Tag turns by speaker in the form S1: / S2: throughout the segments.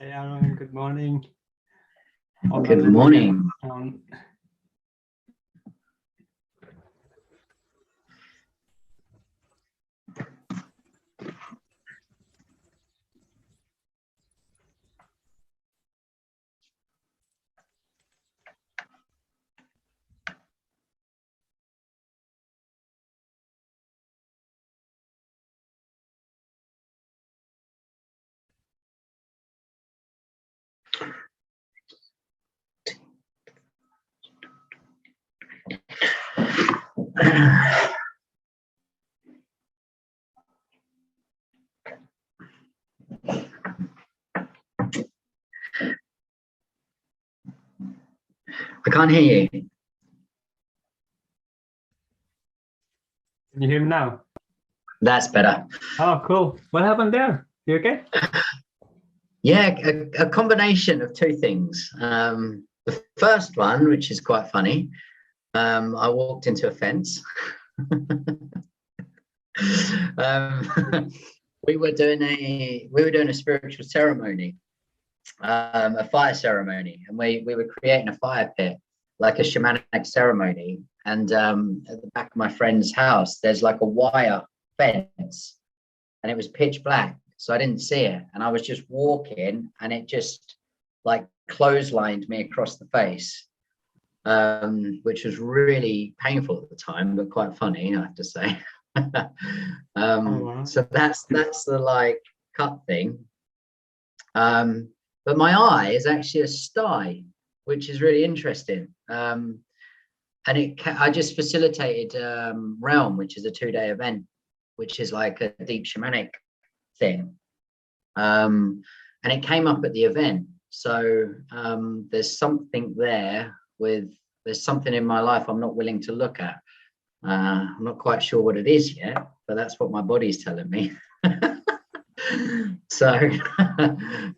S1: Hey Aaron, good morning.
S2: Good morning. I can't hear you.
S1: Can you hear me now?
S2: That's better.
S1: Oh, cool. What happened there? You okay?
S2: Yeah, a combination of two things. The first one, which is quite funny, I walked into a fence. We were doing a spiritual ceremony, a fire ceremony, and we were creating a fire pit, like a shamanic ceremony. And at the back of my friend's house, there's like a wire fence, and it was pitch black, so I didn't see it. And I was just walking, and it just like clotheslined me across the face, which was really painful at the time, but quite funny, I have to say.
S1: Wow.
S2: So that's the like cut thing. But my eye is actually a sty, which is really interesting. And I just facilitated Realm, which is a 2-day event, which is like a deep shamanic thing. And it came up at the event. So there's something there there's something in my life I'm not willing to look at. I'm not quite sure what it is yet, but that's what my body's telling me. So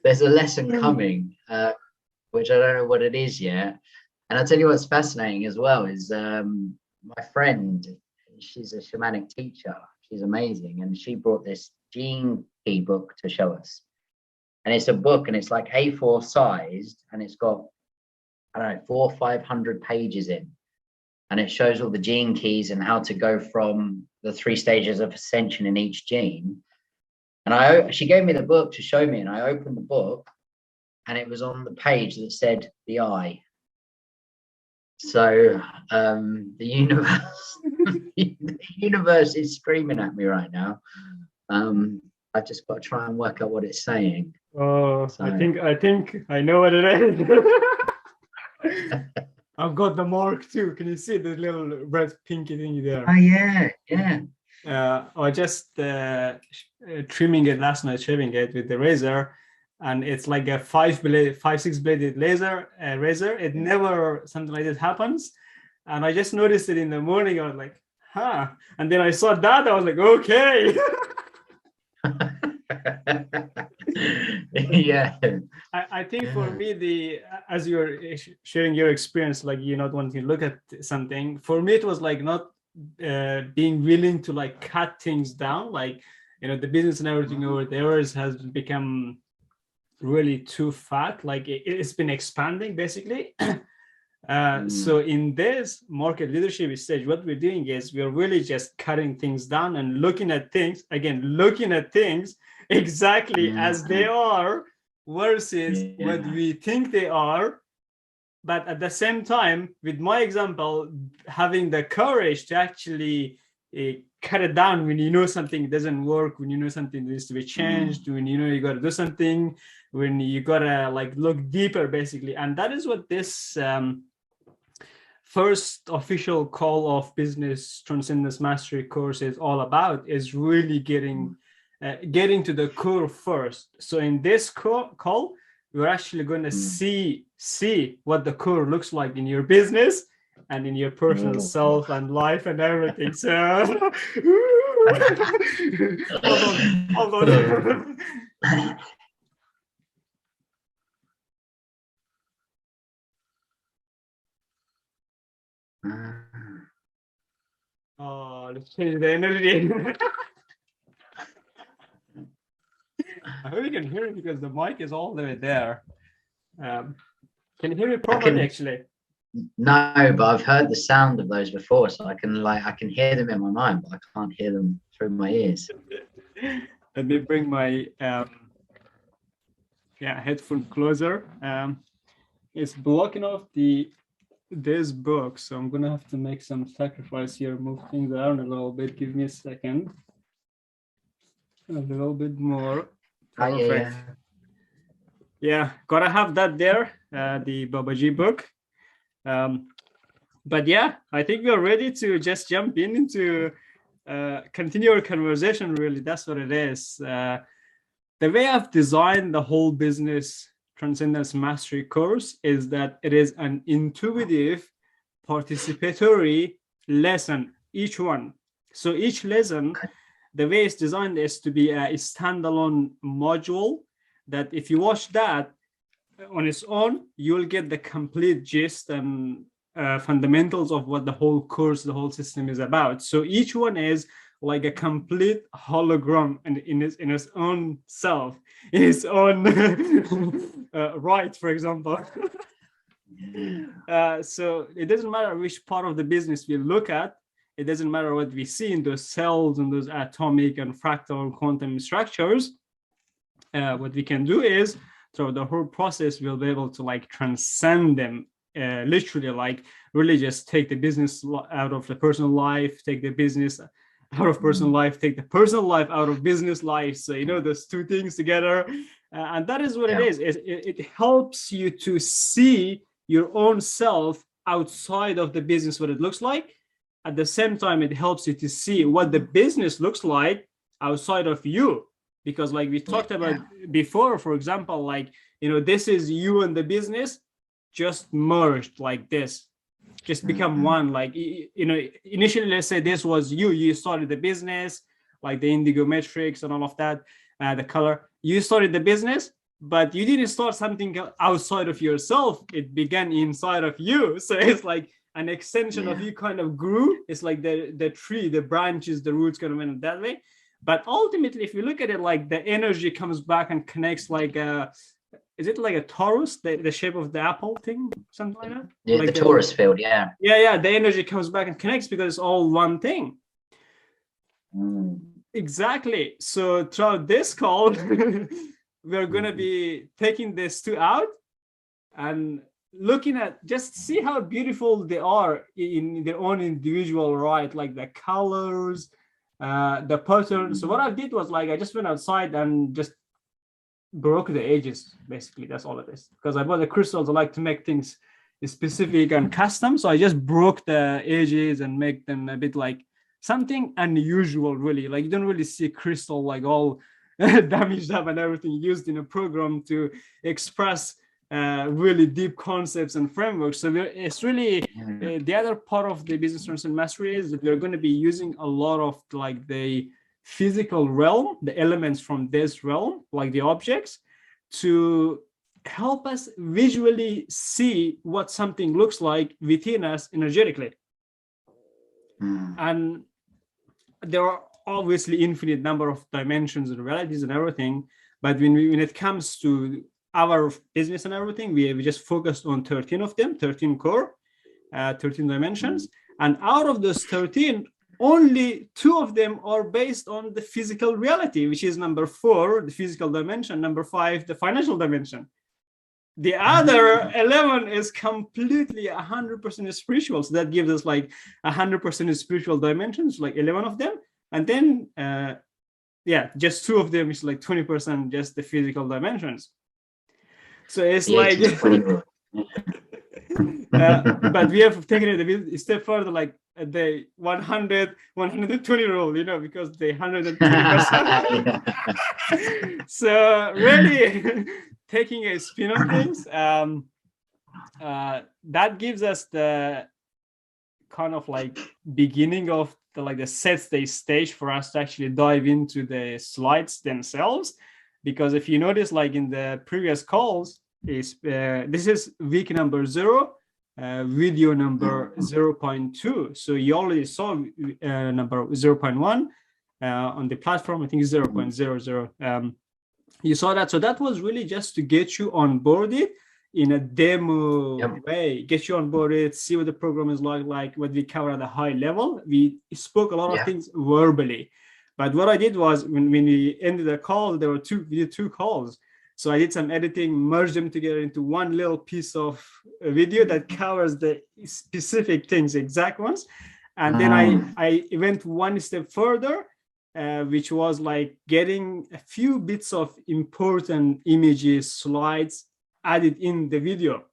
S2: there's a lesson coming, which I don't know what it is yet. And I'll tell you what's fascinating as well is my friend, she's a shamanic teacher. She's amazing. And she brought this gene key book to show us. And it's a book, and it's like A4 sized, and it's got, I don't know, 400 or 500 pages in. And it shows all the gene keys and how to go from the 3 stages of ascension in each gene. And she gave me the book to show me, and I opened the book, and it was on the page that said the eye. So the universe is screaming at me right now. I just got to try and work out what it's saying.
S1: Oh, so. I think I know what it is. I've got the mark too. Can you see the little red pinky thing there?
S2: Oh yeah, yeah.
S1: I just trimming it last night, shaving it with the razor, and it's like a 5-6 bladed razor. It never something like this happens, and I just noticed it in the morning. I was like, huh, and then I saw that. I was like, okay.
S2: Yeah.
S1: I think for me, as you're sharing your experience, like you're not wanting to look at something. For me, it was like not being willing to like cut things down, like the business and everything over there has become really too fat, like it's been expanding basically. So in this market leadership stage, what we're doing is we're really just cutting things down and looking at things exactly as they are versus what we think they are. But at the same time, with my example, having the courage to actually cut it down when you know something doesn't work, when you know something needs to be changed, when you know you got to do something, when you got to like look deeper, basically. And that is what this first official call of Business Transcendence Mastery course is all about, is really getting to the core first. So in this call, we're actually going to see what the core looks like in your business and in your personal self and life and everything. So hold on. Oh, let's change the energy. I hope you can hear it because the mic is all the way there. Can you hear me
S2: I
S1: properly,
S2: can,
S1: actually?
S2: no, but I've heard the sound of those before, so I can hear them in my mind, but I can't hear them through my ears.
S1: Let me bring my headphone closer. It's blocking off this book, so I'm gonna have to make some sacrifice here, move things around a little bit. Give me a second. A little bit more. Perfect. Yeah, gotta have that there, the Babaji book. But yeah, I think we're ready to just jump into continue our conversation. Really, that's what it is. The way I've designed the whole Business Transcendence Mastery course is that it is an intuitive, participatory lesson, each one. So each lesson, the way it's designed is to be a standalone module that if you watch that on its own, you'll get the complete gist and fundamentals of what the whole course, the whole system is about. So each one is like a complete hologram in its own self, in its own right, for example. So it doesn't matter which part of the business we look at. It doesn't matter what we see in those cells and those atomic and fractal and quantum structures. What we can do is, through the whole process, we'll be able to like transcend them, literally, like really just take the business out of the personal life, take the business out of personal life, take the personal life out of business life. So, you know, those two things together. And that is what it is. It helps you to see your own self outside of the business, what it looks like. At the same time, it helps you to see what the business looks like outside of you. Because like we talked about before, for example, like, you know, this is you and the business just merged like this, just become one. Like, you know, initially, let's say this was you started the business, like the indigo matrix and all of that, the color, you started the business, but you didn't start something outside of yourself. It began inside of you. So it's like an extension of you kind of grew. It's like the tree, the branches, the roots kind of went that way. But ultimately, if you look at it, like the energy comes back and connects like is it like a torus, the shape of the apple thing, something like that?
S2: Yeah,
S1: like
S2: the torus field,
S1: yeah, the energy comes back and connects because it's all one thing. Exactly. So throughout this call, we're going to be taking these two out and looking at, just see how beautiful they are in their own individual right, like the colors, the pattern. So what I did was like I just went outside and just broke the edges. Basically, that's all it is. Because I bought the crystals, I like to make things specific and custom. So I just broke the edges and make them a bit like something unusual, really. Like you don't really see crystal like all damaged up and everything used in a program to express really deep concepts and frameworks. So it's really the other part of the Business Transcendence Mastery is that we're going to be using a lot of like the physical realm, the elements from this realm, like the objects, to help us visually see what something looks like within us energetically. And there are obviously infinite number of dimensions and realities and everything, but when it comes to our business and everything, we just focused on 13 of them, 13 core, 13 dimensions. And out of those 13, only 2 of them are based on the physical reality, which is number 4, the physical dimension, number 5, the financial dimension. The other 11 is completely 100% spiritual. So that gives us like 100% spiritual dimensions, like 11 of them. And then, just 2 of them is like 20% just the physical dimensions. So it's like, but we have taken it a step further, like the 120 rule, you know, because the 120%. So really taking a spin on things, that gives us the kind of like beginning of the like the sets the stage for us to actually dive into the slides themselves. Because if you notice, like in the previous calls, is this is week number 0, video number 0.2. So you already saw number 0.1 on the platform. I think 0.00. You saw that. So that was really just to get you onboarded in a demo way, get you onboarded, see what the program is like what we cover at a high level. We spoke a lot of things verbally. But what I did was when we ended the call, we did two calls. So I did some editing, merged them together into one little piece of video that covers the specific things, exact ones. And then I went one step further, which was like getting a few bits of important images, slides added in the video.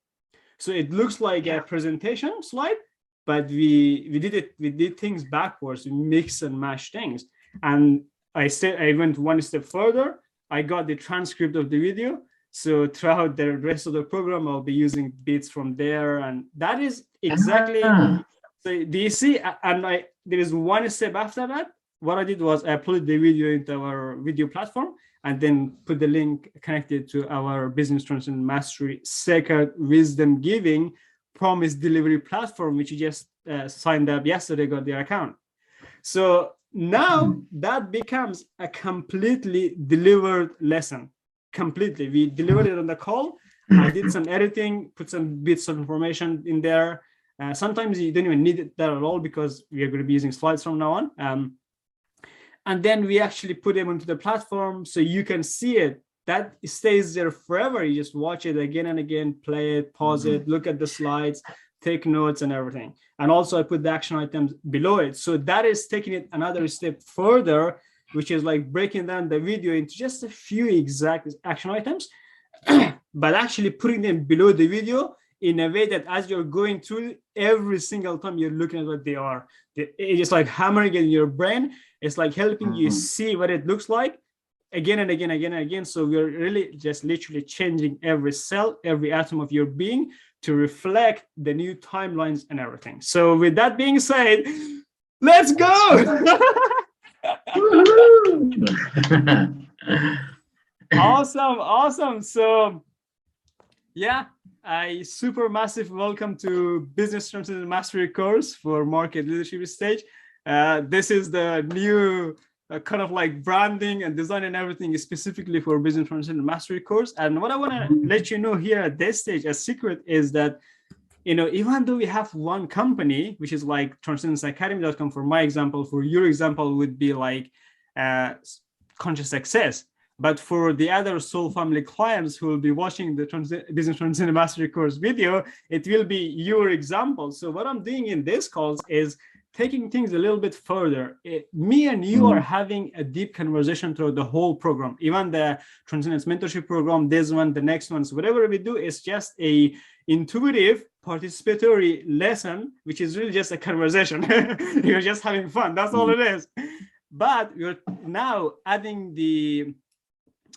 S1: So it looks like a presentation slide, but we did things backwards, we mix and match things. And I went one step further. I got the transcript of the video. So throughout the rest of the program, I'll be using bits from there. And that is exactly, so do you see? And there is one step after that. What I did was I uploaded the video into our video platform and then put the link connected to our Business Transcendence Mastery Secret Wisdom Giving Promise Delivery platform, which you just signed up yesterday, got their account. So now that becomes a completely delivered lesson. Completely. We delivered it on the call. I did some editing, put some bits of information in there. Sometimes you don't even need that at all because we are going to be using slides from now on. And then we actually put them onto the platform so you can see it. That stays there forever. You just watch it again and again, play it, pause it, look at the slides, take notes and everything. And also I put the action items below it. So that is taking it another step further, which is like breaking down the video into just a few exact action items, but actually putting them below the video in a way that as you're going through every single time you're looking at what they are. It's just like hammering it in your brain. It's like helping you see what it looks like again and again, again and again. So we're really just literally changing every cell, every atom of your being to reflect the new timelines and everything. So with that being said, let's go. Awesome. So yeah, a super massive welcome to Business Transcendence Mastery course for market leadership stage. This is the new kind of like branding and design and everything specifically for Business Transcendence Mastery course. And what I want to let you know here at this stage, a secret is that, you know, even though we have one company, which is like transcendenceacademy.com for my example, for your example would be like Conscious Success. But for the other Soul Family clients who will be watching the Business Transcendence Mastery course video, it will be your example. So what I'm doing in this calls is taking things a little bit further. Me and you are having a deep conversation throughout the whole program, even the Transcendence Mentorship program, this one, the next one. So whatever we do is just a intuitive participatory lesson, which is really just a conversation. You're just having fun. That's all it is. But we're now adding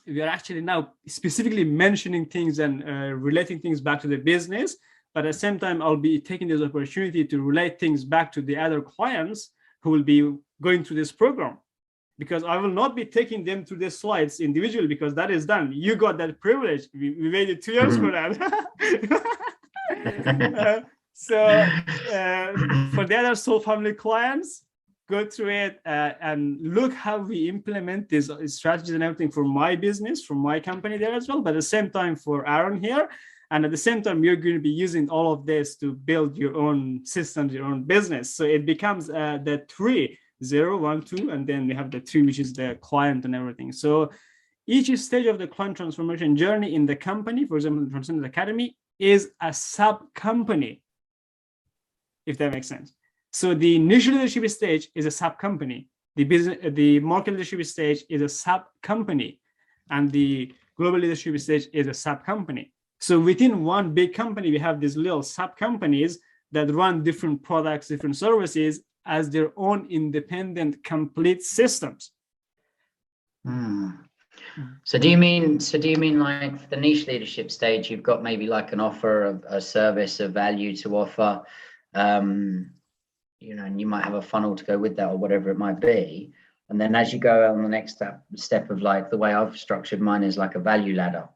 S1: we are actually now specifically mentioning things and relating things back to the business. But at the same time, I'll be taking this opportunity to relate things back to the other clients who will be going through this program, because I will not be taking them through the slides individually, because that is done. You got that privilege. We waited 2 years for that. For the other Soul Family clients, go through it and look how we implement these strategies and everything for my business, for my company there as well. But at the same time for Aaron here, and at the same time, you're going to be using all of this to build your own systems, your own business. So it becomes the 3, 0, 1, 2, and then we have the 3, which is the client and everything. So each stage of the client transformation journey in the company, for example, the Transcendence Academy, is a sub-company, if that makes sense. So the initial leadership stage is a sub-company. The market leadership stage is a sub-company. And the global leadership stage is a sub-company. So within one big company, we have these little sub-companies that run different products, different services as their own independent, complete systems.
S2: So do you mean like for the niche leadership stage, you've got maybe like an offer of a service, of value to offer, you know, and you might have a funnel to go with that or whatever it might be. And then as you go on the next step of like the way I've structured mine is like a value ladder.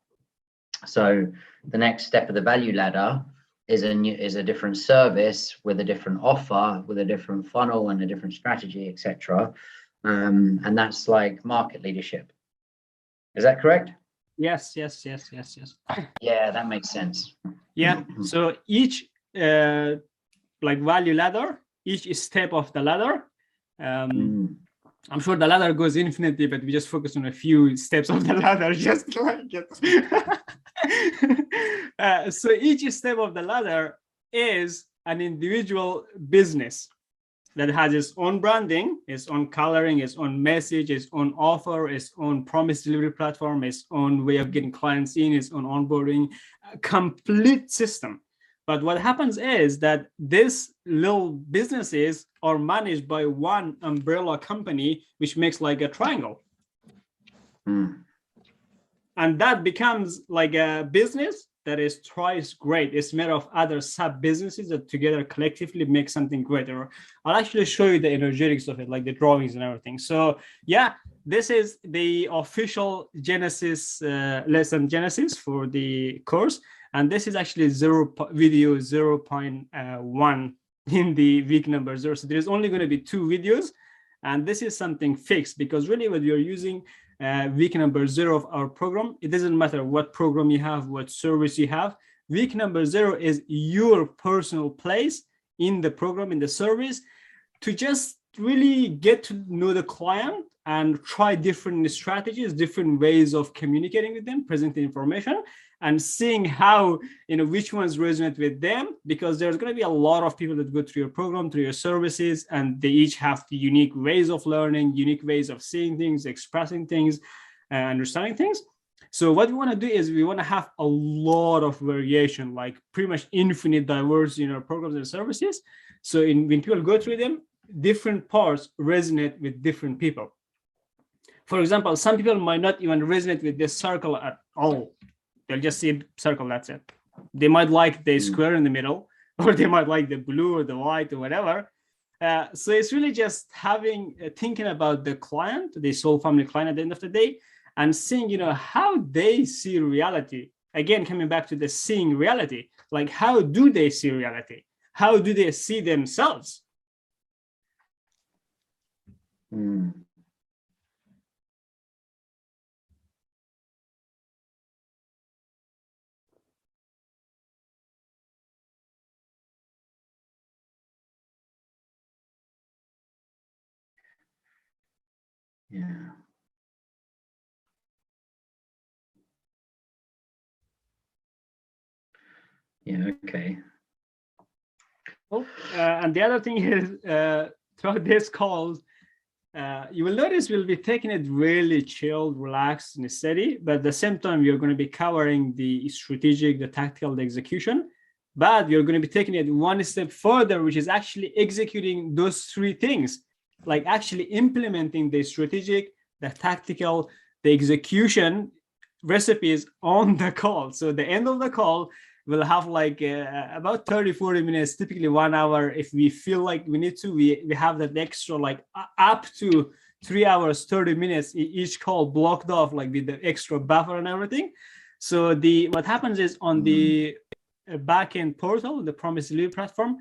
S2: So the next step of the value ladder is a different service with a different offer, with a different funnel and a different strategy, etc. And that's like market leadership. Is that correct?
S1: Yes.
S2: Yeah, that makes sense.
S1: Yeah. So each like value ladder, each step of the ladder, I'm sure the ladder goes infinitely, but we just focus on a few steps of the ladder, just like it. So each step of the ladder is an individual business that has its own branding, its own coloring, its own message, its own offer, its own promise delivery platform, its own way of getting clients in, its own onboarding, a complete system. But what happens is that these little businesses are managed by one umbrella company, which makes like a triangle. And that becomes like a business that is twice great. It's made of other sub businesses that together collectively make something greater. I'll actually show you the energetics of it, like the drawings and everything. So yeah, this is the official Genesis lesson Genesis for the course. And this is actually video 0.1 in the week number 0. So there's only going to be 2 videos. And this is something fixed, because really when you're using week number 0 of our program, it doesn't matter what program you have, what service you have. Week number 0 is your personal place in the program, in the service, to just really get to know the client and try different strategies, different ways of communicating with them, presenting information, and seeing how, which ones resonate with them, because there's going to be a lot of people that go through your program, through your services, and they each have the unique ways of learning, unique ways of seeing things, expressing things, understanding things. So what we want to do is we want to have a lot of variation, like pretty much infinite diversity in our programs and services. So when people go through them, different parts resonate with different people. For example, some people might not even resonate with this circle at all. They'll just see a circle, that's it. They might like the square in the middle, or they might like the blue or the white or whatever. So it's really just thinking about the client, the soul family client at the end of the day, and seeing, how they see reality. Again, coming back to the seeing reality, like how do they see reality? How do they see themselves?
S2: Yeah. Yeah, okay.
S1: Oh, and the other thing is, throughout this call, you will notice we'll be taking it really chilled, relaxed, and steady, but at the same time, you're going to be covering the strategic, the tactical, the execution, but you're going to be taking it one step further, which is actually executing those 3 things, like actually implementing the strategic, the tactical, the execution recipes on the call. So the end of the call, we'll have like about 30-40 minutes, typically 1 hour. If we feel like we need to, we have that extra, like up to 3 hours, 30 minutes each call blocked off, like with the extra buffer and everything. So what happens is on the backend portal, the promise delivery platform,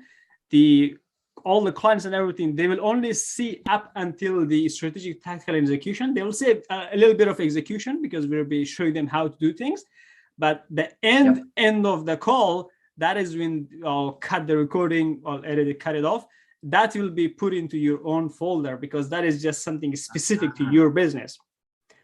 S1: all the clients and everything, they will only see up until the strategic, tactical execution. They will see a little bit of execution because we'll be showing them how to do things. But the end of the call, that is when I'll cut the recording, I'll edit it, cut it off. That will be put into your own folder, because that is just something specific to your business.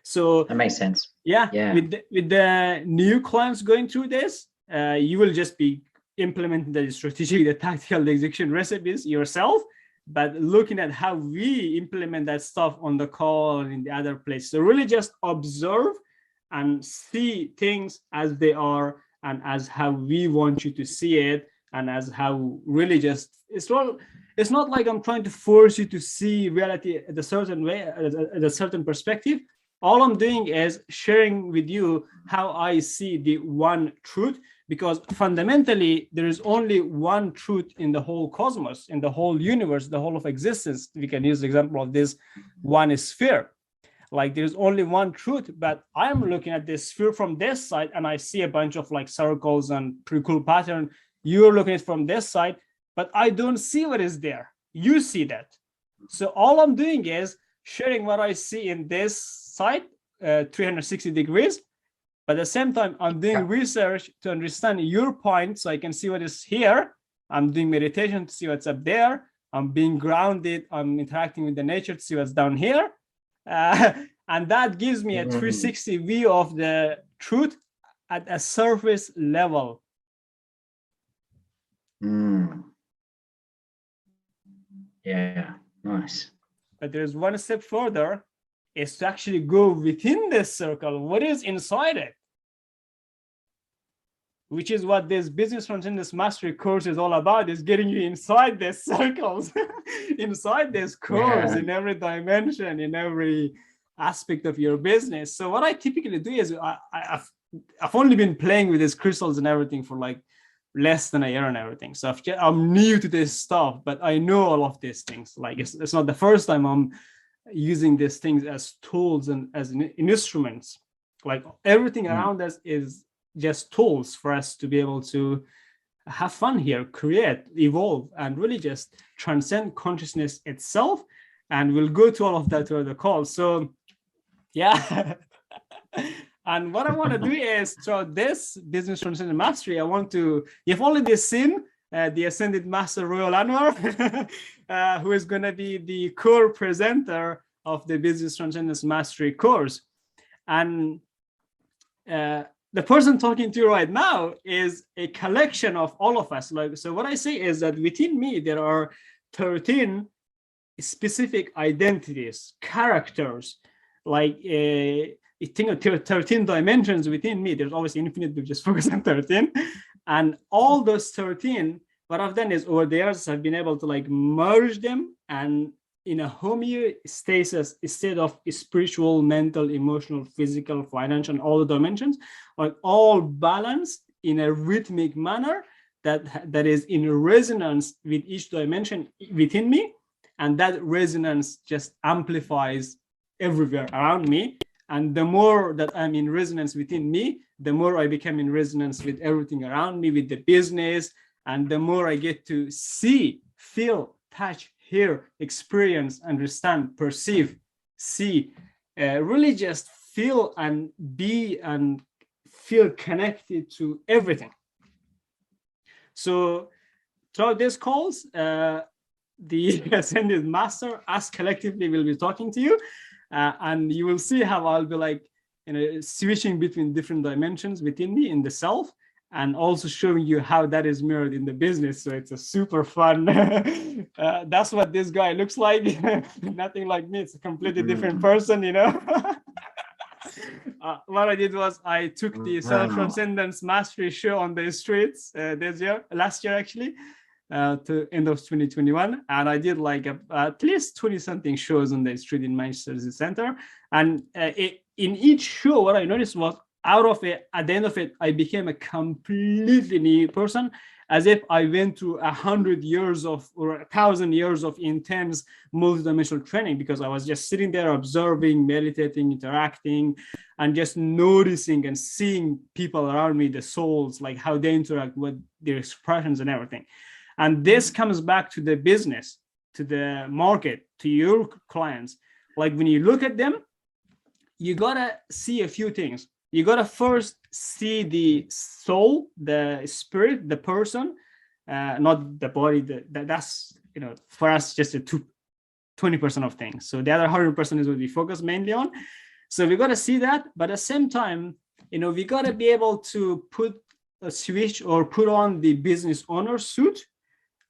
S1: So
S2: that makes sense.
S1: Yeah. With the new clients going through this, you will just be implementing the strategic, the tactical, the execution recipes yourself, but looking at how we implement that stuff on the call and in the other place. So really just observe and see things as they are, and as how we want you to see it, and as how really just, it's not like I'm trying to force you to see reality at a certain way, at a certain perspective. All I'm doing is sharing with you how I see the one truth, because fundamentally there is only one truth in the whole cosmos, in the whole universe, the whole of existence. We can use the example of this one sphere. Like there's only one truth, but I'm looking at this sphere from this side and I see a bunch of like circles and pretty cool pattern. You're looking at it from this side, but I don't see what is there. You see that. So all I'm doing is sharing what I see in this side 360 degrees. But at the same time, I'm doing research to understand your point, so I can see what is here. I'm doing meditation to see what's up there. I'm being grounded. I'm interacting with the nature to see what's down here. And that gives me a 360 view of the truth at a surface level.
S2: Yeah, nice.
S1: But there's one step further, is to actually go within this circle. What is inside it? Which is what this Business Transcendence Mastery course is all about, is getting you inside these circles, inside this course, in every dimension, in every aspect of your business. So what I typically do is I've only been playing with these crystals and everything for like less than a year and everything. So I'm new to this stuff, but I know all of these things. Like it's not the first time I'm using these things as tools and as instruments. Like everything around us is just tools for us to be able to have fun here, create, evolve, and really just transcend consciousness itself. And we'll go to all of that through the call. So yeah. And what I want to do is, through this Business Transcendence Mastery, you've already seen the Ascended Master Royal Anwar, who is going to be the core presenter of the Business Transcendence Mastery course. And the person talking to you right now is a collection of all of us. So what I say is that within me, there are 13 specific identities, characters, like I think 13 dimensions within me. There's always infinite, we just focus on 13. And all those 13, what I've done is over the years, I've been able to like merge them and in a homeostasis state of spiritual, mental, emotional, physical, financial, and all the dimensions, like all balanced in a rhythmic manner that is in resonance with each dimension within me. And that resonance just amplifies everywhere around me. And the more that I'm in resonance within me, the more I become in resonance with everything around me, with the business, and the more I get to see, feel, touch, hear, experience, understand, perceive, see, really just feel and be and feel connected to everything. So throughout these calls, the Ascended Master, us collectively, will be talking to you. And you will see how I'll be like, switching between different dimensions within me in the self, and also showing you how that is mirrored in the business. So it's a super fun. That's what this guy looks like. Nothing like me. It's a completely different person, What I did was I took the Self-Transcendence Mastery show on the streets last year actually, to end of 2021, and I did like at least 20-something shows on the street in Manchester City Center. And in each show, what I noticed was out of it, at the end of it, I became a completely new person, as if I went through 100 years or 1,000 years of intense multidimensional training, because I was just sitting there observing, meditating, interacting, and just noticing and seeing people around me, the souls, like how they interact with their expressions and everything. And this comes back to the business, to the market, to your clients. Like when you look at them, you gotta see a few things. You gotta first see the soul, the spirit, the person, not the body. That's, for us, just a 20% of things. So the other 100% is what we focus mainly on. So we gotta see that, but at the same time, we gotta be able to put a switch or put on the business owner suit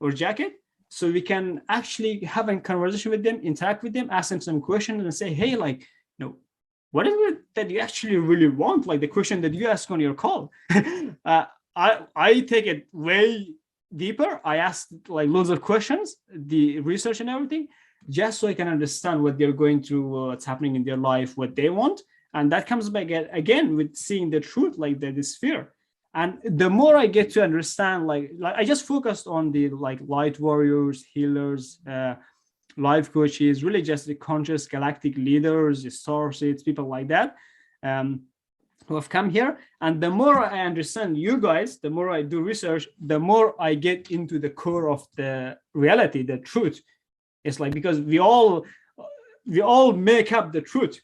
S1: or jacket, so we can actually have a conversation with them, interact with them, ask them some questions, and say, hey, like, what is it that you actually really want? Like the question that you ask on your call. I take it way deeper. I ask like loads of questions, the research and everything, just so I can understand what they're going through, what's happening in their life, what they want. And that comes back again with seeing the truth, like the sphere. And the more I get to understand, like I just focused on the like light warriors, healers, life coaches, really just the conscious galactic leaders, the star seeds, people like that, who have come here. And the more I understand you guys, the more I do research, the more I get into the core of the reality, the truth. It's like, because we all make up the truth.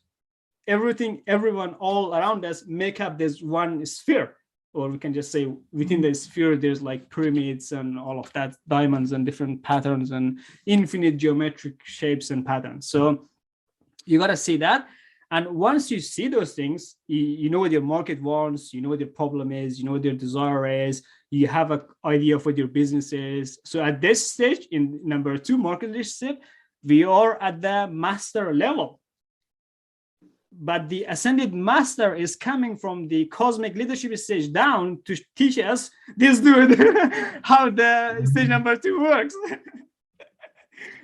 S1: everything, everyone, all around us make up this one sphere. Or we can just say within the sphere, there's like pyramids and all of that, diamonds and different patterns and infinite geometric shapes and patterns. So you got to see that. And once you see those things, you know what your market wants, you know what your problem is, you know what your desire is, you have an idea of what your business is. So at this stage, in number 2, market leadership, we are at the master level. But the ascended master is coming from the cosmic leadership stage down to teach us, this dude, how the stage number 2 works.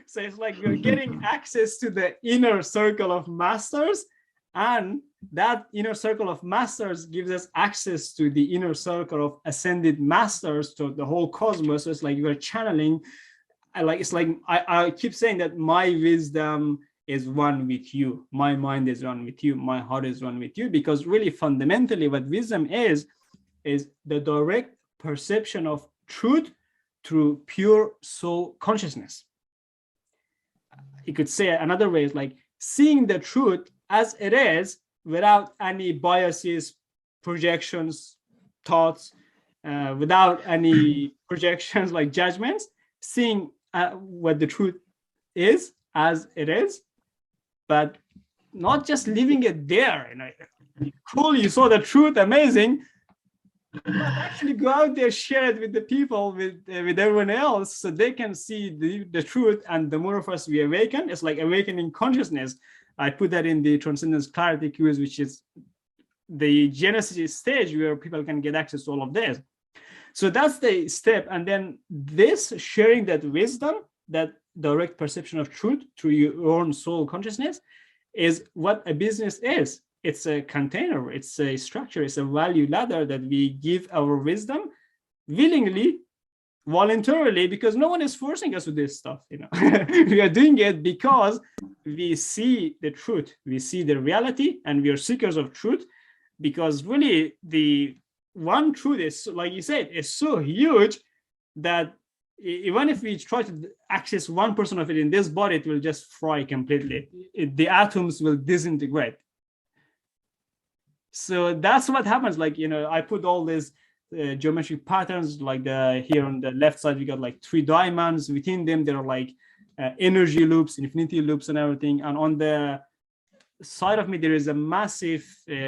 S1: So it's like we're getting access to the inner circle of masters, and that inner circle of masters gives us access to the inner circle of ascended masters, to the whole cosmos. So it's like you're channeling, it's like I keep saying that my wisdom is one with you, my mind is one with you, my heart is one with you, because really fundamentally what wisdom is the direct perception of truth through pure soul consciousness. You could say another way is like seeing the truth as it is without any biases, projections, thoughts, without any projections like judgments, seeing what the truth is as it is, but not just leaving it there. Cool, you saw the truth, amazing, but actually go out there, share it with the people, with everyone else, so they can see the truth. And the more of us we awaken, it's like awakening consciousness. I put that in the Transcendence Clarity quiz, which is the Genesis stage where people can get access to all of this. So that's the step. And then this sharing that wisdom, that direct perception of truth through your own soul consciousness, is what a business is. It's a container, it's a structure, it's a value ladder that we give our wisdom willingly, voluntarily, because no one is forcing us to do this stuff. We are doing it because we see the truth, we see the reality, and we are seekers of truth. Because really, the one truth is, like you said, is so huge that even if we try to access 1% of it in this body, it will just fry completely. The atoms will disintegrate. So that's what happens. Like, I put all these geometric patterns, like here on the left side, we got like 3 diamonds. Within them, there are like energy loops, infinity loops, and everything. And on the side of me, there is a massive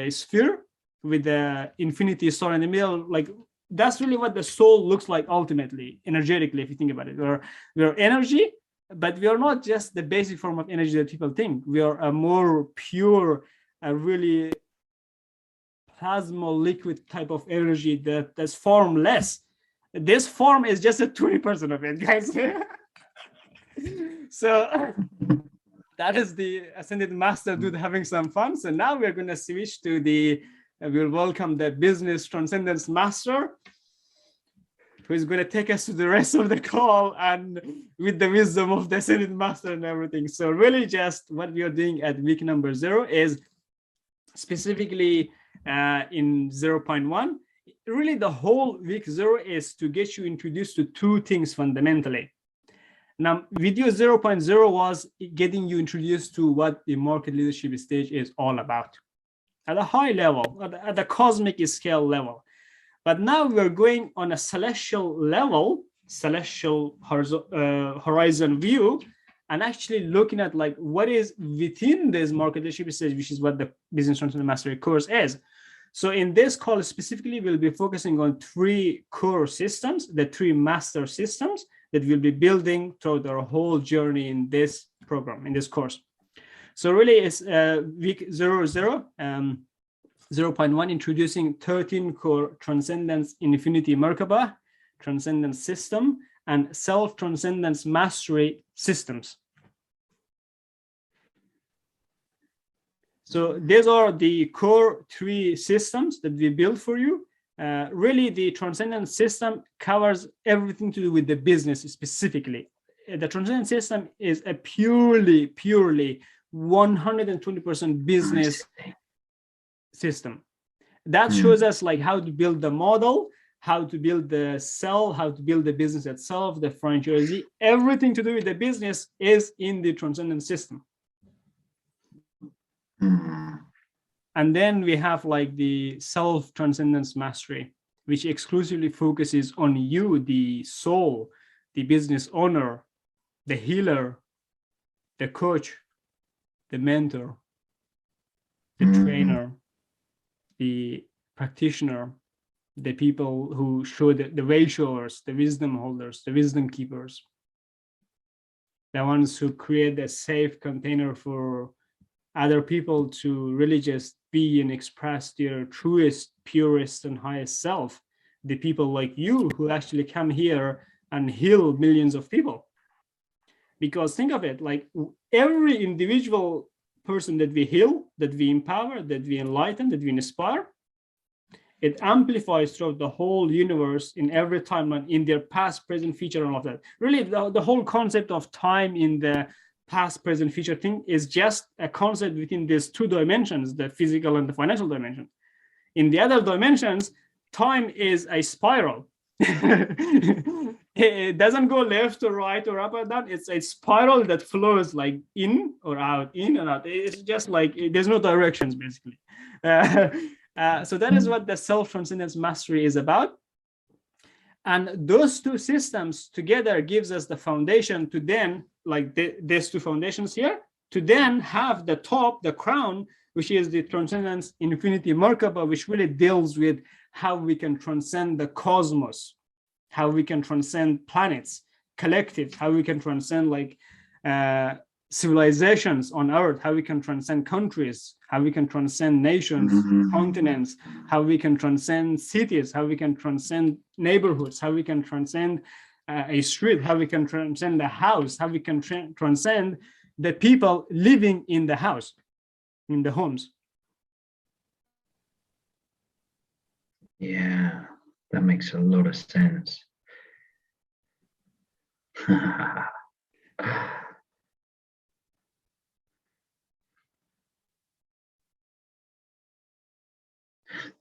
S1: sphere with the infinity star in the middle. Like, that's really what the soul looks like ultimately, energetically, if you think about it. We're energy, but we are not just the basic form of energy that people think. We are a more pure, a really plasma liquid type of energy that's formless. This form is just a 20% of it, guys. So that is the ascended master dude having some fun. So now we're going to switch to we'll welcome the Business Transcendence Master, who is going to take us to the rest of the call, and with the wisdom of the ascended master and everything. So really just what we are doing at week number 0 is specifically in 0.1, really the whole week 0 is to get you introduced to 2 things fundamentally. Now, video 0.0 was getting you introduced to what the market leadership stage is all about at a high level, at the cosmic scale level. But now we're going on a celestial level, celestial horizon view, and actually looking at like what is within this market leadership stage, which is what the Business Transcendence Mastery course is. So in this call specifically, we'll be focusing on 3 core systems, the 3 master systems that we'll be building throughout our whole journey in this program, in this course. So really it's week 0.1, introducing 13 core transcendence infinity Merkaba, transcendence system, and self-transcendence mastery systems. So these are the core 3 systems that we built for you. Really, the transcendence system covers everything to do with the business specifically. The transcendence system is a purely 120% business system. That shows us like how to build the model, how to build the cell, how to build the business itself, the franchisee. Everything to do with the business is in the transcendence system. And then we have like the self-transcendence mastery, which exclusively focuses on you, the soul, the business owner, the healer, the coach, the mentor, the trainer, the practitioner, the people who show the way showers, the wisdom holders, the wisdom keepers, the ones who create a safe container for other people to really just be and express their truest, purest, and highest self. The people like you who actually come here and heal millions of people. Because think of it, like every individual person that we heal, that we empower, that we enlighten, that we inspire, it amplifies throughout the whole universe in every timeline, in their past, present, future, and all of that. Really, the whole concept of time in the past, present, future thing is just a concept within these two dimensions, the physical and the financial dimension. In the other dimensions, time is a spiral. It doesn't go left or right or up or down. It's a spiral that flows like in or out, in and out. It's just like there's no directions, basically. So that is what the self-transcendence mastery is about. And those two systems together gives us the foundation to then, like these two foundations here, to then have the top, the crown, which is the Transcendence Infinity Merkaba, which really deals with how we can transcend the cosmos, how we can transcend planets, collectives, how we can transcend like civilizations on Earth, how we can transcend countries, how we can transcend nations, continents, how we can transcend cities, how we can transcend neighborhoods, how we can transcend a street, how we can transcend a house, how we can transcend the people living in the house, in the homes.
S2: Yeah, that makes a lot of sense.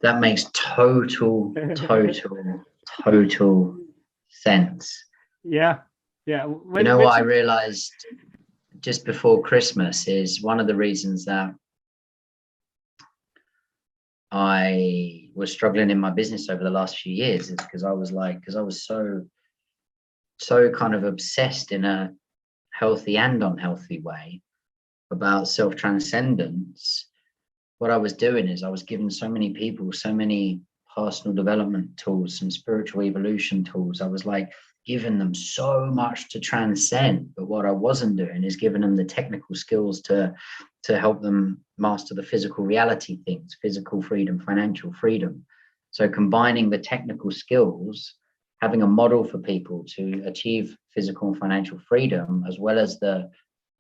S2: That makes total sense.
S1: Yeah.
S2: You know what I realized just before Christmas is one of the reasons that I was struggling in my business over the last few years is because I was so kind of obsessed in a healthy and unhealthy way about self-transcendence. What I was doing is I was giving so many people so many personal development tools and spiritual evolution tools. I was like giving them so much to transcend, but what I wasn't doing is giving them the technical skills to help them master the physical reality things, physical freedom, financial freedom. So combining the technical skills, having a model for people to achieve physical and financial freedom, as well as the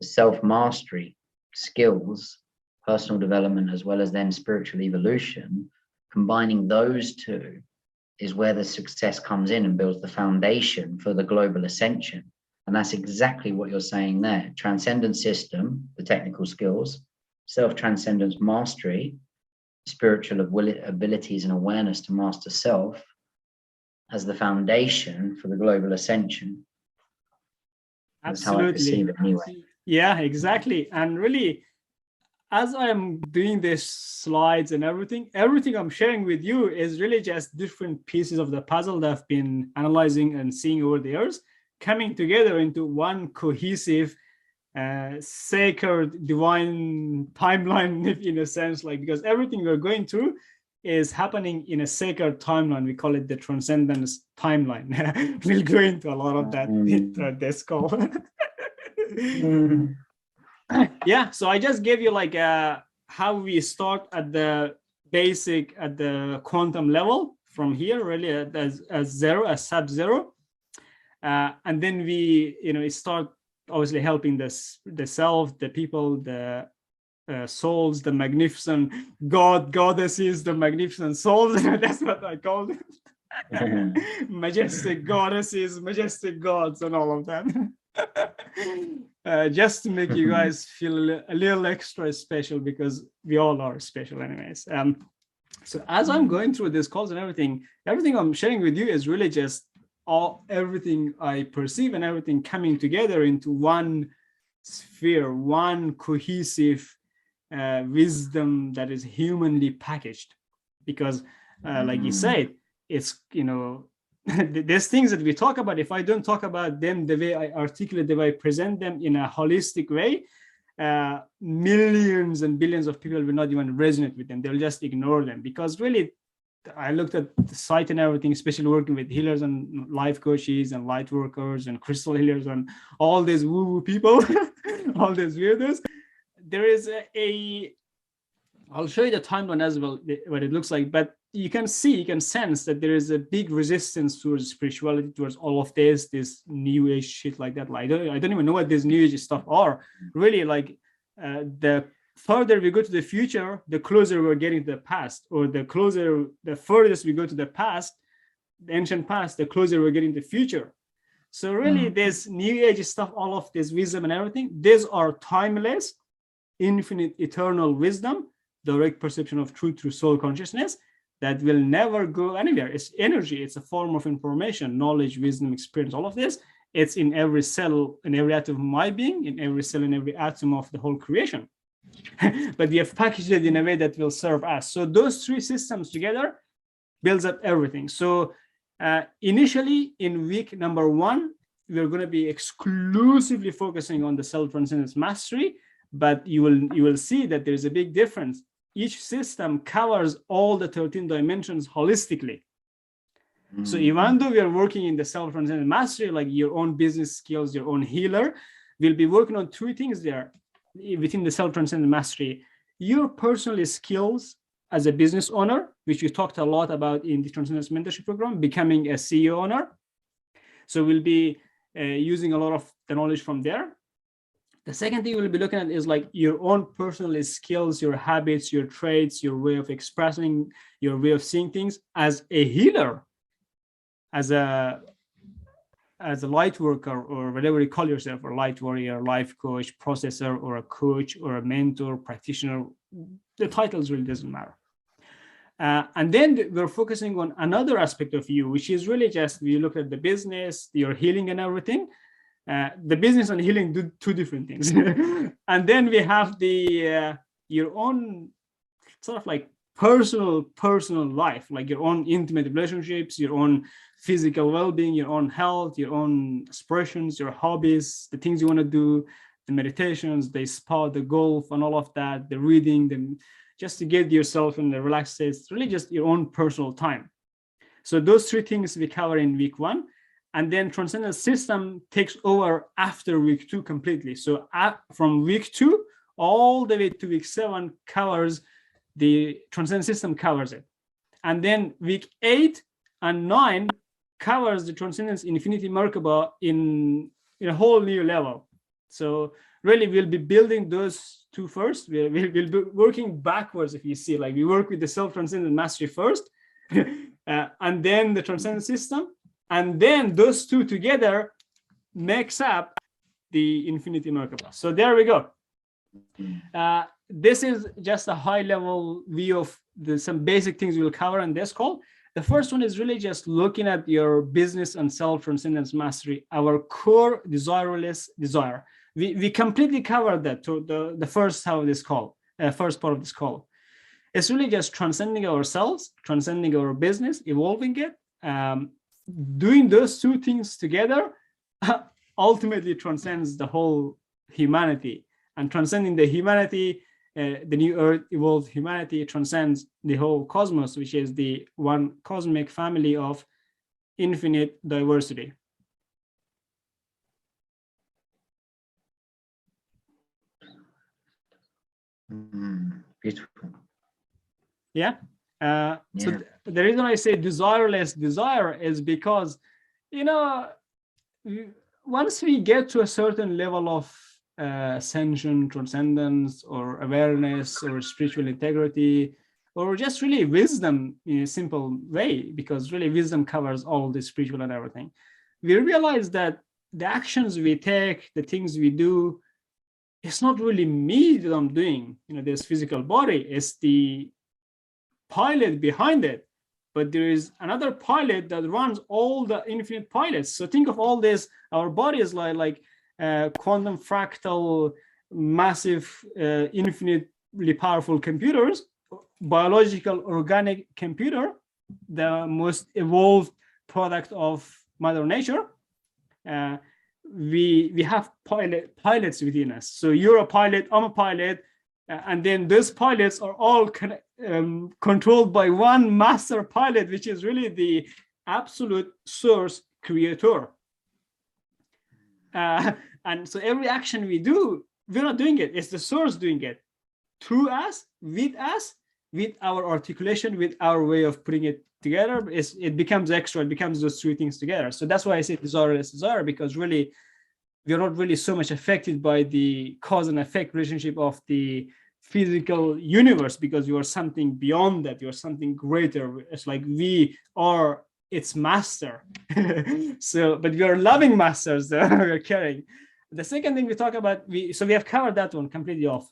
S2: self-mastery skills, personal development, as well as then spiritual evolution, combining those two is where the success comes in and builds the foundation for the global ascension. And that's exactly what you're saying there. Transcendence system, the technical skills, self-transcendence mastery, spiritual abilities and awareness to master self as the foundation for the global ascension. That's
S1: Absolutely.
S2: how I perceive it anyway.
S1: Yeah, exactly. And really, as I'm doing these slides and everything I'm sharing with you is really just different pieces of the puzzle that I've been analyzing and seeing over the years, coming together into one cohesive, sacred, divine timeline, in a sense, like, because everything we're going through is happening in a sacred timeline. We call it the transcendence timeline. We'll go into a lot of that in this call. Yeah, so I just gave you like how we start at the basic, at the quantum level from here, really as zero, as sub-zero, and then we start obviously helping the self, the people, the souls, the magnificent goddesses, the magnificent souls. That's what I call them. Majestic goddesses, majestic gods, and all of them. Just to make you guys feel a little extra special, because we all are special anyways. So as I'm going through these calls and everything I'm sharing with you is really just everything I perceive and everything coming together into one sphere, one cohesive wisdom that is humanly packaged, because like you said, it's, you know, there's things that we talk about. If I don't talk about them the way I articulate, the way I present them in a holistic way, millions and billions of people will not even resonate with them. They'll just ignore them, because really, I looked at the site and everything, especially working with healers and life coaches and light workers and crystal healers and all these woo-woo people, all these weirdos. There is I'll show you the timeline as well, what it looks like, but you can see, you can sense that there is a big resistance towards spirituality, towards all of this new age shit like that. Like, I don't even know what this new age stuff are. Really, like, the further we go to the future, the closer we're getting to the past, or the furthest we go to the past, the ancient past, the closer we're getting to the future. So really, this new age stuff, all of this wisdom and everything, these are timeless, infinite, eternal wisdom, direct perception of truth through soul consciousness that will never go anywhere. It's energy. It's a form of information, knowledge, wisdom, experience, all of this. It's in every cell, in every atom of my being, in every cell, in every atom of the whole creation. But we have packaged it in a way that will serve us. So those three systems together builds up everything. So initially in week number 1, we're going to be exclusively focusing on the self-transcendence mastery, but you will see that there's a big difference. Each system covers all the 13 dimensions holistically. So even though we are working in the self-transcendence mastery, like your own business skills, your own healer, we'll be working on 2 things there within the self-transcendence mastery. Your personal skills as a business owner, which we talked a lot about in the Transcendence Mentorship Program, becoming a CEO owner. So we'll be using a lot of the knowledge from there. The second thing we'll be looking at is like your own personal skills, your habits, your traits, your way of expressing, your way of seeing things as a healer, as a light worker, or whatever you call yourself, or light warrior, life coach, processor, or a coach, or a mentor, practitioner. The titles really doesn't matter. And then we're focusing on another aspect of you, which is really just, we look at the business, your healing and everything. The business and healing do 2 different things. And then we have the your own sort of like personal life, like your own intimate relationships, your own physical well-being, your own health, your own aspirations, your hobbies, the things you want to do, the meditations, the spa, the golf, and all of that, the reading, just to get yourself in the relaxed state. It's really just your own personal time. So those 3 things we cover in week 1. And then Transcendence System takes over after week 2 completely. So from week 2 all the way to week 7 covers the Transcendence System, covers it. And then week 8 and 9 covers the Transcendence Infinity Merkaba in a whole new level. So really, we'll be building those 2 first. We'll be working backwards. If you see, like, we work with the self-transcendent mastery first, and then the Transcendence System. And then those 2 together makes up the Infinity Merkaba. So there we go. This is just a high-level view of some basic things we'll cover on this call. The first one is really just looking at your business and self-transcendence mastery, our core desireless desire. We completely covered that to the first half of this call, first part of this call. It's really just transcending ourselves, transcending our business, evolving it. Doing those 2 things together ultimately transcends the whole humanity. And transcending the humanity, the new earth, evolved humanity, transcends the whole cosmos, which is the one cosmic family of infinite diversity.
S2: Beautiful.
S1: Yeah. So the reason I say desireless desire is because, once we get to a certain level of ascension, transcendence, or awareness, or spiritual integrity, or just really wisdom in a simple way, because really wisdom covers all the spiritual and everything, we realize that the actions we take, the things we do, it's not really me that I'm doing. This physical body is the pilot behind it, but there is another pilot that runs all the infinite pilots. So think of all this, our body is like quantum fractal, massive, infinite incredibly powerful computers, biological organic computer, the most evolved product of Mother Nature. We have pilots within us. So you're a pilot, I'm a pilot, and then those pilots are all controlled by one master pilot, which is really the absolute source creator. And so every action we do, we're not doing it, it's the source doing it through us, with our articulation, with our way of putting it together. It becomes extra, it becomes those three things together. So that's why I say desire, because really we're not really so much affected by the cause and effect relationship of the physical universe, because you are something beyond that, you're something greater. It's like we are its master. So, but we are loving masters that we're carrying. The second thing we talk about, so we have covered that one completely off.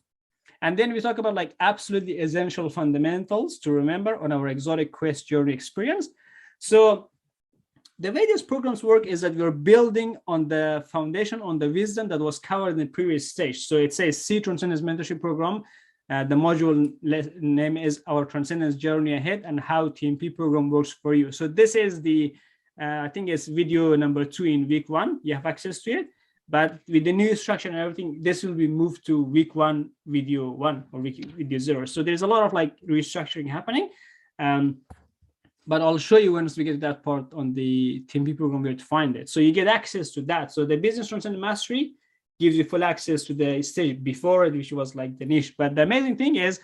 S1: And then we talk about like absolutely essential fundamentals to remember on our exotic quest journey experience. So the way these programs work is that we're building on the foundation, on the wisdom that was covered in the previous stage. So it says C Transcendence Mentorship Program. The module name is Our Transcendence Journey Ahead and How TMP Program Works for You. So this is the, I think it's video number 2 in week 1. You have access to it. But with the new structure and everything, this will be moved to week 1, video 1, or video 0. So there's a lot of like restructuring happening. But I'll show you once we get to that part on the TMP program where to find it. So you get access to that. So the Business Transcendence Mastery gives you full access to the stage before it, which was like the niche. But the amazing thing is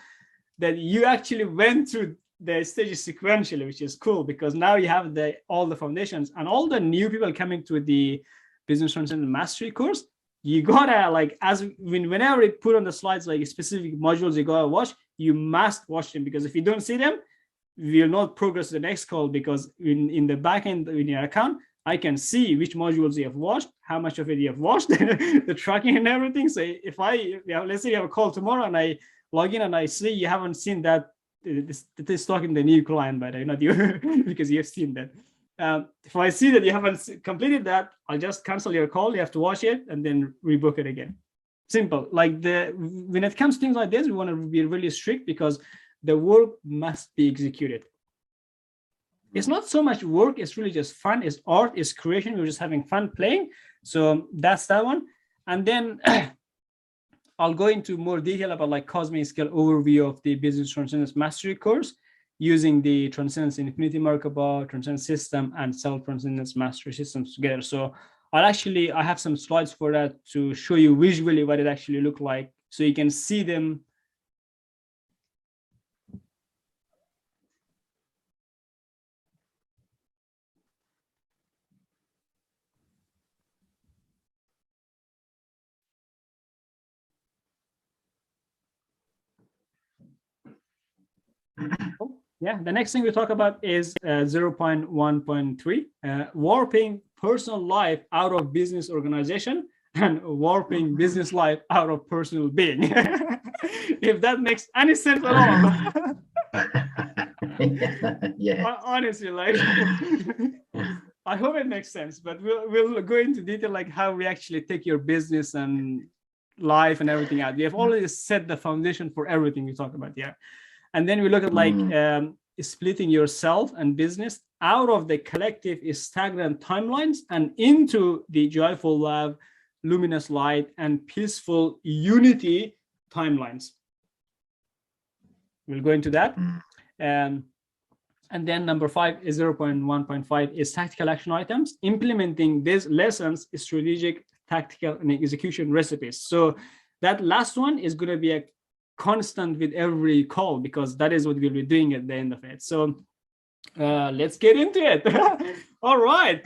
S1: that you actually went through the stages sequentially, which is cool, because now you have all the foundations, and all the new people coming to the Business Transcendence Mastery course, you gotta like, whenever it put on the slides like specific modules you gotta watch, you must watch them, because if you don't see them, we will not progress to the next call, because in the back end in your account, I can see which modules you have watched, how much of it you have watched, the tracking and everything. So if let's say you have a call tomorrow and I log in and I see you haven't seen that, this talking the new client, but not you, because you have seen that. If I see that you haven't completed that, I'll just cancel your call. You have to watch it and then rebook it again. Simple. Like when it comes to things like this, we want to be really strict, because the work must be executed. It's not so much work, it's really just fun, it's art, it's creation, we're just having fun playing. So that's that one. And then I'll go into more detail about like cosmic scale overview of the Business Transcendence Mastery course using the Transcendence Infinity Merkaba, Transcendence System, and Self-Transcendence Mastery systems together. So I have some slides for that to show you visually what it actually looked like, so you can see them. Yeah, the next thing we talk about is 0.1.3, warping personal life out of business organization and warping business life out of personal being. If that makes any sense at all.
S2: Yeah.
S1: Honestly, like, I hope it makes sense, but we'll go into detail like how we actually take your business and life and everything out. We have already set the foundation for everything we talk about here. And then we look at like splitting yourself and business out of the collective stagnant timelines and into the joyful love, luminous light, and peaceful unity timelines. We'll go into that. And then number 5 is 0.1.5 is tactical action items, implementing these lessons, strategic, tactical, and execution recipes. So that last one is going to be a constant with every call, because that is what we'll be doing at the end of it. So let's get into it. All right.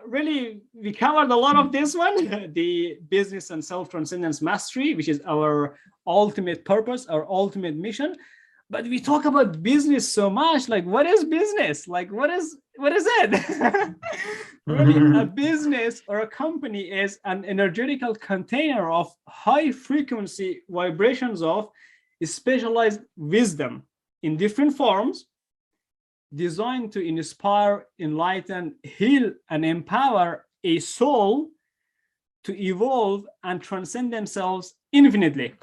S1: Really, we covered a lot of this one, the business and self-transcendence mastery, which is our ultimate purpose, our ultimate mission. But we talk about business so much, like what is business? Like what is it? Really, a business or a company is an energetical container of high frequency vibrations of specialized wisdom in different forms, designed to inspire, enlighten, heal, and empower a soul to evolve and transcend themselves infinitely.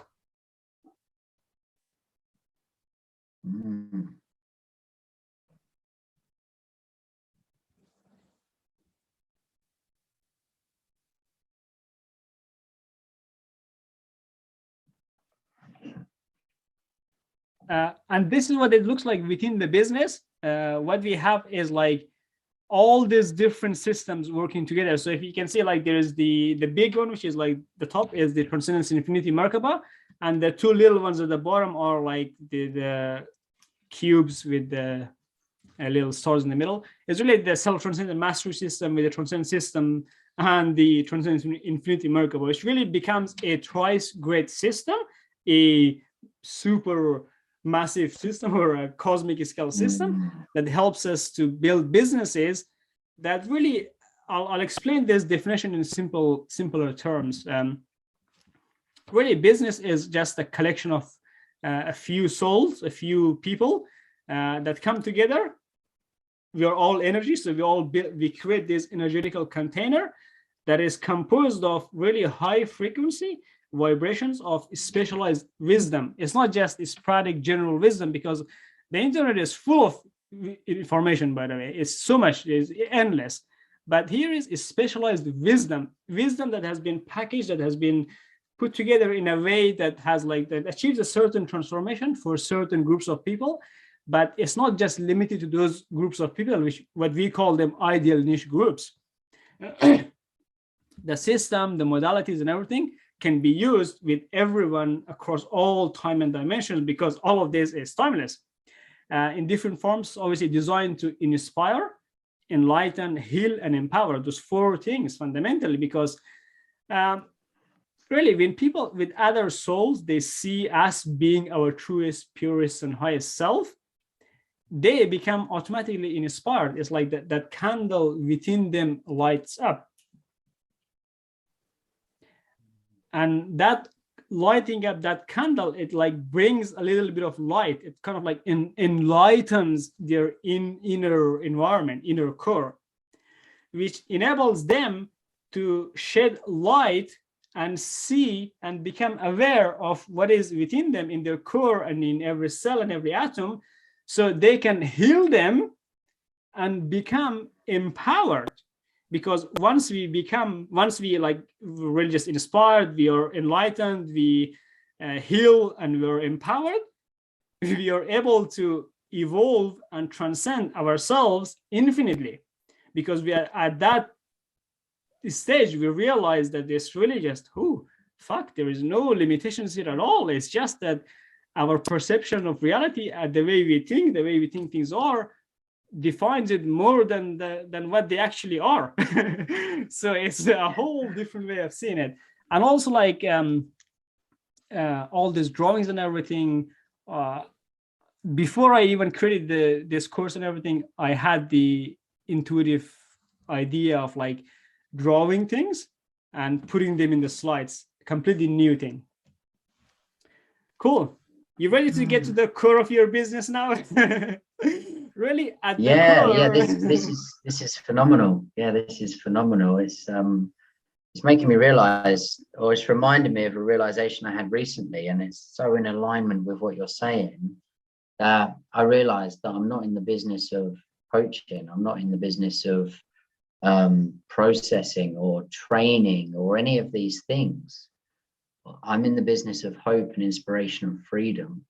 S2: Mm.
S1: And this is what it looks like within the business. What we have is like all these different systems working together. So if you can see, like there is the big one, which is like the top is the Transcendence Infinity Merkaba, and the two little ones at the bottom are like the cubes with the little stars in the middle. It's really the self-transcendent mastery system with the transcendent system and the Transcendence Infinity Merkaba, which really becomes a twice great system, a super massive system or a cosmic scale system that helps us to build businesses that really, I'll explain this definition in simpler terms. Really, business is just a collection of a few souls, a few people that come together. We are all energy, so we create this energetical container that is composed of really high frequency vibrations of specialized wisdom. It's not just sporadic general wisdom, because the internet is full of information, by the way. It's so much, it's endless. But here is specialized wisdom that has been packaged, that has been put together in a way that has that achieves a certain transformation for certain groups of people. But it's not just limited to those groups of people, which what we call them ideal niche groups. The system, the modalities, and everything can be used with everyone across all time and dimensions, because all of this is timeless. In different forms, obviously designed to inspire, enlighten, heal, and empower. Those four things fundamentally, because really, when people with other souls, they see us being our truest, purest, and highest self, they become automatically inspired. It's like that candle within them lights up. And that lighting up that candle, it brings a little bit of light. It kind of enlightens their inner environment, inner core, which enables them to shed light and see and become aware of what is within them in their core and in every cell and every atom, so they can heal them and become empowered. Because once we really just inspired, we are enlightened, we heal, and we're empowered, we are able to evolve and transcend ourselves infinitely. Because we are at that stage, we realize that it's really just, there is no limitations here at all. It's just that our perception of reality, the way we think things are, defines it more than what they actually are. So it's a whole different way of seeing it. And also all these drawings and everything, before I even created this course and everything, I had the intuitive idea of drawing things and putting them in the slides. Completely new thing. Cool. You ready to get to the core of your business now? Really, at the core.
S2: This is phenomenal. Yeah, this is phenomenal. It's making me realize, or it's reminding me of a realization I had recently, and it's so in alignment with what you're saying, that I realized that I'm not in the business of coaching. I'm not in the business of processing or training or any of these things. I'm in the business of hope and inspiration and freedom.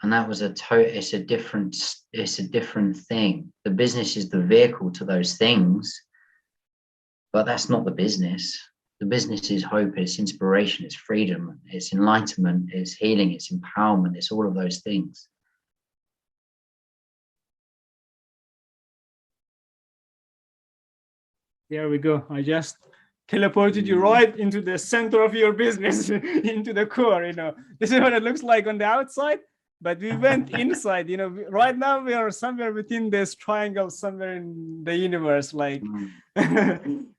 S2: And that was it's a different thing. The business is the vehicle to those things, but that's not the business. The business is hope, it's inspiration, it's freedom, it's enlightenment, it's healing, it's empowerment, it's all of those things.
S1: There we go. I just teleported you right into the center of your business, into the core. This is what it looks like on the outside, but we went inside. Right now we are somewhere within this triangle, somewhere in the universe,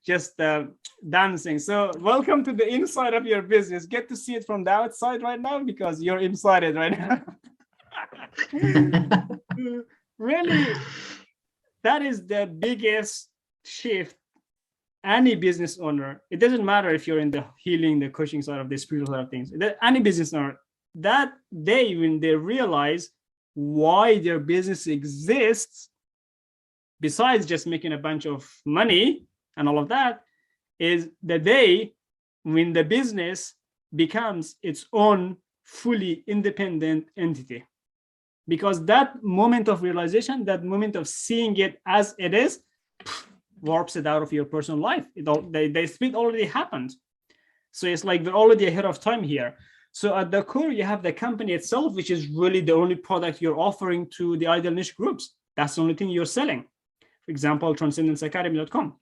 S1: just dancing. So welcome to the inside of your business. Get to see it from the outside right now, because you're inside it right now. Really, that is the biggest shift any business owner, it doesn't matter if you're in the healing, the coaching side of the spiritual side of things, any business owner that day when they realize why their business exists, besides just making a bunch of money and all of that, is the day when the business becomes its own fully independent entity. Because that moment of realization, that moment of seeing it as it is, warps it out of your personal life. The split already happened. So it's like we're already ahead of time here. So at the core, you have the company itself, which is really the only product you're offering to the ideal niche groups. That's the only thing you're selling. For example, transcendenceacademy.com.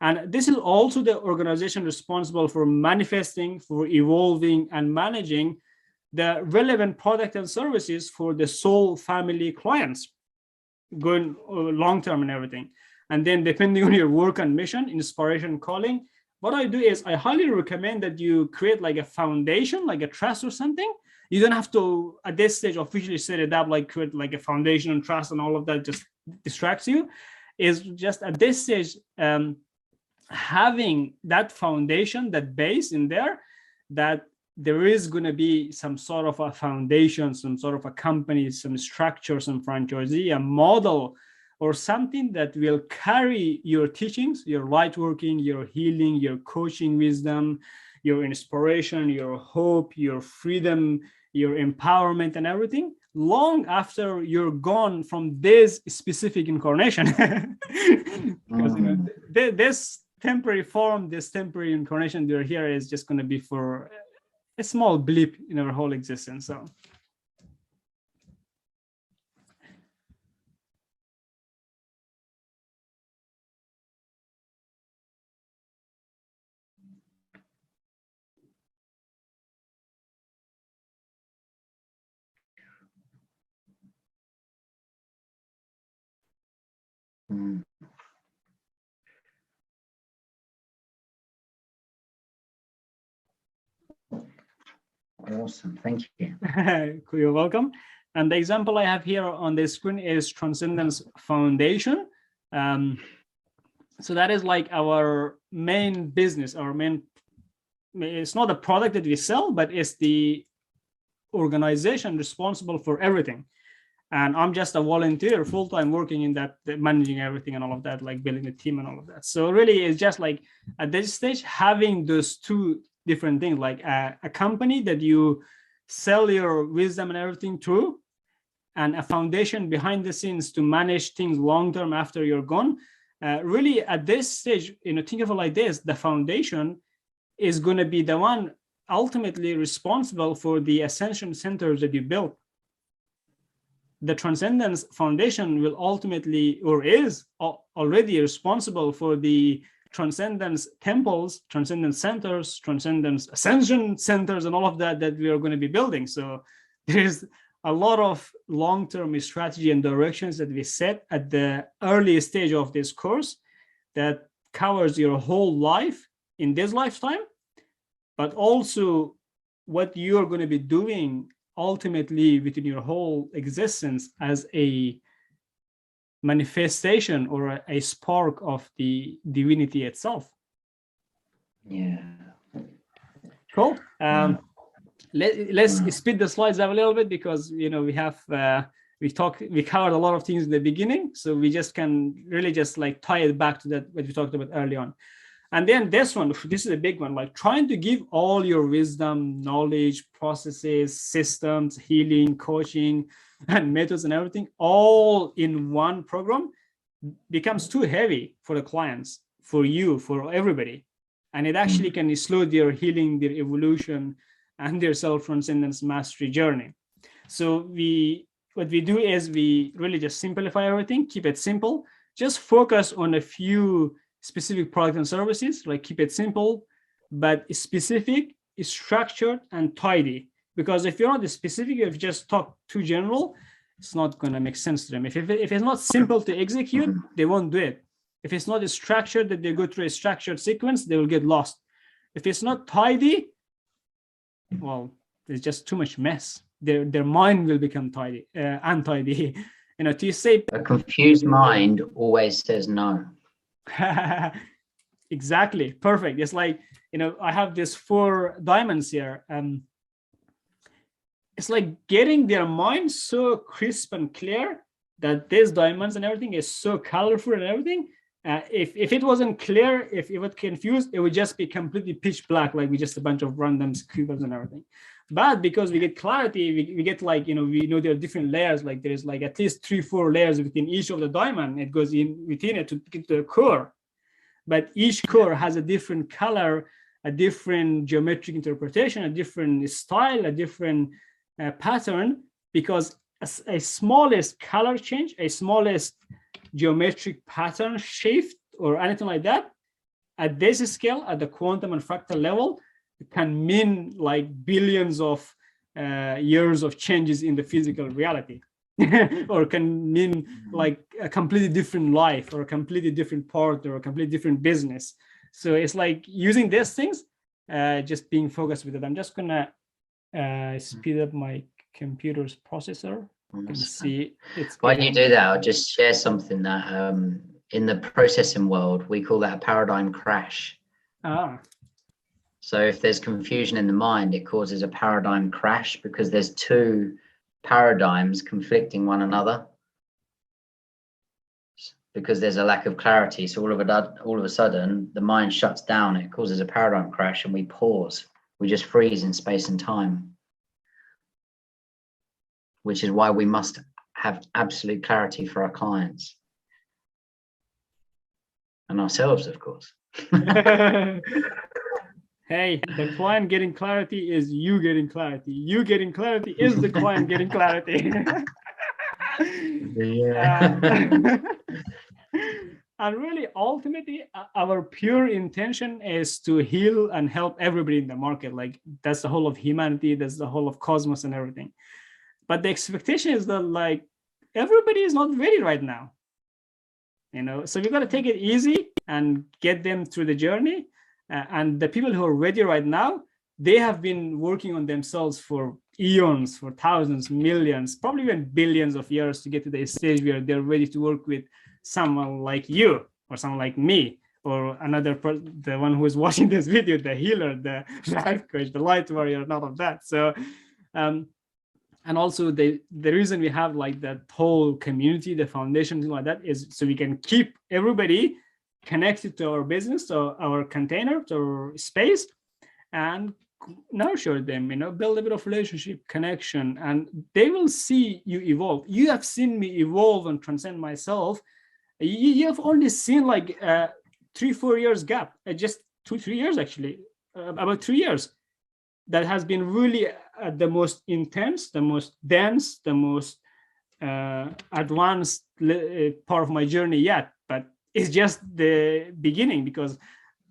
S1: And this is also the organization responsible for manifesting, for evolving, and managing the relevant product and services for the soul family clients, going long-term and everything. And then depending on your work and mission, inspiration, calling, what I do is I highly recommend that you create like a foundation, like a trust or something. You don't have to, at this stage, officially set it up, like create like a foundation and trust and all of that just distracts you. Is just at this stage, having that foundation, that base in there, that there is going to be some sort of a foundation, some sort of a company, some structure, some franchisee, a model, or something that will carry your teachings, your light working, your healing, your coaching wisdom, your inspiration, your hope, your freedom, your empowerment, and everything long after you're gone from this specific incarnation. Because this temporary form, this temporary incarnation you're here is just going to be for a small blip in our whole existence. So
S2: Awesome, thank you.
S1: You're welcome. And the example I have here on the screen is Transcendence Foundation. So that is like our main business, our main, it's not a product that we sell, but it's the organization responsible for everything. And I'm just a volunteer full-time working in that, managing everything and all of that, like building a team and all of that. So really it's just like at this stage, having those two different things, like a company that you sell your wisdom and everything to, and a foundation behind the scenes to manage things long-term after you're gone. Really at this stage, think of it like this, the foundation is going to be the one ultimately responsible for the ascension centers that you built. The Transcendence Foundation will ultimately, or is already responsible for the Transcendence temples, Transcendence centers, Transcendence ascension centers, and all of that we are going to be building. So there's a lot of long-term strategy and directions that we set at the early stage of this course that covers your whole life in this lifetime, but also what you're going to be doing ultimately within your whole existence as a manifestation or a spark of the divinity itself.
S2: Yeah.
S1: Cool. Let's speed the slides up a little bit because we covered a lot of things in the beginning, so we just can really just like tie it back to that what we talked about early on. And then this is a big one, like trying to give all your wisdom, knowledge, processes, systems, healing, coaching, and methods and everything all in one program becomes too heavy for the clients, for you, for everybody. And it actually can slow their healing, their evolution, and their self-transcendence mastery journey. So what we do is we really just simplify everything, keep it simple, just focus on a few specific products and services, like keep it simple, but specific, structured, and tidy. Because if you're not specific, if you just talk too general, it's not going to make sense to them. If it's not simple to execute, they won't do it. If it's not structured, that they go through a structured sequence, they will get lost. If it's not tidy, well, there's just too much mess. Their mind will become untidy. To say
S2: a confused mind always says no.
S1: Exactly, perfect. It's like I have these 4 diamonds here. it's like getting their mind so crisp and clear that these diamonds and everything is so colorful and everything. If it wasn't clear, if it was confused, it would just be completely pitch black, like we just a bunch of random scribbles and everything. But because we get clarity, we get like, you know, we know there are different layers, like there's like at least 3-4 layers within each of the diamond. It goes in within it to get to the core. But each core has a different color, a different geometric interpretation, a different style, a different pattern, because a smallest color change, a smallest geometric pattern shift or anything like that at this scale, at the quantum and fractal level, it can mean like billions of years of changes in the physical reality. Or can mean like a completely different life or a completely different partner or a completely different business. So it's like using these things, just being focused with it. I'm just gonna speed up my computer's processor. You can see it's
S2: While you do that, I'll just share something that in the processing world, we call that a paradigm crash. So if there's confusion in the mind, it causes a paradigm crash because there's two paradigms conflicting one another because there's a lack of clarity. So all of a sudden, the mind shuts down. It causes a paradigm crash and we pause. We just freeze in space and time, which is why we must have absolute clarity for our clients and ourselves, of course.
S1: Hey, the client getting clarity is you getting clarity. You getting clarity is the client getting clarity. And really, ultimately, our pure intention is to heal and help everybody in the market. Like that's the whole of humanity. That's the whole of cosmos and everything. But the expectation is that like everybody is not ready right now. You know, so we got to take it easy and get them through the journey. And the people who are ready right now, they have been working on themselves for eons, for thousands, millions, probably even billions of years to get to the stage where they're ready to work with someone like you or someone like me or another person, the one who is watching this video, the healer, the life coach, the light warrior, none of that. So, and also the reason we have like that whole community, the foundation, thing like that, is so we can keep everybody connected to our business, to our container, to our space, and nurture them, you know, build a bit of relationship, connection, and they will see you evolve. You have seen me evolve and transcend myself. You have only seen like 3-4 years gap, just 2-3 years actually, about 3 years. That has been really the most intense, the most dense, the most advanced part of my journey yet. But it's just the beginning because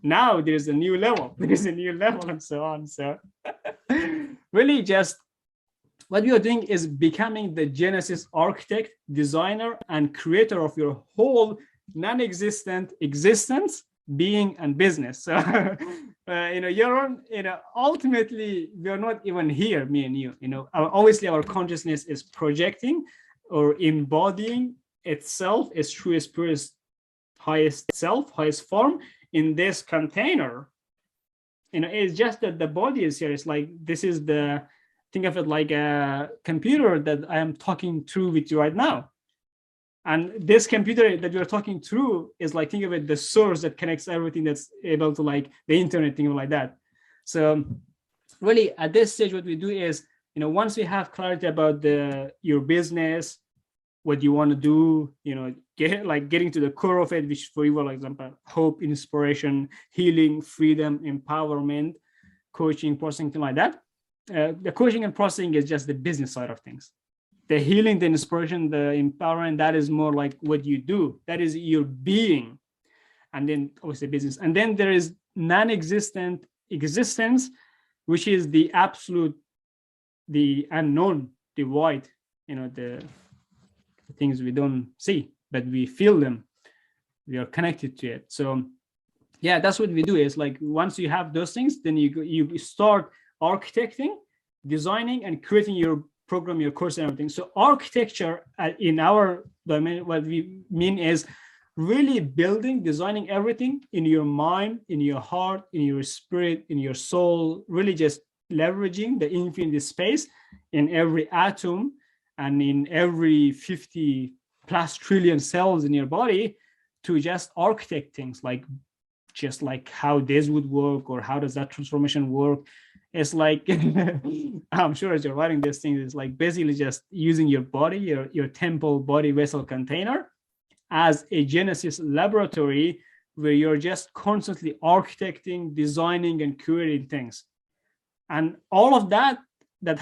S1: now there's a new level, and so on. So really just what we are doing is becoming the Genesis architect, designer, and creator of your whole non-existent existence, being, and business. So you know, you're on, you know, ultimately we are not even here, me and you, you know, obviously our consciousness is projecting or embodying itself, its truest, purest, highest self, highest form in this container. You know, it's just that the body is here. It's like, this is the, think of it like a computer that I am talking through with you right now. And this computer that you're talking through is like, think of it, the source that connects everything that's able to like the internet, thing like that. So really at this stage, what we do is, you know, once we have clarity about your business, what you want to do, you know, getting to the core of it, which for you, for example, hope, inspiration, healing, freedom, empowerment, coaching, processing, thing like that. The coaching and processing is just the business side of things. The healing, the inspiration, the empowerment, that is more like what you do. That is your being. And then obviously business. And then there is non-existent existence, which is the absolute, the unknown, the void, you know, the things we don't see, but we feel them. We are connected to it. So yeah, that's what we do. Is like, once you have those things, then you start architecting, designing, and creating your program, your course, and everything. So architecture in our domain, what we mean is really building, designing everything in your mind, in your heart, in your spirit, in your soul, really just leveraging the infinite space in every atom and in every 50 plus trillion cells in your body to just architect things like just like how this would work or how does that transformation work. It's like I'm sure as you're writing these things, it's like basically just using your body, your temple body vessel container as a Genesis laboratory where you're just constantly architecting, designing, and creating things. And all of that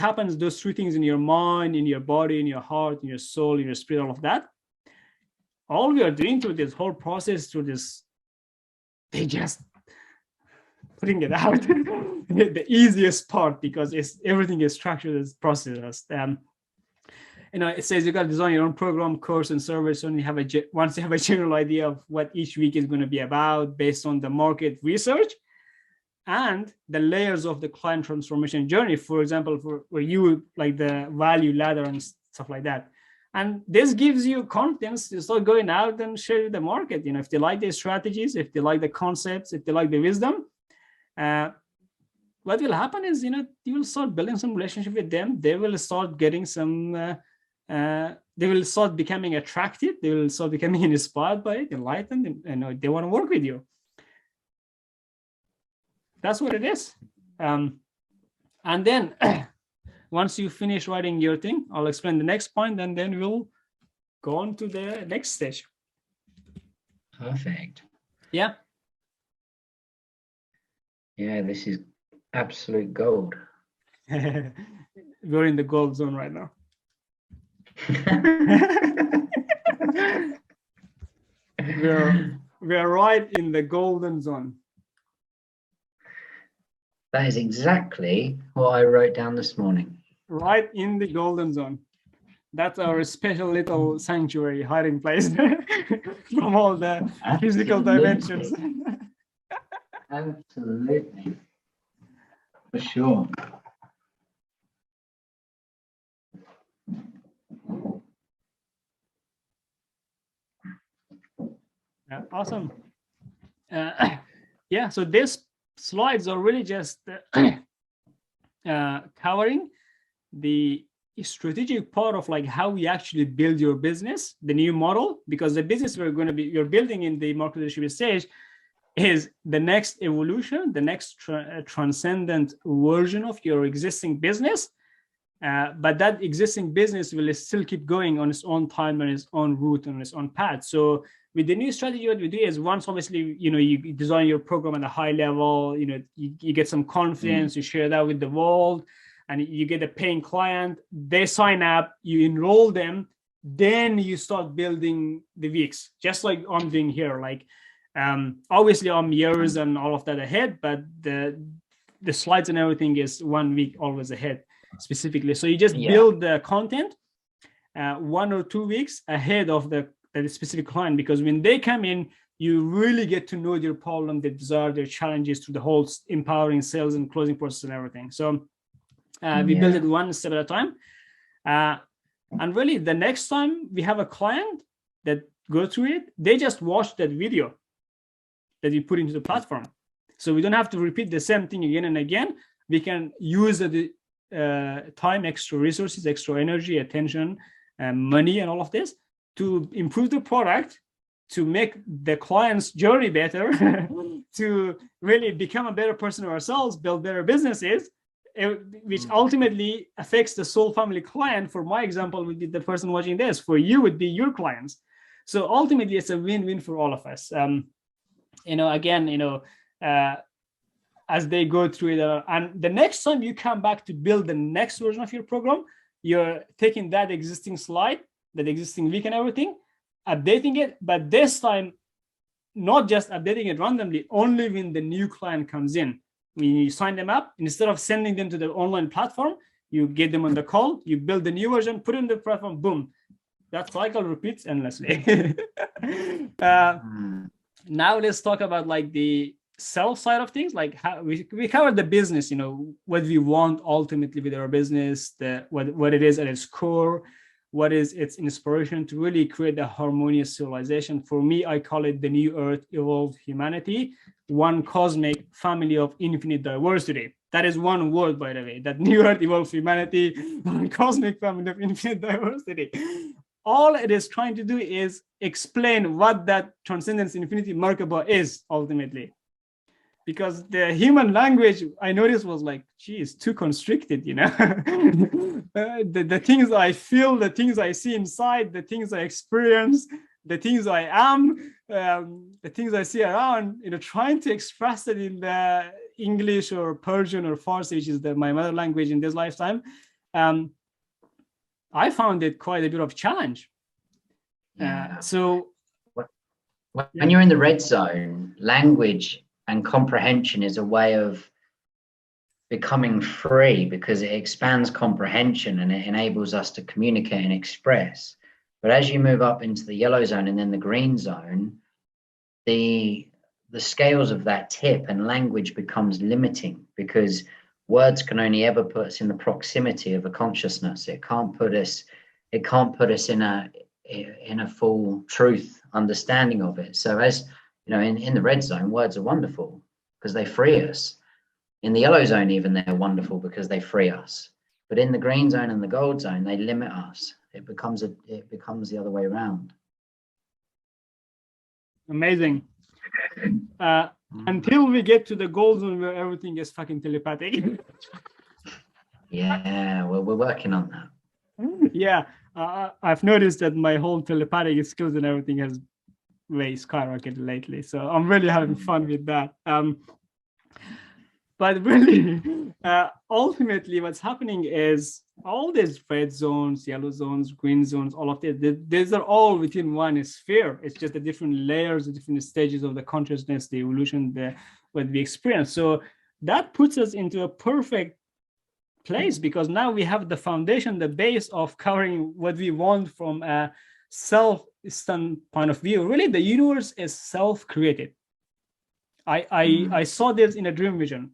S1: happens, those three things in your mind, in your body, in your heart, in your soul, in your spirit, all of that. All we are doing through this whole process, through this, they just putting it out, the easiest part, because everything is structured as processes. It says you got to design your own program, course, and service. Once you have a general idea of what each week is going to be about based on the market research and the layers of the client transformation journey, for example, where you like the value ladder and stuff like that. And this gives you confidence to start going out and share with the market. If they like the strategies, if they like the concepts, if they like the wisdom, what will happen is, you will start building some relationship with them. They will start getting some, they will start becoming attracted. They will start becoming inspired by it, enlightened, and they want to work with you. That's what it is. And then once you finish writing your thing, I'll explain the next point, and then we'll go on to the next stage.
S2: Perfect.
S1: Yeah.
S2: Yeah, this is absolute gold.
S1: We're in the gold zone right now. we're right in the golden zone.
S2: That is exactly what I wrote down this morning.
S1: Right in the golden zone. That's our special little sanctuary hiding place from all the physical dimensions.
S2: Absolutely. For sure.
S1: Yeah, awesome. Yeah, so these slides are really just covering the strategic part of like how we actually build your business, the new model, because the business you're building in the market leadership stage is the next evolution, the next transcendent version of your existing business. But that existing business will still keep going on its own time, on its own route, on its own path. So with the new strategy, what we do is once obviously, you design your program at a high level, you get some confidence, you share that with the world, and you get a paying client, they sign up, you enroll them, then you start building the weeks, just like I'm doing here. Like, obviously I'm years and all of that ahead, but the slides and everything is 1 week always ahead specifically. So you just build the content 1 or 2 weeks ahead of the specific client, because when they come in, you really get to know their problem, their desire, their challenges through the whole empowering sales and closing process and everything. So we build it one step at a time. And really the next time we have a client that go through it, they just watch that video that you put into the platform. So we don't have to repeat the same thing again and again. We can use the time, extra resources, extra energy, attention, money, and all of this to improve the product, to make the client's journey better, to really become a better person ourselves, build better businesses, which ultimately affects the soul family client. For my example, would be the person watching this. For you, would be your clients. So ultimately, it's a win-win for all of us. As they go through it, and the next time you come back to build the next version of your program, you're taking that existing slide, that existing week and everything, updating it, but this time not just updating it randomly, only when the new client comes in. When you sign them up, instead of sending them to the online platform, you get them on the call, you build the new version, put it in the platform, boom. That cycle repeats endlessly. Now let's talk about like the sales side of things, like how we covered the business, what we want ultimately with our business, what it is at its core, what is its inspiration to really create a harmonious civilization. For me, I call it the new earth, evolved humanity, one cosmic family of infinite diversity. That is one word, by the way, that new earth evolves humanity, cosmic family of infinite diversity. All it is trying to do is explain what that transcendence infinity Merkaba is ultimately. Because the human language, I noticed, was like, geez, too constricted, you know. The things I feel, the things I see inside, the things I experience, the things I am, the things I see around, you know, trying to express it in the English or Persian or Farsi, which is my mother language in this lifetime, I found it quite a bit of challenge. So
S2: when you're in the red zone, language and comprehension is a way of becoming free, because it expands comprehension and it enables us to communicate and express. But as you move up into the yellow zone and then the green zone, the scales of that tip and language becomes limiting, because words can only ever put us in the proximity of a consciousness. It can't put us in a full truth understanding of it. So as you know, in the red zone, words are wonderful because they free us. In the yellow zone, even, they're wonderful because they free us. But in the green zone and the gold zone, they limit us. It becomes the other way around.
S1: Amazing. Until we get to the gold zone where everything is fucking telepathic.
S2: Yeah, well, we're working on that.
S1: Yeah, I've noticed that my whole telepathic skills and everything has way skyrocketed lately. So I'm really having fun with that. But really, ultimately, what's happening is all these red zones, yellow zones, green zones, all of this, these are all within one sphere. It's just the different layers, the different stages of the consciousness, the evolution, what we experience. So that puts us into a perfect place, because now we have the foundation, the base of covering what we want from a self-standpoint of view. Really, the universe is self-created. I saw this in a dream vision.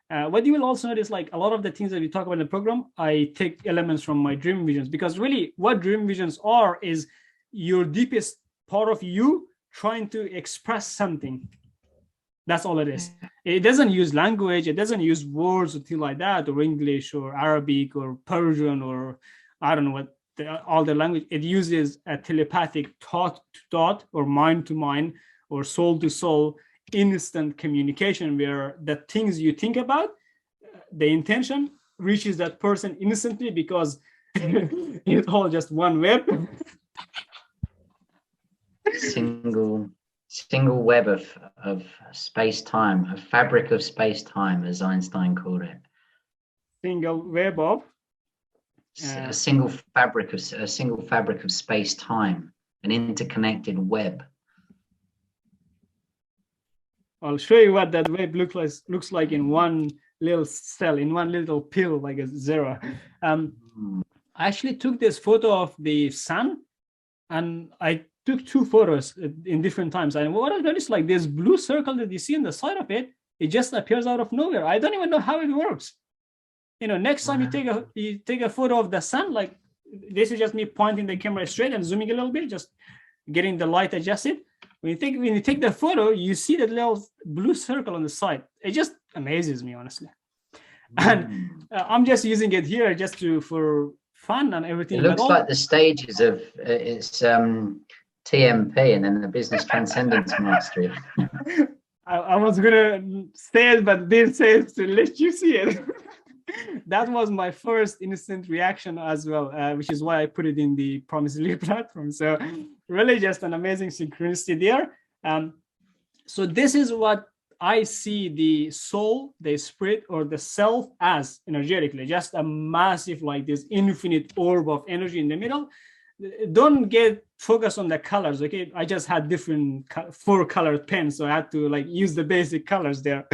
S1: What you will also notice, like a lot of the things that we talk about in the program, I take elements from my dream visions, because really what dream visions are is your deepest part of you trying to express something. That's all it is. It doesn't use language. It doesn't use words or things like that, or English or Arabic or Persian or I don't know what all the language. It uses a telepathic thought to thought or mind to mind or soul to soul instant communication, where the things you think about, the intention reaches that person instantly, because it's all just one web.
S2: Single web of space-time, a fabric of space-time, as Einstein called it.
S1: Single web of
S2: a single fabric of space-time, an interconnected web.
S1: I'll show you what that web looks like in one little cell, in one little pill, like a zero. I actually took this photo of the sun, and I took two photos in different times. And what I noticed, like this blue circle that you see on the side of it, it just appears out of nowhere. I don't even know how it works. You know, next time you take a photo of the sun, like this is just me pointing the camera straight and zooming a little bit, just getting the light adjusted. When you take the photo, you see that little blue circle on the side. It just amazes me, honestly. And I'm just using it here just for fun and everything.
S2: It looks like the stages of it's TMP and then the Business Transcendence Mastery.
S1: I was gonna say it, but didn't say it to let you see it. That was my first instant reaction as well, which is why I put it in the Promisely platform. So really just an amazing synchronicity there. So this is what I see the soul, the spirit, or the self as energetically, just a massive, like this infinite orb of energy in the middle. Don't get focused on the colors, okay? I just had different 4-colored pens, so I had to like use the basic colors there.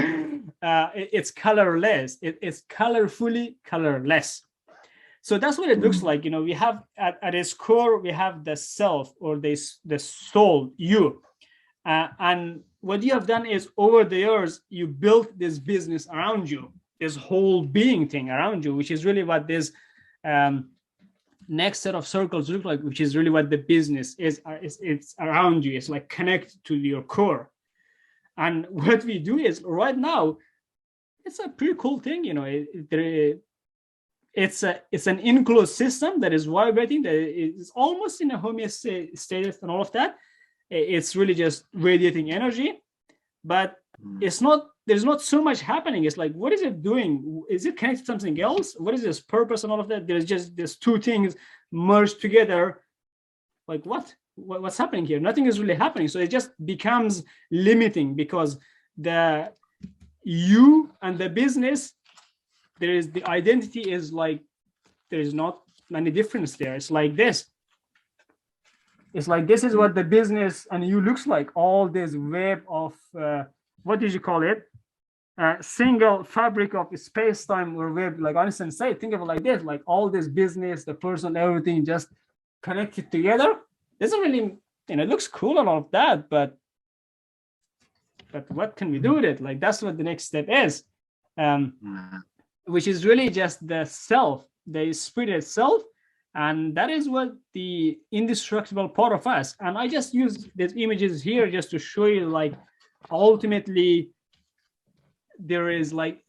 S1: It's colorless. It's colorfully colorless. So that's what it looks like. You know, we have at its core, we have the self, or the soul, you. And what you have done is, over the years, you built this business around you, this whole being thing around you, which is really what this next set of circles look like, which is really what the business is. It's around you. It's like connected to your core. And what we do is, right now, it's a pretty cool thing, it's an enclosed system that is vibrating, that is almost in a homeostasis and all of that. It's really just radiating energy, but it's not, there's not so much happening. It's like, what is it doing? Is it connected to something else? What is its purpose and all of that? There's just these two things merged together. Like, what's happening here? Nothing is really happening. So it just becomes limiting, because the you and the business, there is, the identity is like, there is not any difference there. It's like this. It's like, this is what the business and you looks like. All this web of, what did you call it? Single fabric of space-time or web, like Einstein said, think of it like this, like all this business, the person, everything just connected together. Doesn't really, it looks cool and all of that, but what can we do with it? Like, that's what the next step is, which is really just the self, the spirit itself. And that is what the indestructible part of us. And I just use these images here just to show you, like, ultimately there is like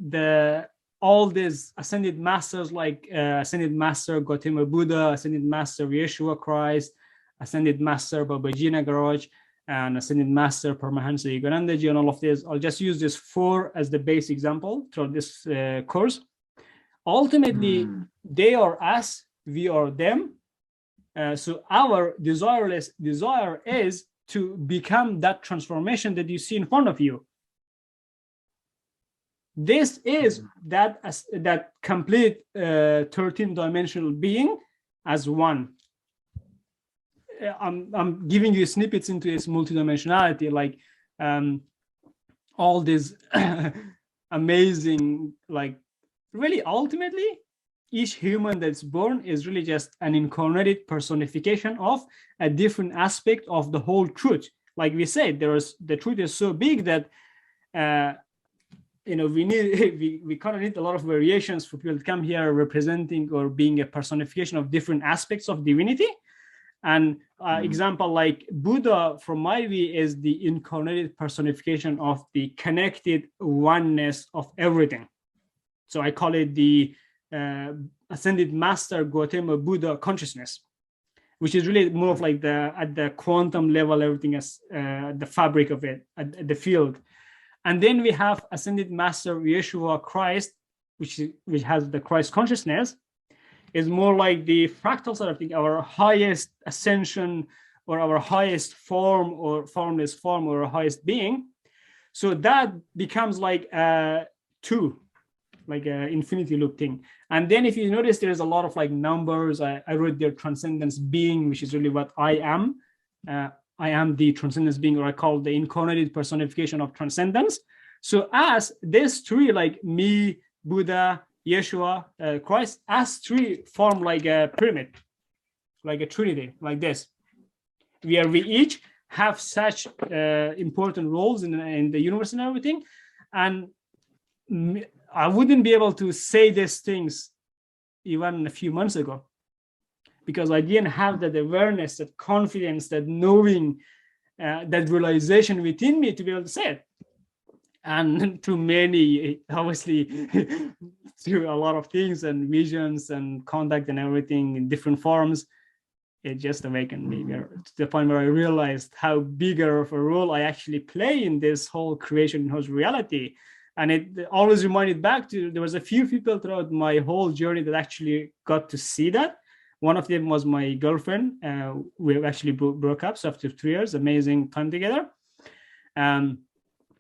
S1: all these ascended masters, like ascended master Gautama Buddha, ascended master Yeshua Christ, ascended master Babaji Nagaraj, and ascended master Paramahansa Yoganandaji, and all of this. I'll just use this 4 as the base example throughout this course. Ultimately, they are us, we are them. So our desire is to become that transformation that you see in front of you. This is that complete 13-dimensional being as one. I'm giving you snippets into its multidimensionality, like all this amazing, like, really ultimately each human that's born is really just an incarnated personification of a different aspect of the whole truth. Like we said, the truth is so big that we kind of need a lot of variations for people to come here representing or being a personification of different aspects of divinity. And example like Buddha, from my view, is the incarnated personification of the connected oneness of everything. So I call it the ascended master Gautama Buddha consciousness, which is really more of like at the quantum level, everything is the fabric of it, at the field. And then we have ascended master Yeshua Christ, which has the Christ consciousness, is more like the fractal side of thing, our highest ascension, or our highest form, or formless form, or our highest being. So that becomes like two, like an infinity loop thing. And then if you notice, there's a lot of like numbers. I wrote their transcendence being, which is really what I am. I am the transcendence being, or I call the incarnated personification of transcendence. So as these three, like me, Buddha, Yeshua, Christ, as three form like a pyramid, like a trinity, like this, where we each have such important roles in the universe and everything. And I wouldn't be able to say these things even a few months ago, because I didn't have that awareness, that confidence, that knowing, that realization within me to be able to say it. And to many, obviously, through a lot of things and visions and contact and everything in different forms, it just awakened me to the point where I realized how bigger of a role I actually play in this whole creation, whole reality. And it always reminded back to, there was a few people throughout my whole journey that actually got to see that. One of them was my girlfriend. We actually broke up, so after 3 years, amazing time together.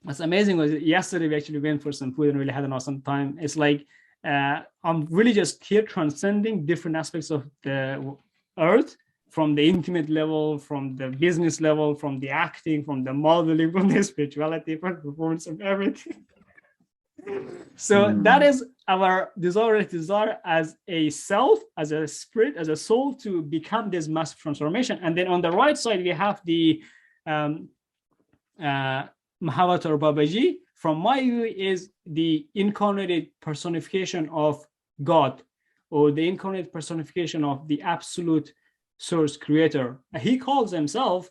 S1: What's amazing was yesterday we actually went for some food and really had an awesome time. It's like I'm really just here transcending different aspects of the earth, from the intimate level, from the business level, from the acting, from the modeling, from the spirituality, from the performance of everything. So that is our desire as a self, as a spirit, as a soul, to become this massive transformation. And then on the right side, we have the Mahavatar Babaji, from my view, is the incarnated personification of God, or the incarnate personification of the absolute source creator. He calls himself,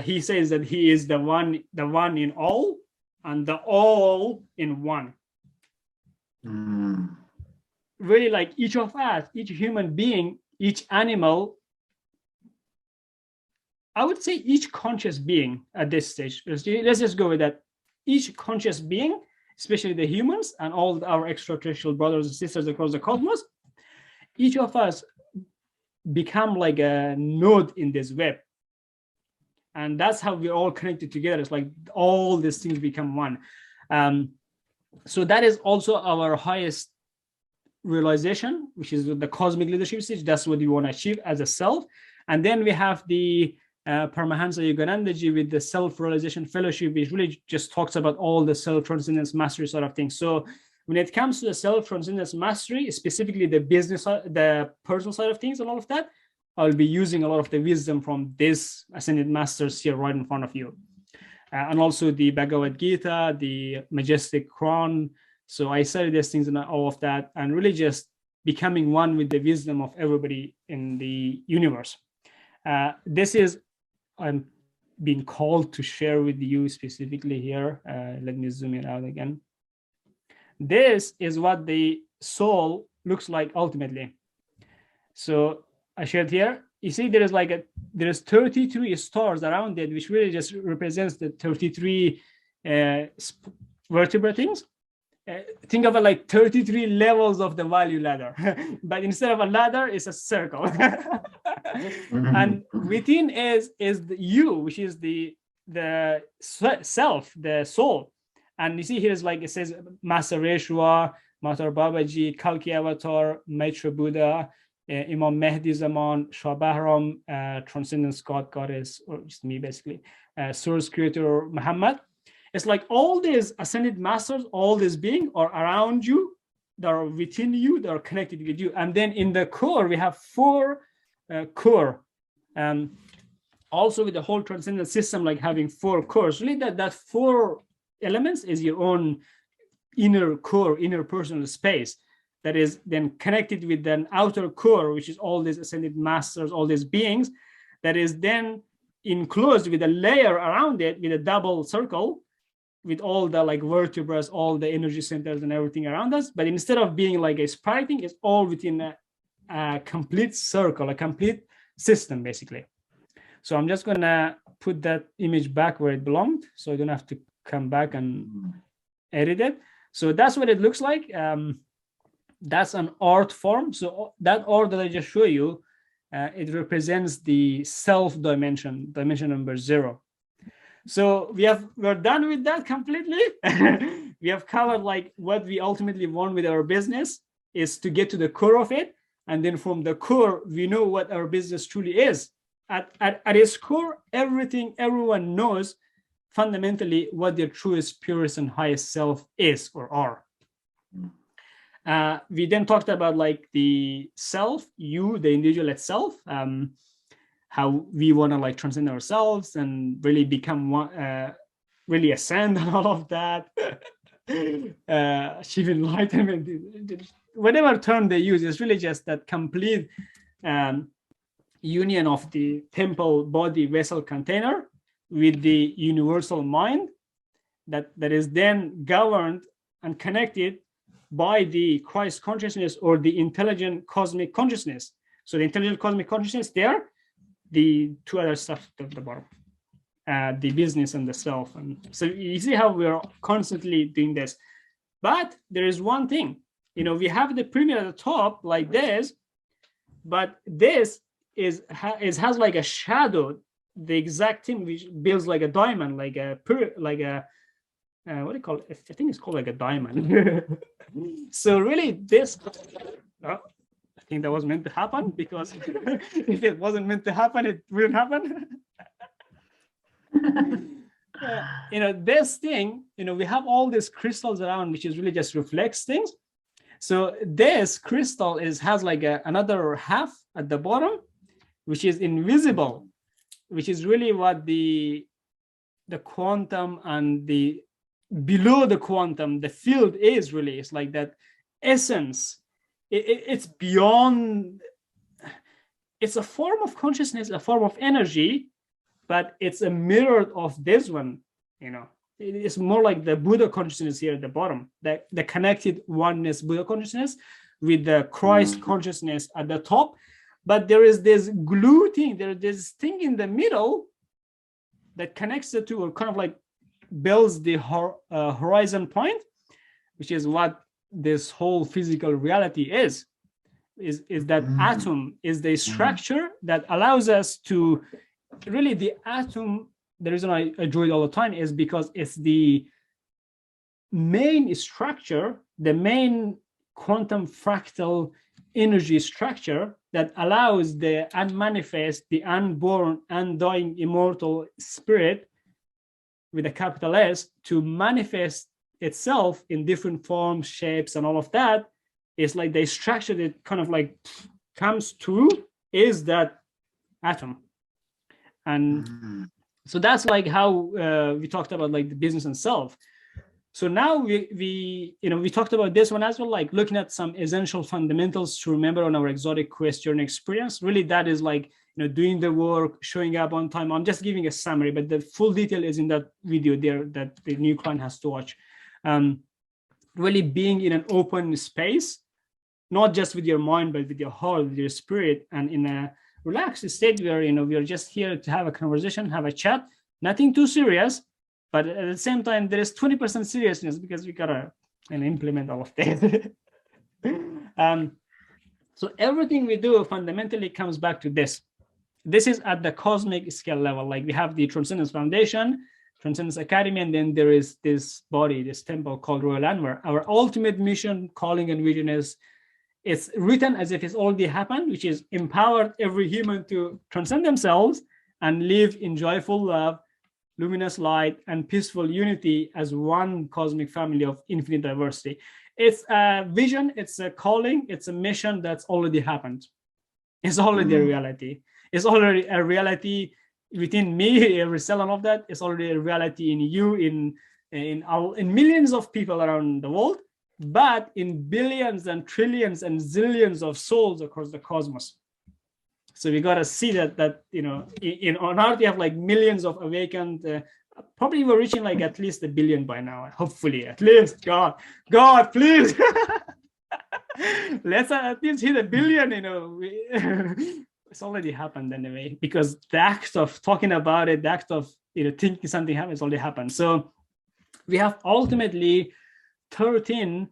S1: he says that he is the one in all, and the all in one. Really, like each of us, each human being, each animal, I would say each conscious being at this stage, let's just go with that. Each conscious being, especially the humans and all our extraterrestrial brothers and sisters across the cosmos, each of us become like a node in this web. And that's how we're all connected together. It's like all these things become one. So that is also our highest realization, which is the cosmic leadership stage. That's what we want to achieve as a self. And then we have the Paramahansa Yoganandaji with the self-realization fellowship, which really just talks about all the self-transcendence mastery sort of things. So when it comes to the self-transcendence mastery, specifically the business, the personal side of things and all of that, I'll be using a lot of the wisdom from this ascended masters here right in front of you. And also the Bhagavad Gita, the majestic Quran. So I studied these things and all of that, and really just becoming one with the wisdom of everybody in the universe. This is, I'm being called to share with you specifically here. Let me zoom it out again. This is what the soul looks like ultimately. So I shared here. You see, there is 33 stars around it, which really just represents the 33 vertebra things. Think of it like 33 levels of the value ladder, but instead of a ladder, it's a circle. And within is the you, which is the self, the soul. And you see here is like it says Master Reshwa, Matar Babaji, Kalki Avatar, Maitra Buddha, Imam Mehdi Zaman, Shah Bahram, Transcendence God, Goddess, or just me basically, Source Creator Muhammad. It's like all these ascended masters, all these beings are around you, that are within you, that are connected with you. And then in the core, we have 4 core. Also with the whole transcendent system, like having 4 cores, really that 4 elements is your own inner core, inner personal space that is then connected with an outer core, which is all these ascended masters, all these beings, that is then enclosed with a layer around it with a double circle, with all the like vertebrae, all the energy centers and everything around us. But instead of being like a spiral thing, it's all within a complete circle, a complete system, basically. So I'm just gonna put that image back where it belonged, so I don't have to come back and edit it. So that's what it looks like. That's an art form. So that art that I just showed you, it represents the self dimension, dimension number 0. So we're done with that completely. We have covered like what we ultimately want with our business is to get to the core of it. And then from the core, we know what our business truly is. At its core, everyone knows fundamentally what their truest, purest, and highest self is or are. We then talked about like the self, you, the individual itself, how we want to like transcend ourselves and really become one, really ascend and all of that. Achieve enlightenment, whatever term they use, is really just that complete union of the temple, body, vessel, container with the universal mind that is then governed and connected by the Christ consciousness or the intelligent cosmic consciousness. So the intelligent cosmic consciousness there, the 2 other stuff at the bottom, the business and the self. And so you see how we're constantly doing this. But there is one thing, we have the pyramid at the top like this, but this has like a shadow, the exact thing which builds like a diamond, like a what do you call it? I think it's called like a diamond. So really this, I think that was meant to happen, because if it wasn't meant to happen, it wouldn't happen. This thing, we have all these crystals around, which is really just reflects things. So this crystal has like another half at the bottom, which is invisible, which is really what the quantum and the below the quantum, the field is really. It's like that essence. It's beyond. It's a form of consciousness, a form of energy, but it's a mirror of this one. it's more like the Buddha consciousness here at the bottom, the connected oneness Buddha consciousness with the Christ consciousness at the top. But there is this glue thing, there's this thing in the middle that connects the two, or kind of like builds the horizon point, which is what this whole physical reality is that atom is the structure that allows us to really, the atom, the reason I draw it all the time is because it's the main structure, the main quantum fractal energy structure that allows the unmanifest, the unborn, undying, immortal spirit with a capital S to manifest itself in different forms, shapes, and all of that. It's like the structure that kind of like comes through is that atom. And so that's like how we talked about like the business and self. So now we talked about this one as well, like looking at some essential fundamentals to remember on our exotic quest journey experience. Really, that is like, doing the work, showing up on time. I'm just giving a summary, but the full detail is in that video there that the new client has to watch. Really being in an open space, not just with your mind, but with your heart, with your spirit, and in a relaxed state where, we are just here to have a conversation, have a chat, nothing too serious. But at the same time, there is 20% seriousness because we gotta implement all of this. So everything we do fundamentally comes back to this. This is at the cosmic scale level. Like we have the Transcendence Foundation, Transcendence Academy, and then there is this body, this temple called Royal Anwar. Our ultimate mission, calling, and vision is, it's written as if it's already happened, which is empower every human to transcend themselves and live in joyful love, luminous light, and peaceful unity as one cosmic family of infinite diversity. It's a vision, it's a calling, it's a mission that's already happened. It's already a reality. It's already a reality within me, every cell, and all of that. It's already a reality in you, in millions of people around the world, but in billions and trillions and zillions of souls across the cosmos. So we got to see that on Earth we have like millions of awakened. Probably we're reaching like at least 1 billion by now. Hopefully, at least. God, please. Let's at least hit 1 billion. It's already happened anyway, because the act of talking about it, the act of thinking something happens, already happened. So we have ultimately 13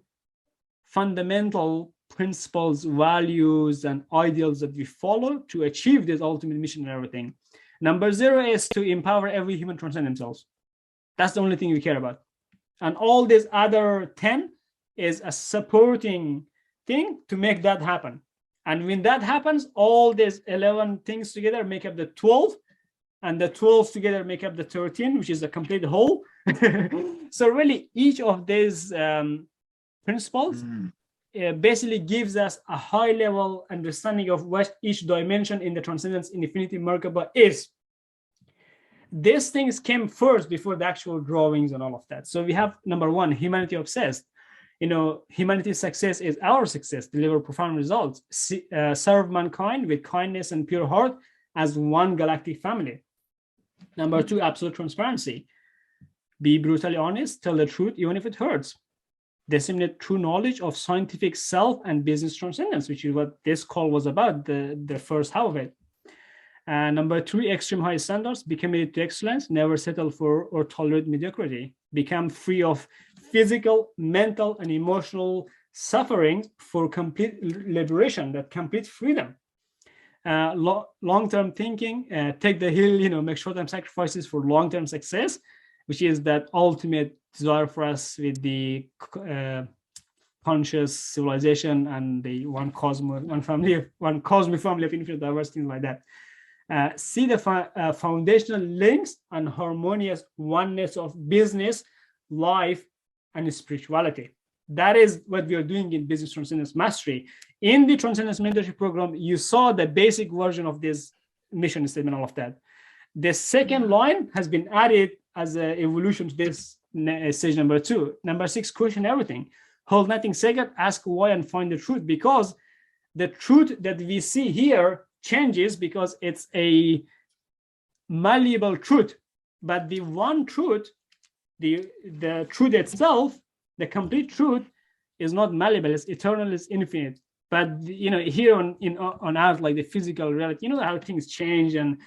S1: fundamental principles, values, and ideals that we follow to achieve this ultimate mission and everything. Number 0 is to empower every human to transcend themselves. That's the only thing we care about. And all these other 10 is a supporting thing to make that happen. And when that happens, all these 11 things together make up the 12, and the 12 together make up the 13, which is a complete whole. So really, each of these principles basically gives us a high level understanding of what each dimension in the Transcendence Infinity Merkaba is. These things came first before the actual drawings and all of that. So we have number 1, humanity obsessed. Humanity's success is our success. Deliver profound results. Serve mankind with kindness and pure heart as one galactic family. Number 2, absolute transparency. Be brutally honest. Tell the truth, even if it hurts. Disseminate true knowledge of scientific self and business transcendence, which is what this call was about, the first half of it. Number 3, extreme high standards. Be committed to excellence. Never settle for or tolerate mediocrity. Become free of physical, mental, and emotional suffering for complete liberation, that complete freedom. Long-term thinking. Take the hill. Make short-term sacrifices for long-term success, which is that ultimate desire for us with the conscious civilization and the one cosmic family of infinite diversity, things like that. See the foundational links and harmonious oneness of business, life, and spirituality. That is what we are doing in Business Transcendence Mastery. In the Transcendence Mentorship Program, you saw the basic version of this mission statement, all of that. The second line has been added as an evolution to this stage number 2. Number 6, question everything. Hold nothing sacred, ask why, and find the truth, because the truth that we see here changes because it's a malleable truth. But the one truth the truth itself, the complete truth, is not malleable, it's eternal, it's infinite. But here on earth, like the physical reality, how things change, and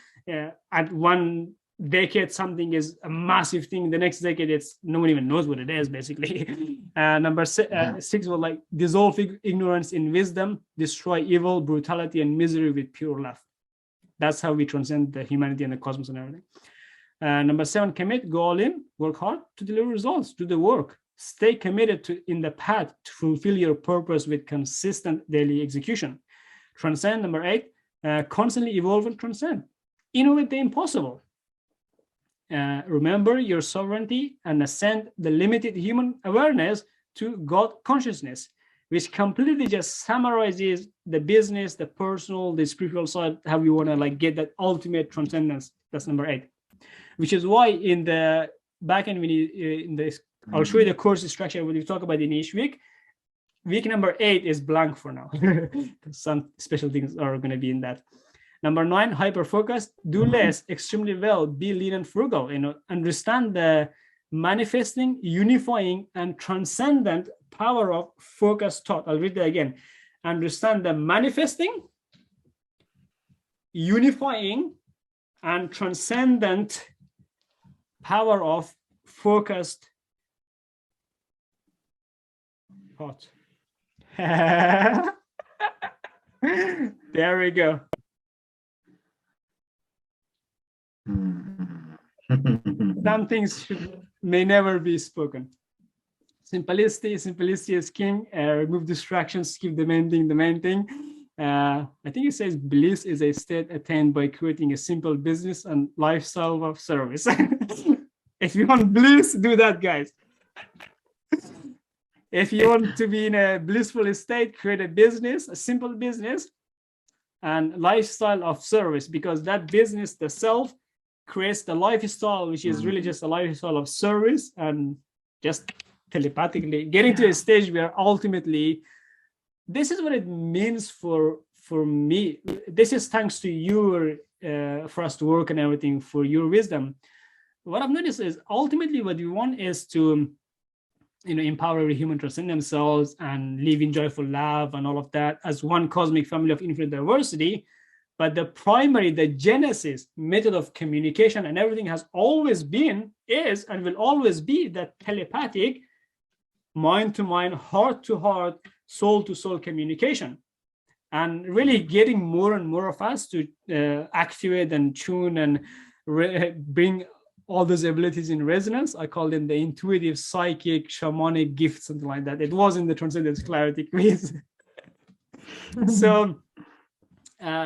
S1: at one decade something is a massive thing, the next decade no one even knows what it is, basically. Number 6 was like dissolve ignorance in wisdom, destroy evil, brutality, and misery with pure love. That's how we transcend the humanity and the cosmos and everything. Number 7, commit, go all in, work hard to deliver results, do the work, stay committed in the path to fulfill your purpose with consistent daily execution. Transcend. Number 8, constantly evolve and transcend, innovate the impossible. Remember your sovereignty and ascend the limited human awareness to God consciousness, which completely just summarizes the business, the personal, the spiritual side, how we want to like get that ultimate transcendence. That's number 8, which is why in the back end, I'll show you the course structure when you talk about in each week. Week number 8 is blank for now. Some special things are going to be in that. Number 9, hyper focused, do less, extremely well, be lean and frugal. Understand the manifesting, unifying, and transcendent power of focused thought. I'll read that again. Understand the manifesting, unifying, and transcendent power of focused thought. There we go. Some things may never be spoken. Simplicity is king. Remove distractions, keep the main thing. I think it says bliss is a state attained by creating a simple business and lifestyle of service. If you want bliss, do that, guys. If you want to be in a blissful state, create a business, a simple business and lifestyle of service, because that business, the self, creates the lifestyle, which is really just a lifestyle of service, and just telepathically getting to a stage where ultimately this is what it means for me. This is thanks to you for us to work and everything, for your wisdom. What I've noticed is ultimately what we want is to empower every human to transcend themselves and live in joyful love and all of that as one cosmic family of infinite diversity. But the primary, the genesis method of communication and everything has always been, is, and will always be that telepathic, mind to mind, heart to heart, soul to soul communication. And really getting more and more of us to activate and tune and bring all those abilities in resonance. I call them the intuitive, psychic, shamanic gifts, something like that. It was in the Transcendence Clarity quiz. So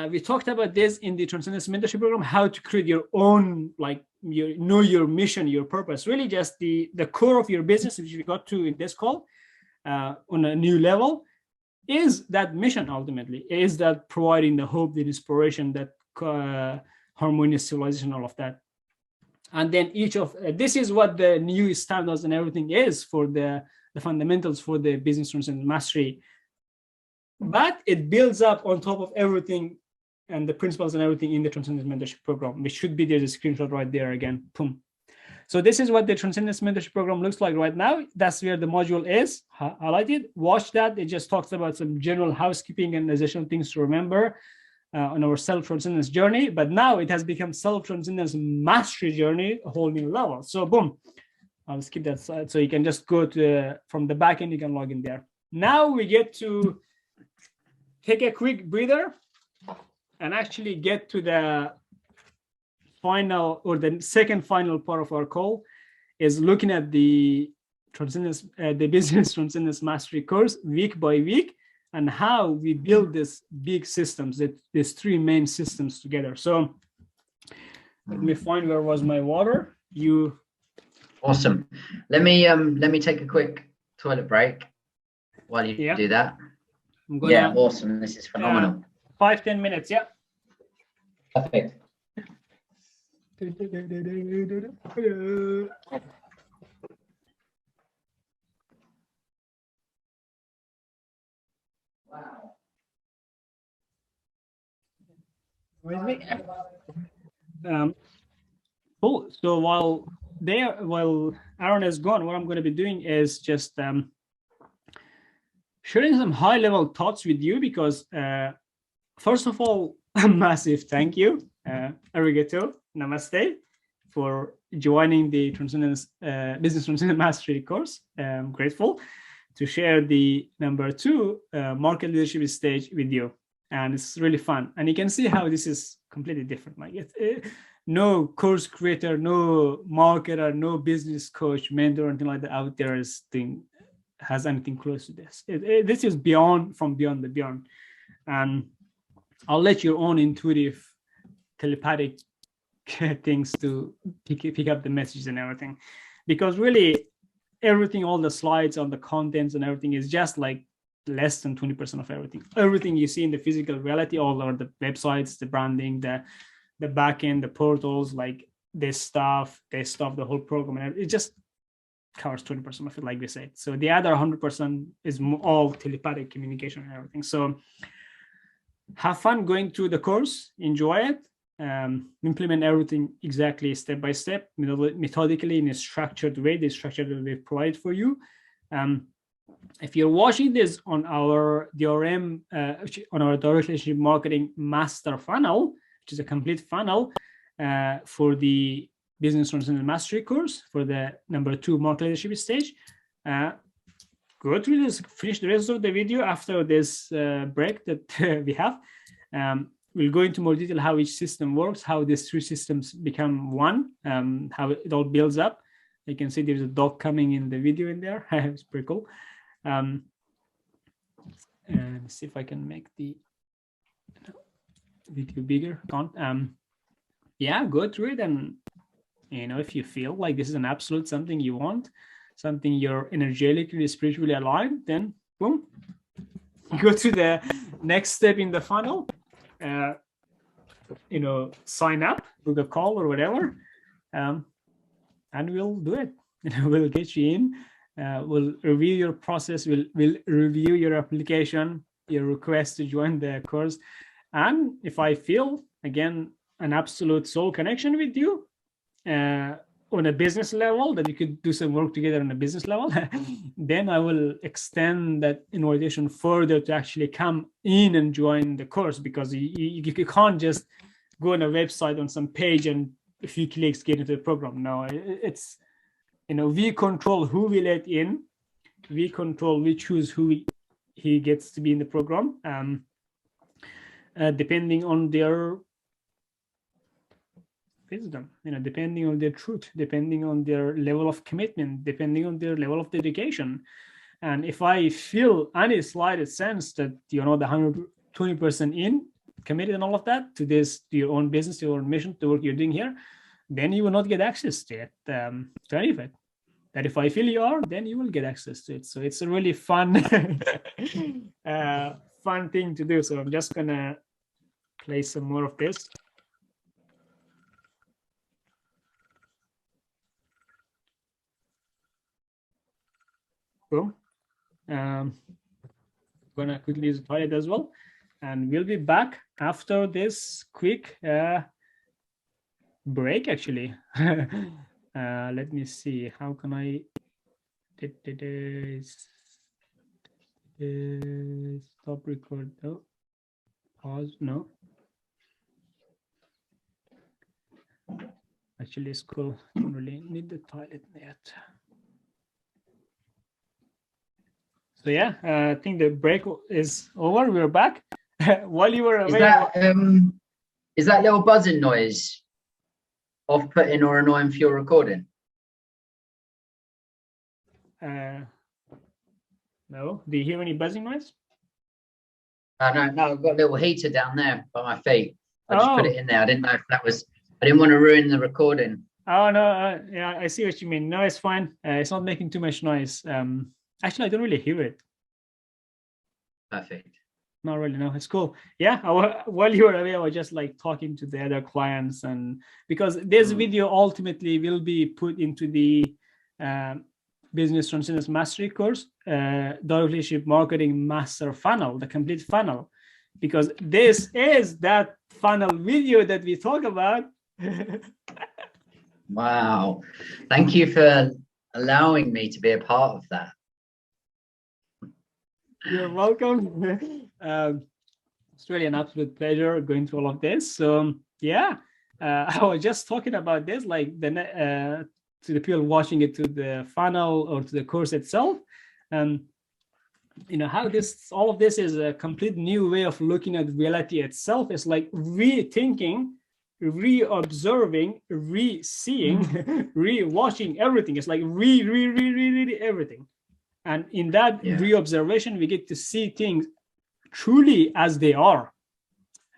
S1: we talked about this in the Transcendence Mentorship Program, how to create your own, like, your mission, your purpose, really just the core of your business, which we got to in this call on a new level, is that mission ultimately, is that providing the hope, the inspiration, that harmonious civilization, all of that. And then each of this is what the new standards and everything is for the fundamentals for the Business Transcendence Mastery. But it builds up on top of everything and the principles and everything in the Transcendence Mentorship Program, which should be there's a screenshot right there again. Boom. So this is what the Transcendence Mentorship Program looks like right now. That's where the module is highlighted. Watch that. It just talks about some general housekeeping and additional things to remember on our self-transcendence journey. But now it has become self-transcendence mastery journey, a whole new level. So boom, I'll skip that side. So you can just go to from the back end, you can log in there. Now we get to take a quick breather and actually get to the final, or the second final part of our call, is looking at the Transcendence, the Business Transcendence Mastery course week by week, and how we build this big systems, these three main systems together. So let me find, where was my water? You.
S2: Awesome. Let me take a quick toilet break while you do that. Yeah, awesome. This is phenomenal.
S1: 5-10 minutes. Yeah.
S2: Perfect. Wow.
S1: Cool. So while while Aaron is gone, what I'm going to be doing is just sharing some high-level thoughts with you, because first of all, a massive thank you, arigato, namaste, for joining the Business Transcendence Mastery course. I'm grateful to share the number 2 market leadership stage with you, and it's really fun. And you can see how this is completely different. Like no course creator, no marketer, no business coach, mentor, or anything like that out there has anything close to this. This is beyond the beyond. And I'll let your own intuitive, telepathic things to pick up the messages and everything, because really everything, all the slides on the contents and everything is just like less than 20% of everything you see in the physical reality, all are the websites, the branding, the backend, the portals, like this stuff, the whole program, and it just covers 20% of it, like we said. So the other 100% is all telepathic communication and everything. So have fun going through the course, enjoy it, implement everything exactly step by step, methodically, in a structured way. The structure will be provided for you. If you're watching this on our DRM, on our direct relationship marketing master funnel, which is a complete funnel for the Business Transcendence Mastery course, for the number 2 market leadership stage, go through this, finish the rest of the video after this break that we have. We'll go into more detail how each system works, how these 3 systems become one, how it all builds up. You can see there's a dog coming in the video in there. It's pretty cool. And see if I can make the video bigger. Yeah, go through it, and if you feel like this is an absolute something you want, something you're energetically, spiritually aligned, then boom, go to the next step in the funnel. Sign up, book a call or whatever, and we'll do it. We'll get you in. We'll review your process. We'll review your application, your request to join the course. And if I feel, again, an absolute soul connection with you on a business level, that you could do some work together on a business level, then I will extend that invitation further to actually come in and join the course, because you can't just go on a website on some page and a few clicks get into the program. No, it's, we control who we let in. We choose who he gets to be in the program, depending on their wisdom, depending on their truth, depending on their level of commitment, depending on their level of dedication. And if I feel any slight sense that you're not 120% in, committed and all of that to your own business, to your own mission, to the work you're doing here, then you will not get access to it, to any of it. That if I feel you are, then you will get access to it. So it's a really fun, fun thing to do. So I'm just gonna play some more of this. Boom. Gonna quickly use the toilet as well, and we'll be back after this quick break. Actually, let me see. How can I stop record? No, pause. No. Actually, it's cool. Don't really need the toilet yet. So yeah, I think the break is over. We're back. While you were away,
S2: is that little buzzing noise off-putting or annoying for your recording?
S1: No. Do you hear any buzzing noise?
S2: No, I've got a little heater down there by my feet. I just put it in there. I didn't know if that was. I didn't want to ruin the recording.
S1: Oh no, yeah, I see what you mean. No, it's fine. It's not making too much noise. Actually, I don't really hear it.
S2: Perfect.
S1: Not really. No, it's cool. Yeah, while you were away, I was just like talking to the other clients, and because this video ultimately will be put into the Business Transcendence Mastery course, the relationship marketing master funnel, the complete funnel, because this is that funnel video that we talk about.
S2: Wow. Thank you for allowing me to be a part of that.
S1: You're welcome. It's really an absolute pleasure going through all of this. So yeah, I was just talking about this, like to the people watching it, to the funnel or to the course itself. You know how all of this is a complete new way of looking at reality itself. It's like rethinking, re-observing, re-seeing, re-watching everything. It's like re everything. And in that re-observation, we get to see things truly as they are,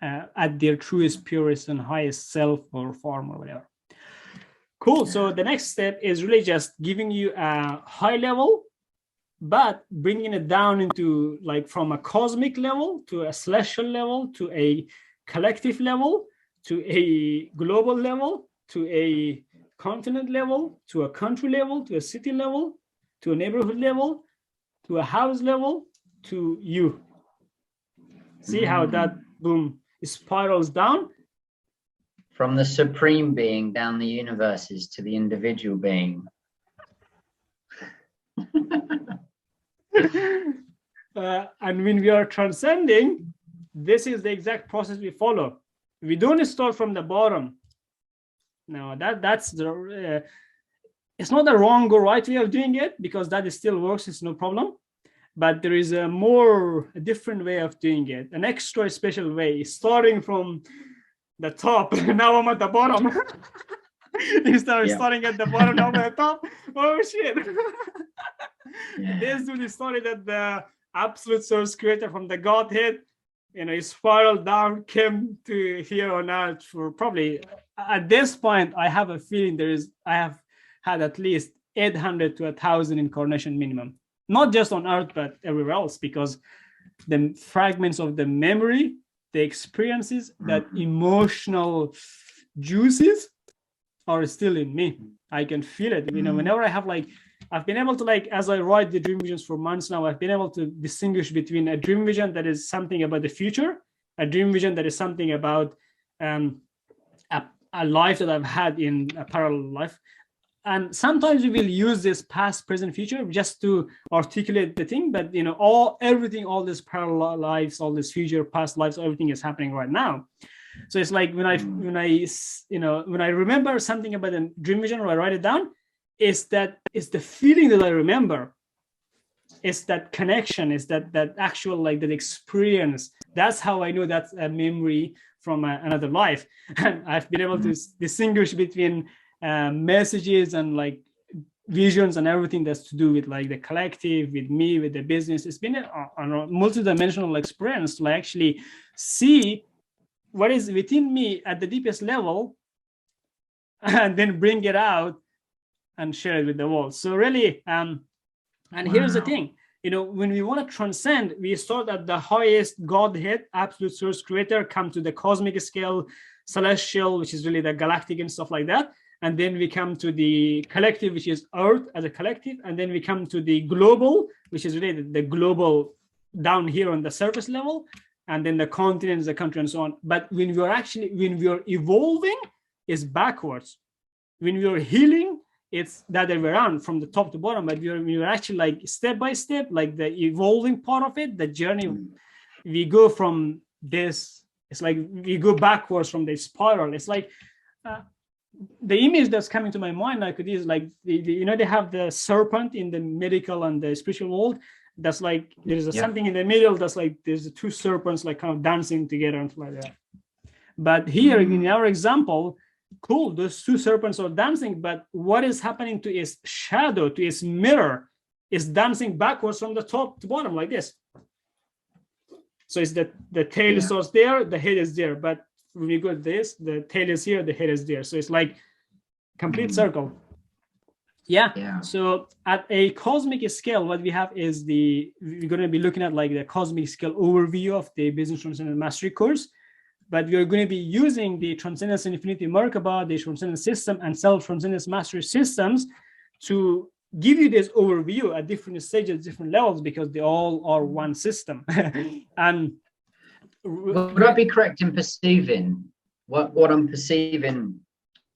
S1: at their truest, purest, and highest self or form or whatever. Cool. So the next step is really just giving you a high level, but bringing it down into like from a cosmic level to a celestial level to a collective level to a global level to a continent level to a country level to a city level to a neighborhood level to a house level to you. See how that boom spirals down?
S2: From the supreme being down the universes to the individual being.
S1: And when we are transcending, this is the exact process we follow. We don't start from the bottom. No, that's the it's not the wrong or right way of doing it, because that still works, it's no problem. But there is a different way of doing it, an extra special way, starting from the top. Now I'm at the bottom. Instead of starting at the bottom, now I'm at the top. Oh shit. This dude started at the absolute source creator from the Godhead, you know, he spiraled down, came to here on earth for probably, at this point, I have a feeling I have had at least 800 to 1,000 incarnation minimum, not just on earth, but everywhere else, because the fragments of the memory, the experiences, that emotional juices are still in me. I can feel it. You know, whenever I have I've been able to, as I write the dream visions for months now, I've been able to distinguish between a dream vision that is something about the future, a dream vision that is something about a life that I've had in a parallel life. And sometimes we will use this past, present, future just to articulate the thing. But, you know, all these parallel lives, all this future, past lives, everything is happening right now. So it's like when I remember something about a dream vision, or I write it down, it's the feeling that I remember. It's that connection, it's that actual, that experience. That's how I know that's a memory from another life. And I've been able to distinguish between messages and visions and everything that's to do with the collective, with me, with the business. It's been a multidimensional experience to actually see what is within me at the deepest level, and then bring it out and share it with the world. So really, and here's the thing, you know, when we want to transcend, we start at the highest Godhead, absolute source creator, come to the cosmic scale, celestial, which is really the galactic and stuff like that. And then we come to the collective, which is Earth as a collective. And then we come to the global, which is really the global down here on the surface level. And then the continents, the country, and so on. But when we are evolving, it's backwards. When we are healing, it's the other way around, from the top to bottom. But we are actually step by step, the evolving part of it, the journey. We go from this. It's like we go backwards from the spiral. It's like the image that's coming to my mind is they have the serpent in the medical and the spiritual world. That's there's something in the middle. That's there's the two serpents kind of dancing together and like that. But here in our example, cool, those two serpents are dancing, but what is happening to its shadow, to its mirror, is dancing backwards from the top to bottom like this. So it's the tail starts there, the head is there, but when you go this, the tail is here, the head is there. So it's complete circle. So at a cosmic scale, what we have is we're going to be looking at the cosmic scale overview of the Business Transcendence Mastery course. But we're going to be using the Transcendence and Infinity Merkaba, the Transcendence System, and Self-Transcendence Mastery systems to give you this overview at different stages, different levels, because they all are one system. And
S2: would I be correct in perceiving what I'm perceiving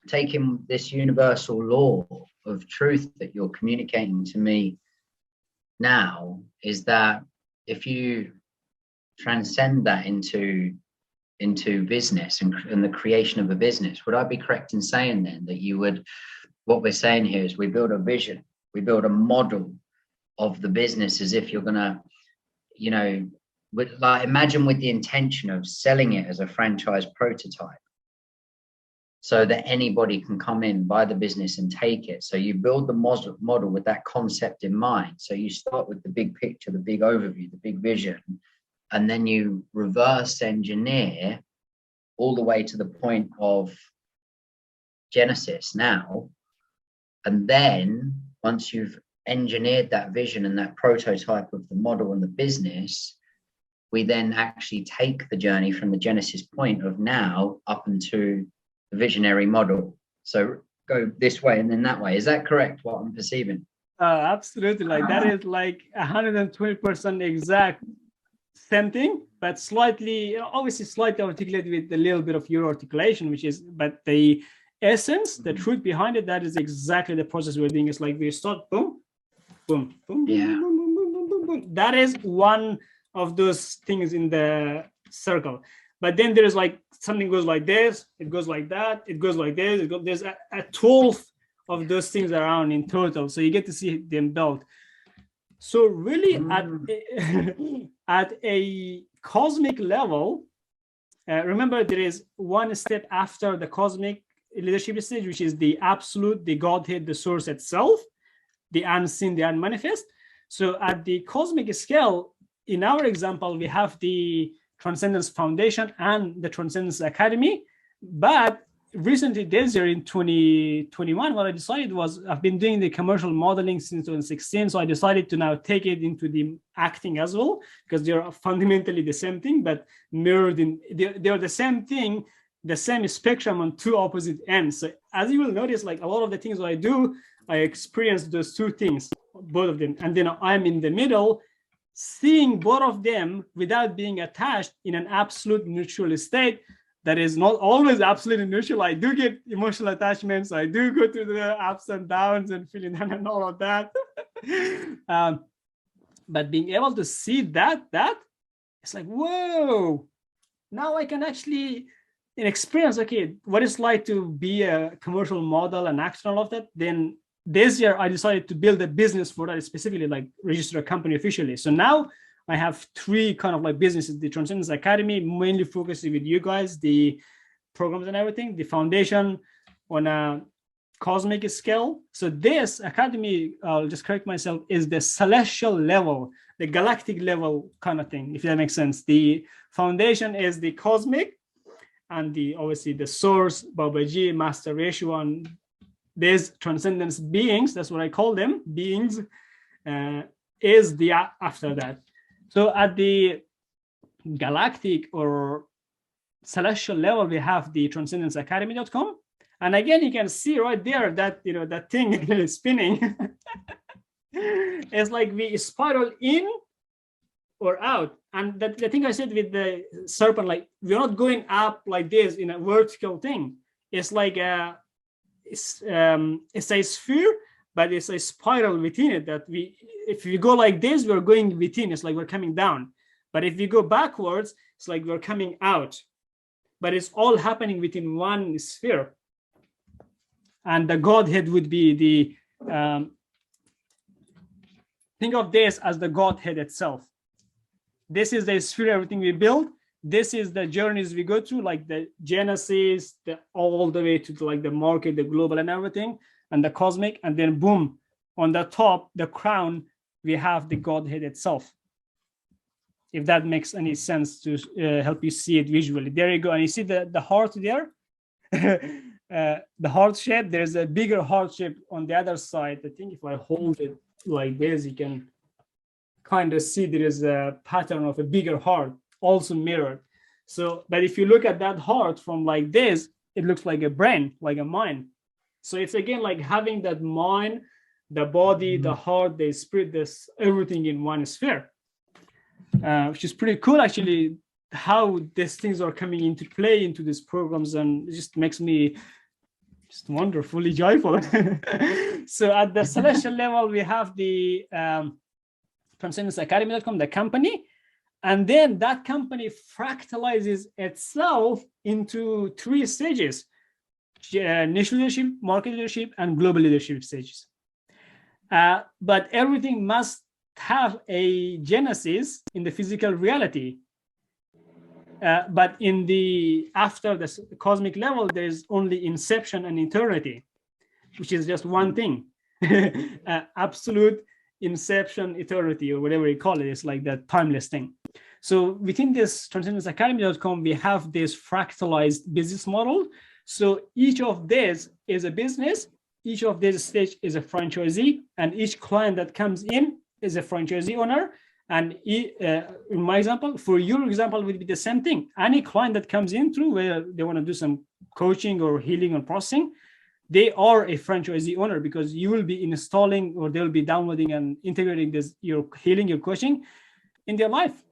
S2: taking this universal law of truth that you're communicating to me now, is that if you transcend that into business and the creation of a business, would I be correct in saying then that you would, what we're saying here is we build a vision, we build a model of the business as if you're gonna, you know, like imagine with the intention of selling it as a franchise prototype, so that anybody can come in, buy the business and take it. So you build the model with that concept in mind. So you start with the big picture, the big overview, the big vision, and then you reverse engineer all the way to the point of Genesis now. And then once you've engineered that vision and that prototype of the model and the business, we then actually take the journey from the Genesis point of now up into the visionary model. So go this way and then that way. Is that correct, what I'm perceiving?
S1: Absolutely. Like that is like 120% exact same thing, but slightly, obviously slightly articulated with a little bit of your articulation, which is, but the essence, the truth behind it, that is exactly the process we're doing. It's like we start boom, boom, boom,
S2: Yeah.
S1: boom, boom, boom, boom, boom, boom. That is one of those things in the circle. But then there's like something goes like this, it goes like that, it goes like this, there's a 12th of those things around in total. So you get to see them built. So really at a cosmic level, remember there is one step after the cosmic leadership stage, which is the absolute, the Godhead, the source itself, the unseen, the unmanifest. So at the cosmic scale, in our example, we have the Transcendence Foundation and the Transcendence Academy. But recently, this year in 2021, what I decided was I've been doing the commercial modeling since 2016. So I decided to now take it into the acting as well, because they're fundamentally the same thing, but mirrored in, they're the same thing, the same spectrum on two opposite ends. So as you will notice, like a lot of the things that I do, I experience those two things, both of them. And then I'm in the middle, seeing both of them without being attached in an absolute neutral state. That is not always absolutely neutral. I do get emotional attachments. I do go through the ups and downs and feeling down and all of that. But being able to see that it's like, whoa, now I can actually experience, okay, what it's like to be a commercial model and actor and all of that. Then this year I decided to build a business for that, specifically like register a company officially. So now I have three kind of like businesses: the Transcendence Academy, mainly focusing with you guys, the programs and everything, the foundation on a cosmic scale. So this academy, I'll just correct myself, is the celestial level, the galactic level kind of thing, if that makes sense. The foundation is the cosmic, and the obviously the source, Babaji, Master Ratio, and there's transcendence beings, that's what I call them, beings, is the after that. So at the galactic or celestial level, we have the transcendenceacademy.com. And again, you can see right there that, you know, that thing is spinning. It's like we spiral in or out. And that the thing I said with the serpent, like we're not going up like this in a vertical thing. It's like it's a sphere, but it's a spiral within it that if we go like this, we're going within, it's like we're coming down. But if we go backwards, it's like we're coming out. But it's all happening within one sphere. And the Godhead would be the, think of this as the Godhead itself. This is the sphere, everything we build. This is the journeys we go through, like the Genesis, all the way to like the market, the global and everything, and the cosmic. And then boom, on the top, the crown, we have the Godhead itself. If that makes any sense to help you see it visually. There you go. And you see the heart there? The heart shape, there's a bigger heart shape on the other side. I think if I hold it like this, you can kind of see there is a pattern of a bigger heart also mirrored. So, but if you look at that heart from like this, it looks like a brain, like a mind. So it's again like having that mind, the body, the heart, the spirit, this everything in one sphere, which is pretty cool actually, how these things are coming into play into these programs, and it just makes me just wonderfully joyful. So at the celestial level, we have the TranscendenceAcademy.com, the company. And then that company fractalizes itself into 3 stages: niche leadership, market leadership, and global leadership stages. But everything must have a genesis in the physical reality. But in the after the cosmic level, there's only inception and eternity, which is just one thing. Absolute inception, eternity, or whatever you call it. It's like that timeless thing. So within this TranscendenceAcademy.com, we have this fractalized business model. So each of these is a business, each of these stage is a franchisee, and each client that comes in is a franchisee owner. And in my example, for your example, would be the same thing. Any client that comes in through where they want to do some coaching or healing or processing, they are a franchisee owner, because you will be installing, or they'll be downloading and integrating this, your healing, your coaching in their life.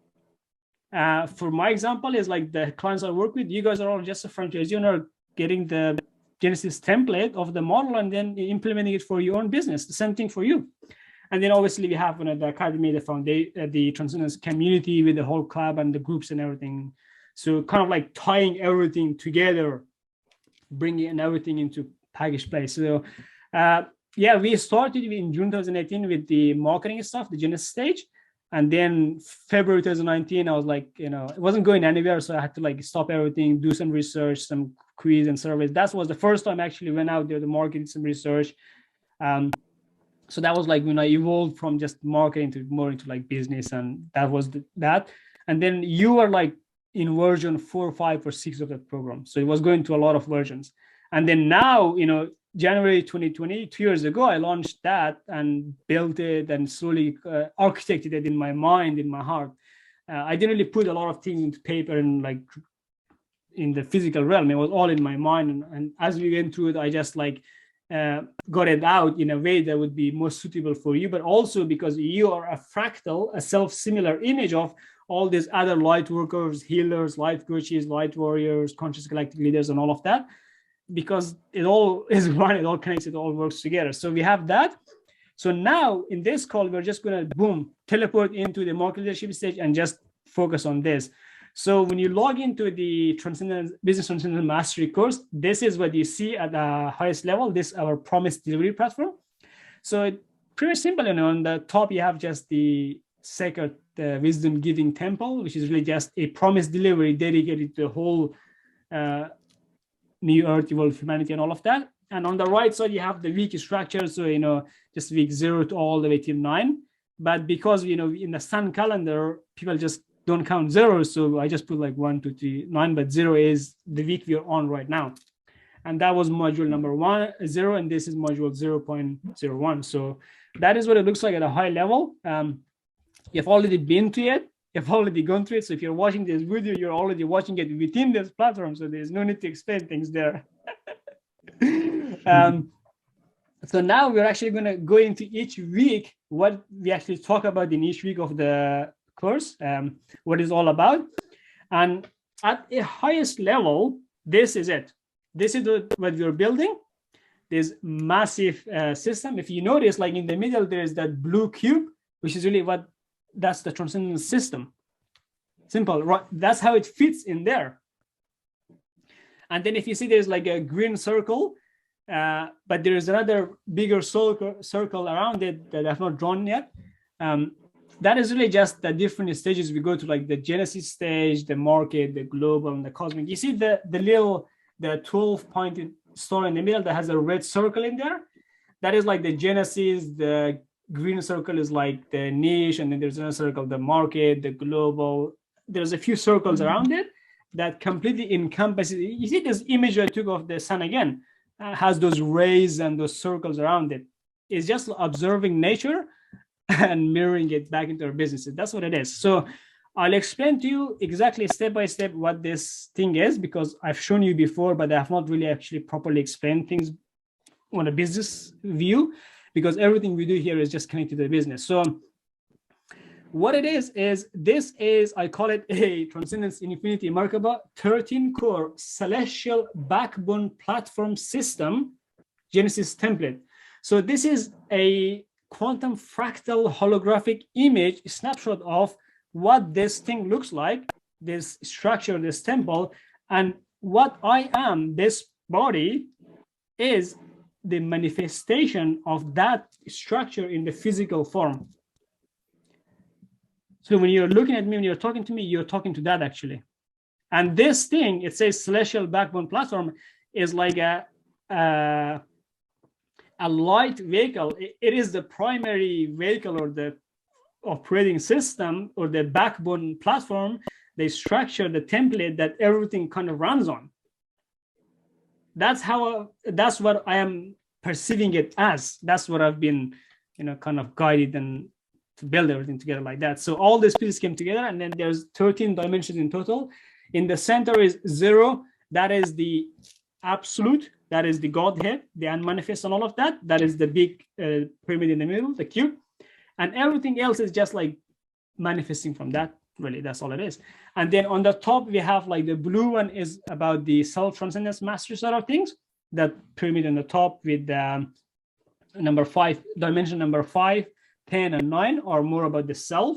S1: For my example, is like the clients I work with, you guys are all just a franchisee owner getting the Genesis template of the model and then implementing it for your own business. The same thing for you. And then obviously we have the academy, the foundation, the Transcendence community with the whole club and the groups and everything. So kind of like tying everything together, bringing everything into package place. So yeah, we started in June 2018 with the marketing stuff, the Genesis stage. And then February 2019, I was like, it wasn't going anywhere. So I had to like stop everything, do some research, some quiz and surveys. That was the first time I actually went out there to market, some research. So that was like when I evolved from just marketing to more into like business, and that was that. And then you were like in version 4, 5, or 6 of that program. So it was going to a lot of versions. And then now, January 2020, 2 years ago, I launched that and built it and slowly architected it in my mind, in my heart. I didn't really put a lot of things into paper and like in the physical realm. It was all in my mind. And as we went through it, I just like got it out in a way that would be more suitable for you, but also because you are a fractal, a self-similar image of all these other light workers, healers, life coaches, light warriors, conscious galactic leaders, and all of that, because it all is one, it all connects, it all works together. So we have that. So now in this call, we're just going to boom, teleport into the market leadership stage and just focus on this. So when you log into the Business Transcendence Mastery course, this is what you see at the highest level. This is our promise delivery platform. So it's pretty simple. On the top, you have just the sacred wisdom giving temple, which is really just a promise delivery dedicated to the whole new earth, evolved humanity, and all of that. And on the right side, you have the week structure. So, just week 0 to all the way till 9. But because, in the sun calendar, people just don't count zeros. So I just put like 1, 2, 3, 9, but 0 is the week we're on right now. And that was module number 0, and this is module 0.01. So that is what it looks like at a high level. You've already been to it. You've already gone through it. So if you're watching this video, you're already watching it within this platform. So there's no need to explain things there. So now we're actually going to go into each week, what we actually talk about in each week of the course, what it's all about. And at a highest level, this is it. This is what we're building. This massive system. If you notice, like in the middle, there's that blue cube, which is really that's the transcendence system. Simple, right? That's how it fits in there. And then if you see there's like a green circle, but there's another bigger circle around it that I've not drawn yet. That is really just the different stages we go to, like the Genesis stage, the market, the global, and the cosmic. You see the 12-pointed star in the middle that has a red circle in there? That is like the Genesis. The green circle is like the niche, and then there's another circle, the market, the global. There's a few circles around it that completely encompasses. You see this image I took of the sun again, has those rays and those circles around it. It's just observing nature and mirroring it back into our businesses. That's what it is. So I'll explain to you exactly step by step what this thing is, because I've shown you before, but I have not really actually properly explained things on a business view, because everything we do here is just connected to the business. So What it is this is, I call it a Transcendence Infinity Merkaba 13-core celestial backbone platform system Genesis template. So this is a quantum fractal holographic image snapshot of what this thing looks like, this structure, this temple, and what I am, this body, is the manifestation of that structure in the physical form. So when you're looking at me, when you're talking to me, you're talking to that actually. And this thing, it says celestial backbone platform, is like a light vehicle. It is the primary vehicle or the operating system or the backbone platform, the structure, the template that everything kind of runs on. That's what I am perceiving it as. That's what I've been, kind of guided and to build everything together like that. So all these pieces came together, and then there's 13 dimensions in total. In the center is 0. That is the absolute. That is the Godhead, the unmanifest, and all of that. That is the big pyramid in the middle, the cube. And everything else is just like manifesting from that. Really, that's all it is. And then on the top, we have like the blue one is about the self-transcendence mastery sort of things. That pyramid on the top with number 5, dimension number 5, 10, and 9 are more about the self.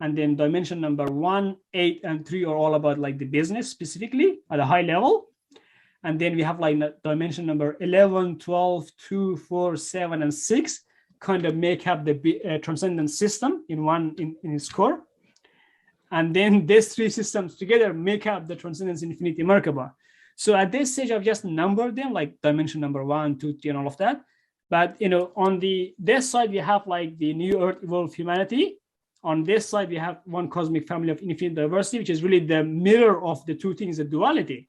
S1: And then dimension number 1, 8, and 3 are all about like the business specifically at a high level. And then we have like dimension number 11, 12, 2, 4, 7, and 6 kind of make up the transcendence system in its core. And then these 3 systems together make up the Transcendence Infinity Merkaba. So at this stage, I've just numbered them like dimension number 1, 2, 3, and all of that. But on this side, we have like the new Earth evolved humanity. On this side, we have one cosmic family of infinite diversity, which is really the mirror of the 2 things, the duality.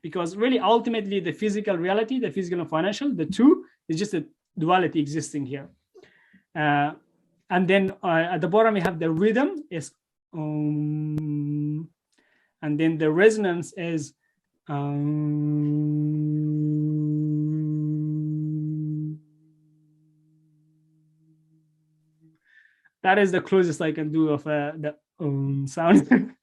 S1: Because really, ultimately, the physical reality, the physical and financial, the 2 is just a duality existing here. And then at the bottom, we have the rhythm is and then the resonance is that is the closest I can do of the sound.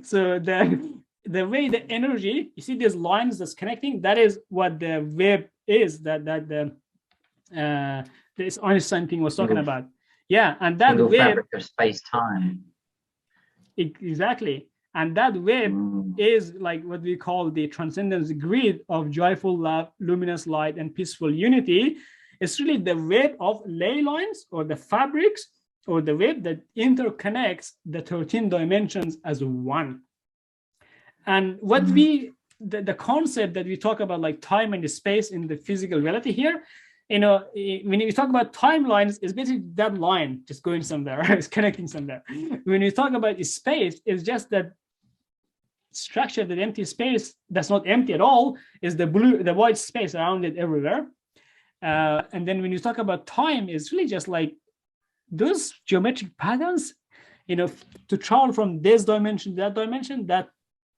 S1: So the way the energy, you see these lines that's connecting, that is what the web is, that this Einstein thing was talking about. Yeah, and that web,
S2: fabric of space-time.
S1: Exactly. And that web is like what we call the transcendence grid of joyful love, luminous light, and peaceful unity. It's really the web of ley lines or the fabrics or the web that interconnects the 13 dimensions as one. And what the concept that we talk about, like time and space in the physical reality here, when you talk about timelines, it's basically that line just going somewhere, it's connecting somewhere. When you talk about space, it's just that structure, that empty space that's not empty at all, is the white space around it everywhere. And then when you talk about time, it's really just like those geometric patterns, to travel from this dimension to that dimension, that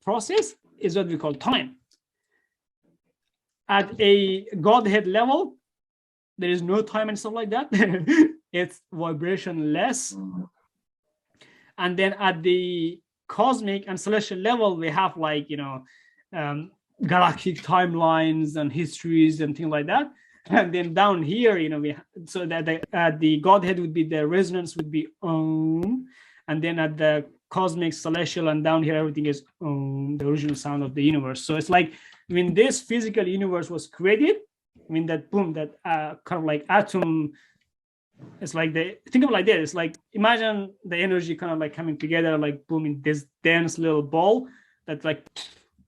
S1: process is what we call time. At a Godhead level, there is no time and stuff like that. It's vibration-less. And then at the cosmic and celestial level, we have like, galactic timelines and histories and things like that. And then down here, so that the Godhead would be, the resonance would be Om. And then at the cosmic, celestial, and down here, everything is Om, the original sound of the universe. So it's like when this physical universe was created, that boom, that kind of like atom, it's like think of it like this. It's like, imagine the energy kind of like coming together, like boom, in this dense little ball that like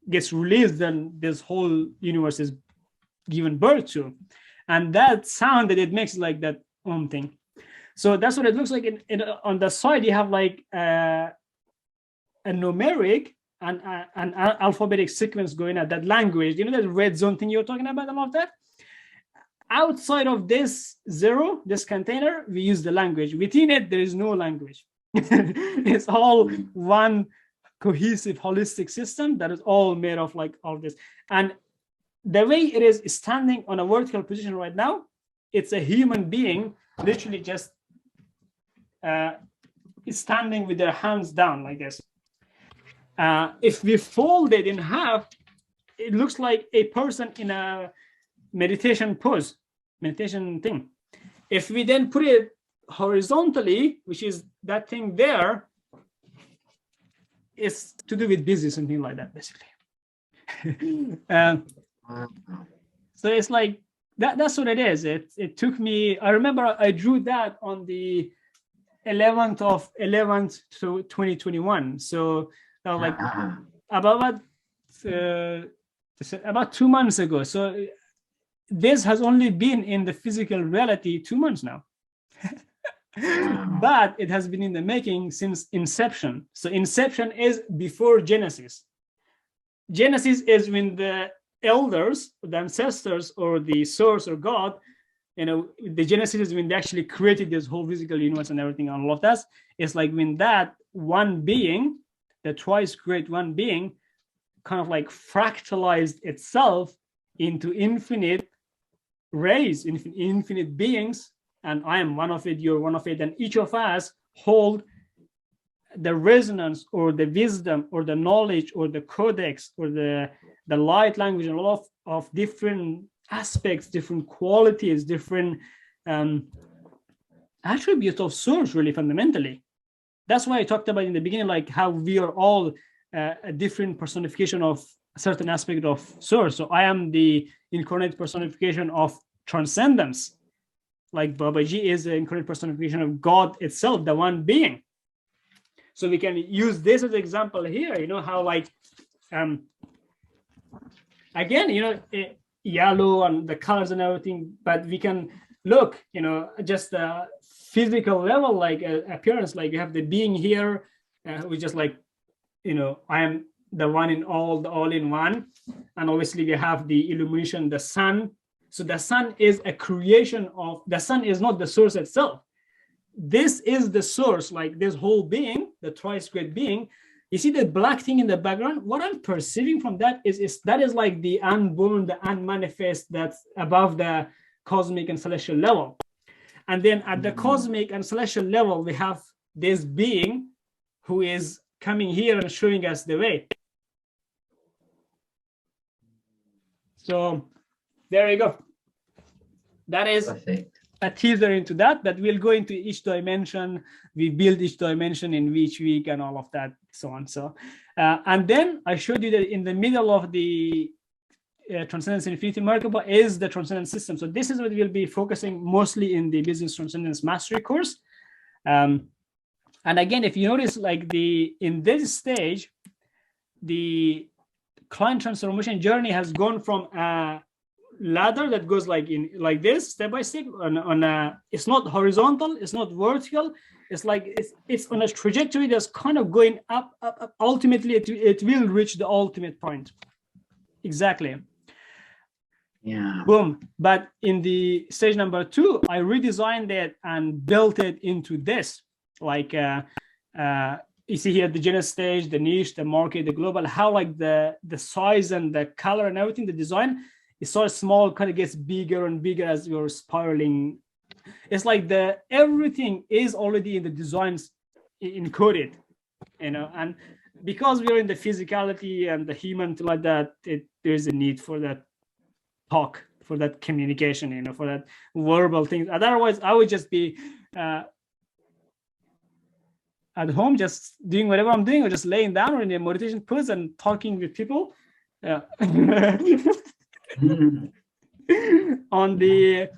S1: gets released, then this whole universe is given birth to. And that sound that it makes is like that thing. So that's what it looks like. On the side, you have like a numeric and an alphabetic sequence going at that language. That red zone thing you're talking about, all of that. Outside of this 0, this container, we use the language. Within it, there is no language. It's all one cohesive, holistic system that is all made of like all this. And the way it is standing on a vertical position right now, it's a human being literally just standing with their hands down like this. If we fold it in half, it looks like a person in a meditation pose, meditation thing. If we then put it horizontally, which is that thing there, it's to do with business, something like that, basically. So it's like that's what it is. It took me, I remember I drew that on the 11th of 11th to 2021. So like about 2 months ago. So this has only been in the physical reality 2 months now. But it has been in the making since inception. So inception is before Genesis. Genesis is when the elders, the ancestors, or the source or God, the Genesis is when they actually created this whole physical universe and everything and all of that. It's like when that one being, the twice great one being, kind of like fractalized itself into infinite rays, infinite beings, and I am one of it, you're one of it, and each of us hold the resonance or the wisdom or the knowledge or the codex or the light language and a lot of different aspects, different qualities, different attributes of source, really fundamentally. That's why I talked about in the beginning, like how we are all a different personification of a certain aspect of source. So I am the incarnate personification of transcendence. Like Babaji is the incarnate personification of God itself, the one being. So we can use this as an example here, how like, again, yellow and the colors and everything, but we can look, just a physical level, like appearance, like you have the being here, we just like, I am the one in all, the all in one. And obviously we have the illumination, the sun. So the sun is a creation of, the sun is not the source itself. This is the source, like this whole being, the thrice great being. You see the black thing in the background? What I'm perceiving from that is that is like the unborn, the unmanifest, that's above the cosmic and celestial level. And then at the cosmic and celestial level, we have this being who is coming here and showing us the way. So there you go. That is a teaser into that, but we'll go into each dimension. We build each dimension in each week and all of that, so on. So, and then I showed you that in the middle of the Transcendence Infinity Merkaba is the Transcendence System. So this is what we'll be focusing mostly in the Business Transcendence Mastery course. And again, if you notice, like in this stage, the client transformation journey has gone from a ladder that goes like this, step by step, it's not horizontal, it's not vertical, it's like it's on a trajectory that's kind of going up. Ultimately it will reach the ultimate point. Exactly.
S2: Yeah.
S1: Boom. But in the stage number 2, I redesigned it and built it into this, like you see here the Genesis stage, the niche, the market, the global, how like the size and the color and everything, the design is so small, kind of gets bigger and bigger as you're spiraling. It's like everything is already in the designs encoded, and because we're in the physicality and the human like that, there's a need for that talk, for that communication, for that verbal thing. Otherwise I would just be at home just doing whatever I'm doing, or just laying down or in a meditation pose and talking with people. Yeah. On the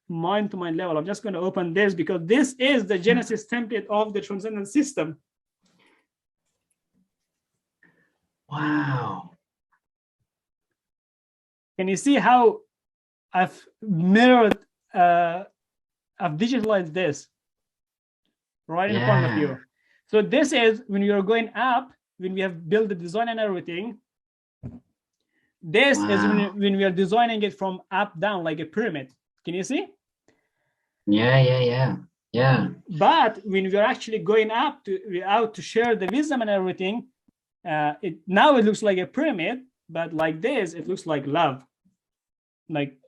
S1: mind-to-mind level, I'm just going to open this because this is the Genesis template of the Transcendence System.
S2: Wow.
S1: Can you see how I've mirrored, I've digitalized this right in front of you? So this is when you're going up, when we have built the design and everything. This is when we are designing it from up down, like a pyramid. Can you see?
S2: Yeah.
S1: But when we are actually going out to share the wisdom and everything, now it looks like a pyramid, but like this, it looks like love. Like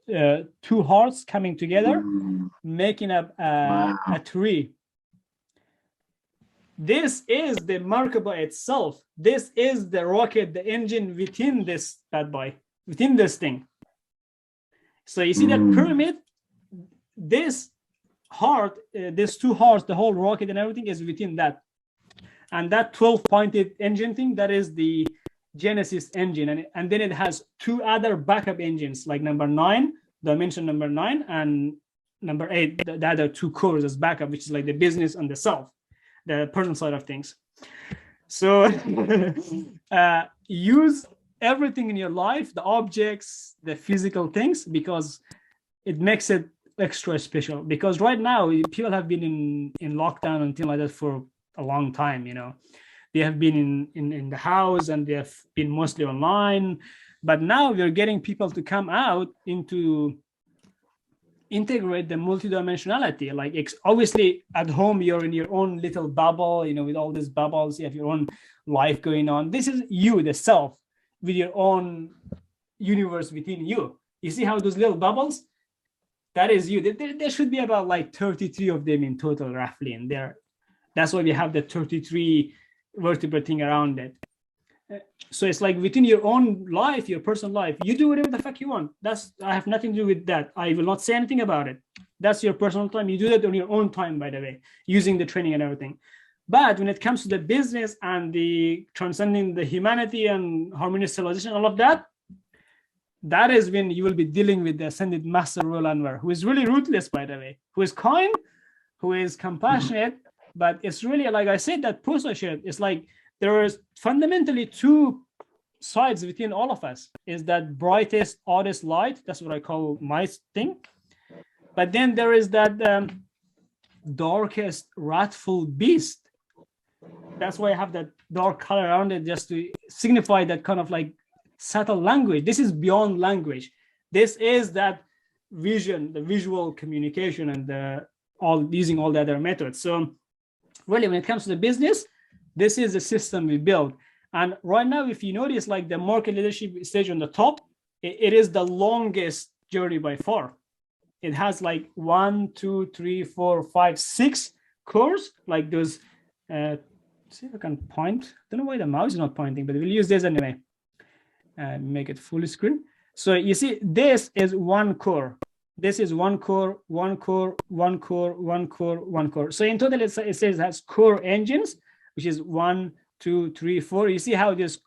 S1: two hearts coming together, making up a tree. This is the Merkaba itself. This is the rocket, the engine within this bad boy, within this thing. So you see that pyramid, this heart, these two hearts, the whole rocket and everything is within that. And that 12-pointed engine thing, that is the Genesis engine. And then it has two other backup engines, like number 9, dimension number 9, and number 8, the other two cores as backup, which is like the business and the self, the person side of things. So use everything in your life, the objects, the physical things, because it makes it extra special. Because right now people have been in lockdown and things like that for a long time. You know, they have been in the house and they have been mostly online, but now we're getting people to come out into integrate the multidimensionality. Like obviously at home you're in your own little bubble, you know, with all these bubbles, you have your own life going on. This is you, the self, with your own universe within you. You see how those little bubbles, that is you. There should be about like 33 of them in total, roughly, in there. That's why we have the 33 vertebrate thing around it. So it's like within your own life, your personal life, you do whatever the fuck you want. I have nothing to do with that. I will not say anything about it. That's your personal time. You do that on your own time, by the way, using the training and everything. But when it comes to the business and the transcending the humanity and harmonious civilization, all of that, that is when you will be dealing with the ascended master Royal Anwar, who is really ruthless, by the way, who is kind, who is compassionate. But it's really, like I said, that process shared. It's like there is fundamentally two sides within all of us. Is that brightest, oddest light. That's what I call my thing. But then there is that darkest, wrathful beast. That's why I have that dark color around it, just to signify that kind of like subtle language. This is beyond language. This is that vision, the visual communication, and using all the other methods. So really, when it comes to the business, this is the system we build. And right now, if you notice, like the market leadership stage on the top, it is the longest journey by far. It has like 1, 2, 3, 4, 5, 6 cores, like those. See if I can point. Don't know why the mouse is not pointing, but we'll use this anyway. Make it full screen. So you see, this is one core. This is one core, one core, one core, one core, one core. So in total, it says it has core engines, which is 1, 2, 3, 4. You see how these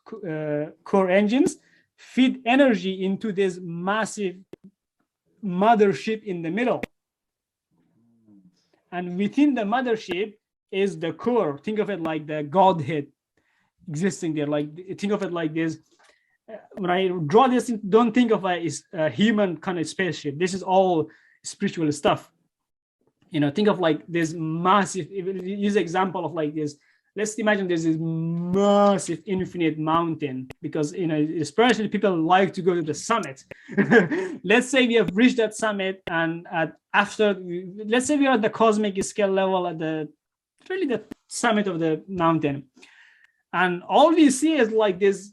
S1: core engines feed energy into this massive mothership in the middle. And within the mothership is the core. Think of it like the Godhead existing there. Like, think of it like this. When I draw this, don't think of a human kind of spaceship. This is all spiritual stuff. You know, think of like this massive, use example of like this. Let's imagine there's this massive infinite mountain, because, you know, especially people like to go to the summit. Let's say we have reached that summit, and let's say we are at the cosmic scale level at the summit of the mountain, and all we see is like there's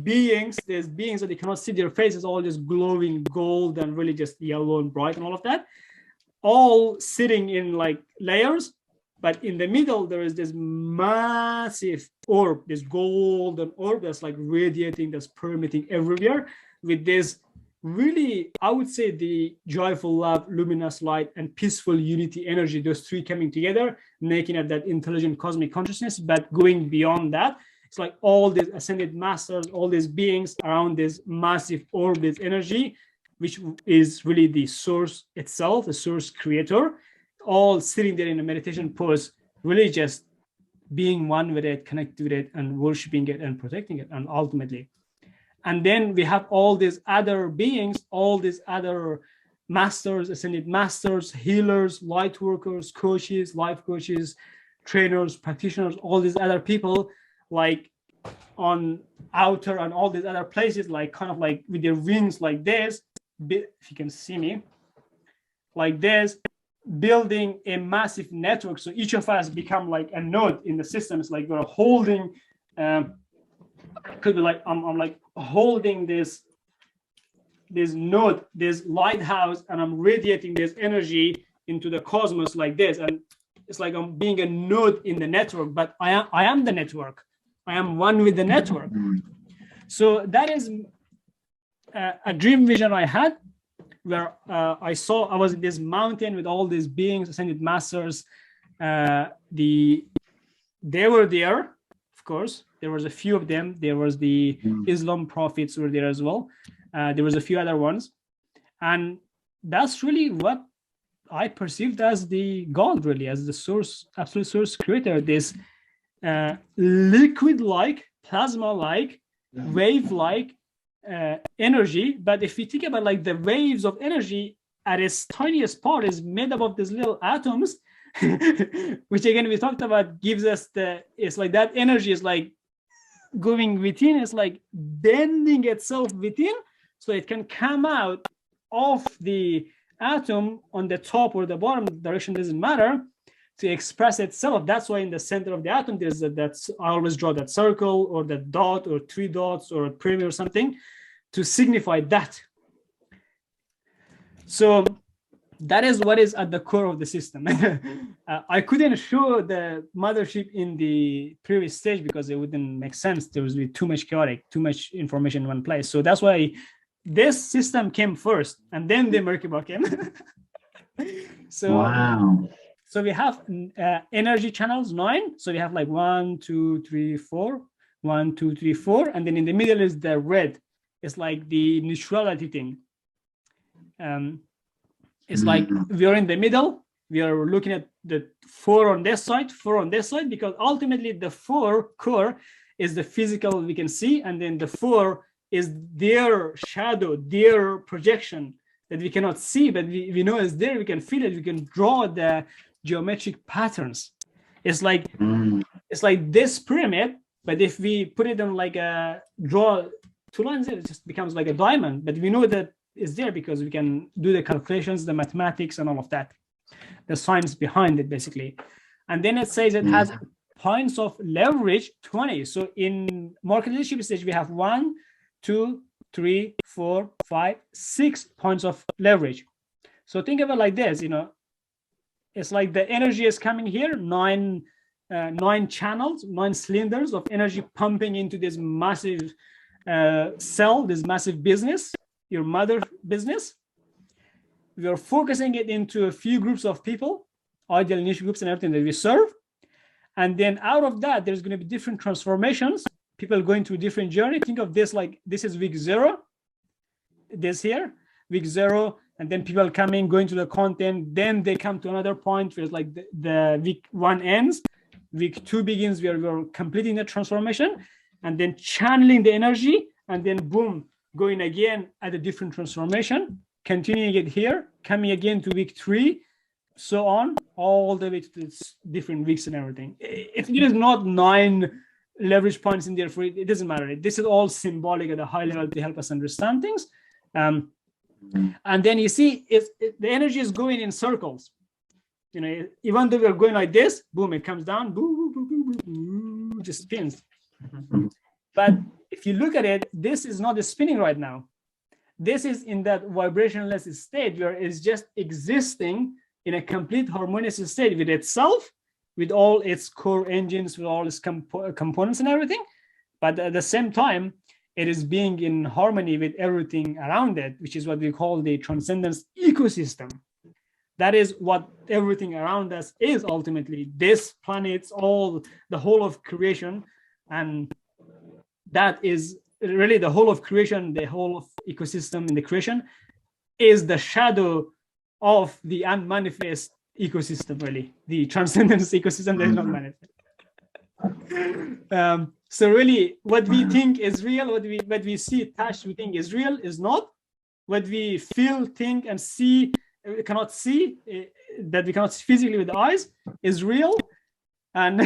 S1: beings that you cannot see their faces, all just glowing gold and really just yellow and bright and all of that, all sitting in like layers. But in the middle, there is this massive orb, this golden orb that's like radiating, that's permeating everywhere, with this really, I would say, the joyful love, luminous light, and peaceful unity energy, those three coming together, making it that intelligent cosmic consciousness. But going beyond that, it's like all these ascended masters, all these beings around this massive orb, this energy, which is really the source itself, the source creator, all sitting there in a meditation pose, really just being one with it, connected with it, and worshiping it and protecting it, and ultimately. And then we have all these other beings, all these other masters, ascended masters, healers, light workers, coaches, life coaches, trainers, practitioners, all these other people, like on outer and all these other places, like kind of like with their wings like this, if you can see me, like this, building a massive network. So each of us become like a node in the system. It's like we're holding, could be like I'm like holding this this node, this lighthouse, and I'm radiating this energy into the cosmos like this. And it's like I'm being a node in the network, but I am the network. I am one with the network. So that is a dream vision I had, where I was in this mountain with all these beings, ascended masters. They were there, of course. There was a few of them. There was the Islam prophets were there as well. There was a few other ones. And that's really what I perceived as the God, really, as the source, absolute source creator, this liquid-like, plasma-like, wave-like energy. But if you think about like the waves of energy at its tiniest part is made up of these little atoms, which again we talked about, gives us it's like that energy is like going within, it's like bending itself within, so it can come out of the atom on the top or the bottom direction, doesn't matter, to express itself. That's why in the center of the atom there's that's I always draw that circle or that dot or 3 dots or a perimeter or something to signify that. So that is what is at the core of the system. I couldn't show the mothership in the previous stage because it wouldn't make sense. There would be too much chaotic, too much information in one place. So that's why this system came first, and then the Merkaba came. So,
S2: wow.
S1: So we have energy channels 9. So we have like 1, 2, 3, 4, 1, 2, 3, 4, and then in the middle is the red. It's like the neutrality thing. It's like we are in the middle. We are looking at the 4 on this side, 4 on this side, because ultimately the 4 core is the physical we can see, and then the 4 is their shadow, their projection that we cannot see, but we know is there. We can feel it. We can draw the geometric patterns. It's like this pyramid, but if we put it on like a draw 2 lines, it just becomes like a diamond. But we know that is there because we can do the calculations, the mathematics, and all of that, the science behind it, basically. And then it says it has points of leverage 20. So in market leadership stage, we have 1, 2, 3, 4, 5, 6 points of leverage. So think of it like this, it's like the energy is coming here, 9 channels, 9 cylinders of energy pumping into this massive cell, this massive business, your mother business. We are focusing it into a few groups of people, ideal niche groups and everything that we serve. And then out of that, there's going to be different transformations, people going through different journey. Think of this like this is week 0, this here, week 0, and then people coming, going to the content. Then they come to another point where it's like the week 1 ends, week 2 begins, where we're completing the transformation and then channeling the energy, and then boom, going again at a different transformation, continuing it here, coming again to week 3, so on, all the way to this different weeks and everything. If it is not 9 leverage points in there for it, it doesn't matter. This is all symbolic at a high level to help us understand things. And then you see the energy is going in circles. Even though we're going like this, boom, it comes down, boom, boom, boom, boom, boom, just spins. But if you look at it, this is not spinning right now. This is in that vibrationless state where it's just existing in a complete harmonious state with itself, with all its core engines, with all its components and everything. But at the same time, it is being in harmony with everything around it, which is what we call the transcendence ecosystem. That is what everything around us is ultimately. This planet's the whole of creation, and that is really the whole of creation, the whole of ecosystem in the creation is the shadow of the unmanifest ecosystem, really, the transcendence ecosystem that is not manifest. So really, what we think is real, what we see touch, we think is real, is not. What we feel, think, and see, cannot see, that we cannot see physically with the eyes, is real. And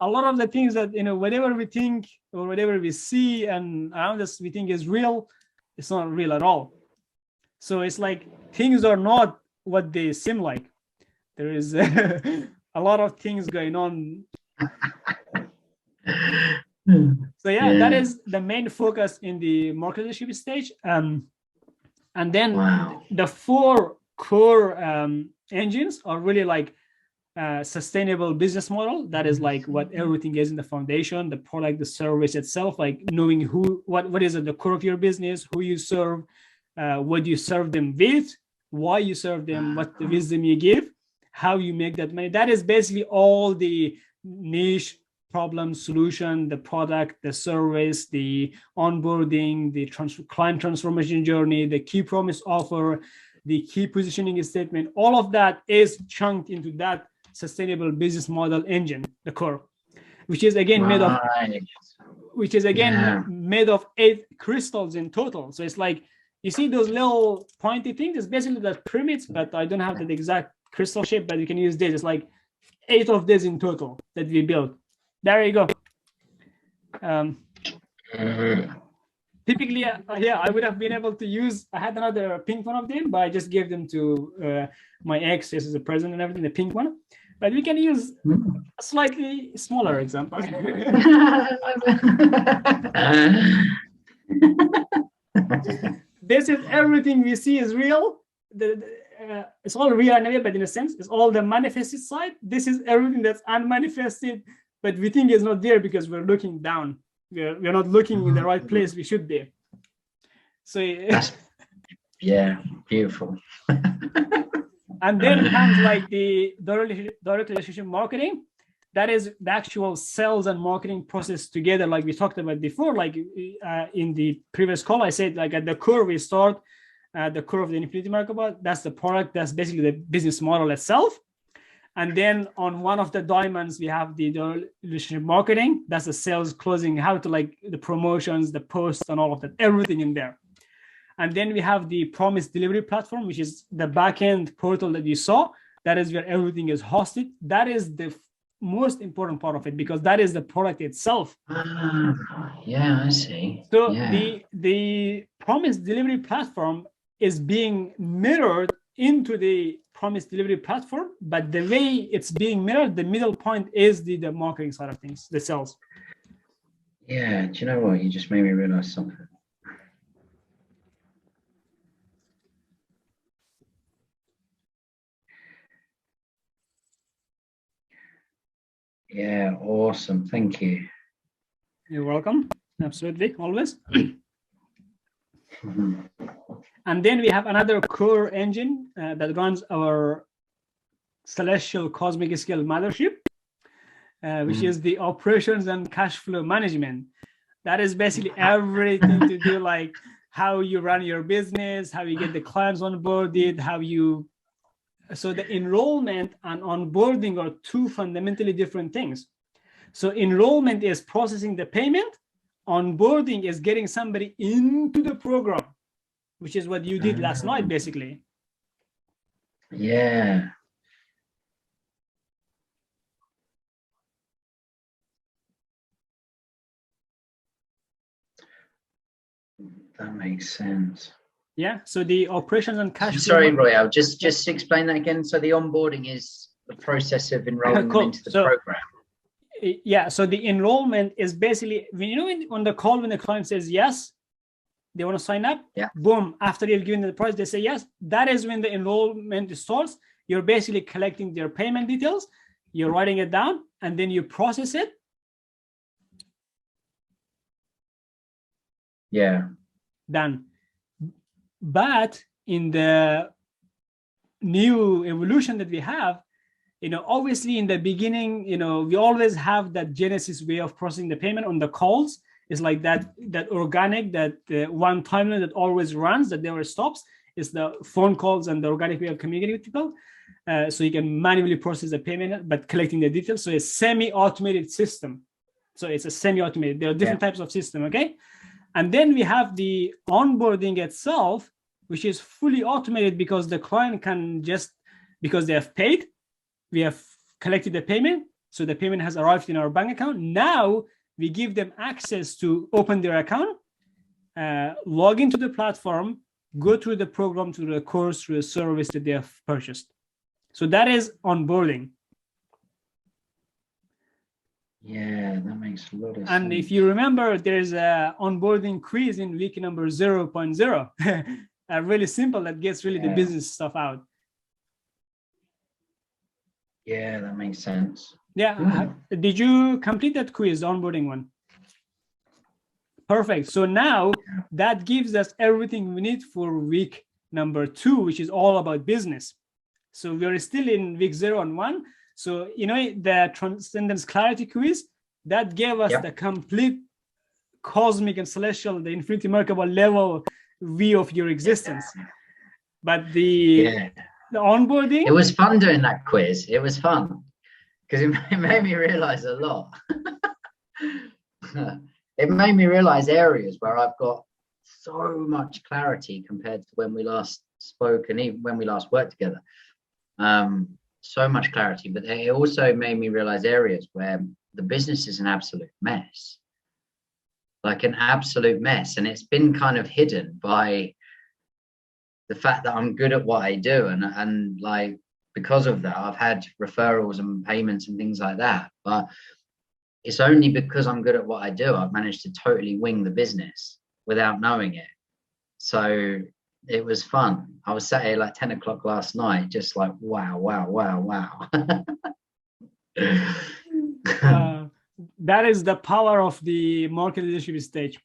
S1: a lot of the things that, whatever we think or whatever we see and around us we think is real, it's not real at all. So it's like things are not what they seem like. There is a lot of things going on. So yeah, that is the main focus in the market leadership stage. And then
S2: Wow.
S1: the four core engines are really like sustainable business model. That is like what everything is in the foundation, the product, the service itself, like knowing what is at the core of your business, who you serve, what you serve them with, why you serve them, what the wisdom you give, how you make that money. That is basically all the niche problem solution, the product, the service, the onboarding, the client transformation journey, the key promise offer, the key positioning statement. All of that is chunked into that sustainable business model engine, the core, which is again made of made of 8 crystals in total. So it's like, you see those little pointy things, it's basically the pyramids, but I don't have the exact crystal shape, but you can use this. It's like 8 of this in total that we built. There you go. Typically, yeah, I would have been able to use, I had another pink one of them, but I just gave them to my ex. This is a present and everything, the pink one. But we can use a slightly smaller example. This is everything we see is real. It's all real and real, but in a sense, it's all the manifested side. This is everything that's unmanifested, but we think is not there because we're looking down. We're not looking in the right place we should be. So
S2: yeah, beautiful.
S1: And then comes like the direct relationship marketing. That is the actual sales and marketing process together, like we talked about before. Like in the previous call, I said like at the core we start at the core of the Infinity Market. That's the product. That's basically the business model itself. And then on one of the diamonds, we have the relationship marketing. That's the sales closing, how to like the promotions, the posts, and all of that, everything in there. And then we have the promise delivery platform, which is the backend portal that you saw. That is where everything is hosted. That is the most important part of it because that is the product itself.
S2: Yeah, I see.
S1: So the promise delivery platform is being mirrored into the promise delivery platform, but the way it's being mirrored, the middle point is the marketing side of things, the sales.
S2: Yeah, do you know what? You just made me realize something. Yeah, awesome. Thank you.
S1: You're welcome. Absolutely, always. And then we have another core engine that runs our celestial cosmic scale mothership, which is the operations and cash flow management. That is basically everything to do like how you run your business, how you get the clients onboarded, how you. So the enrollment and onboarding are two fundamentally different things. So enrollment is processing the payment. Onboarding is getting somebody into the program, which is what you did last night, basically.
S2: Yeah. That makes sense.
S1: Yeah. So the operations and cash.
S2: Sorry, Royal. Just explain that again. So the onboarding is the process of enrolling them into the program.
S1: Yeah. So the enrollment is basically, on the call when the client says yes, they want to sign up.
S2: Yeah.
S1: Boom. After you've given the price, they say yes. That is when the enrollment starts. You're basically collecting their payment details. You're writing it down, and then you process it.
S2: Yeah.
S1: Done. But in the new evolution that we have, obviously in the beginning, we always have that Genesis way of processing the payment on the calls. It's like that organic, that one timeline that always runs, that never stops. It's the phone calls and the organic way of communicating with people. So you can manually process the payment, but collecting the details. So it's semi-automated system. So it's a semi-automated. There are different types of system, okay? And then we have the onboarding itself, which is fully automated because the client can because they have paid, we have collected the payment. So the payment has arrived in our bank account. Now we give them access to open their account, log into the platform, go through the program, through the course, through the service that they have purchased. So that is onboarding.
S2: Yeah, that makes a lot of sense.
S1: And if you remember, there's a onboarding quiz in week number 0.0. really simple that gets really the business stuff out.
S2: Yeah, that makes sense.
S1: Yeah. Did you complete that quiz, the onboarding one? Perfect. So now that gives us everything we need for week number 2, which is all about business. So we're still in week 0 and 1. So, you know, the Transcendence Clarity quiz, that gave us the complete cosmic and celestial, the infinity remarkable level view of your existence. But the onboarding,
S2: it was fun doing that quiz. It was fun because it made me realize a lot. It made me realize areas where I've got so much clarity compared to when we last spoke and even when we last worked together. So much clarity, but it also made me realize areas where the business is an absolute mess, like an absolute mess. And it's been kind of hidden by the fact that I'm good at what I do. And like, because of that, I've had referrals and payments and things like that. But it's only because I'm good at what I do, I've managed to totally wing the business without knowing it. So it was fun. I was sat here like 10 o'clock last night, just like, wow.
S1: That is the power of the market leadership stage.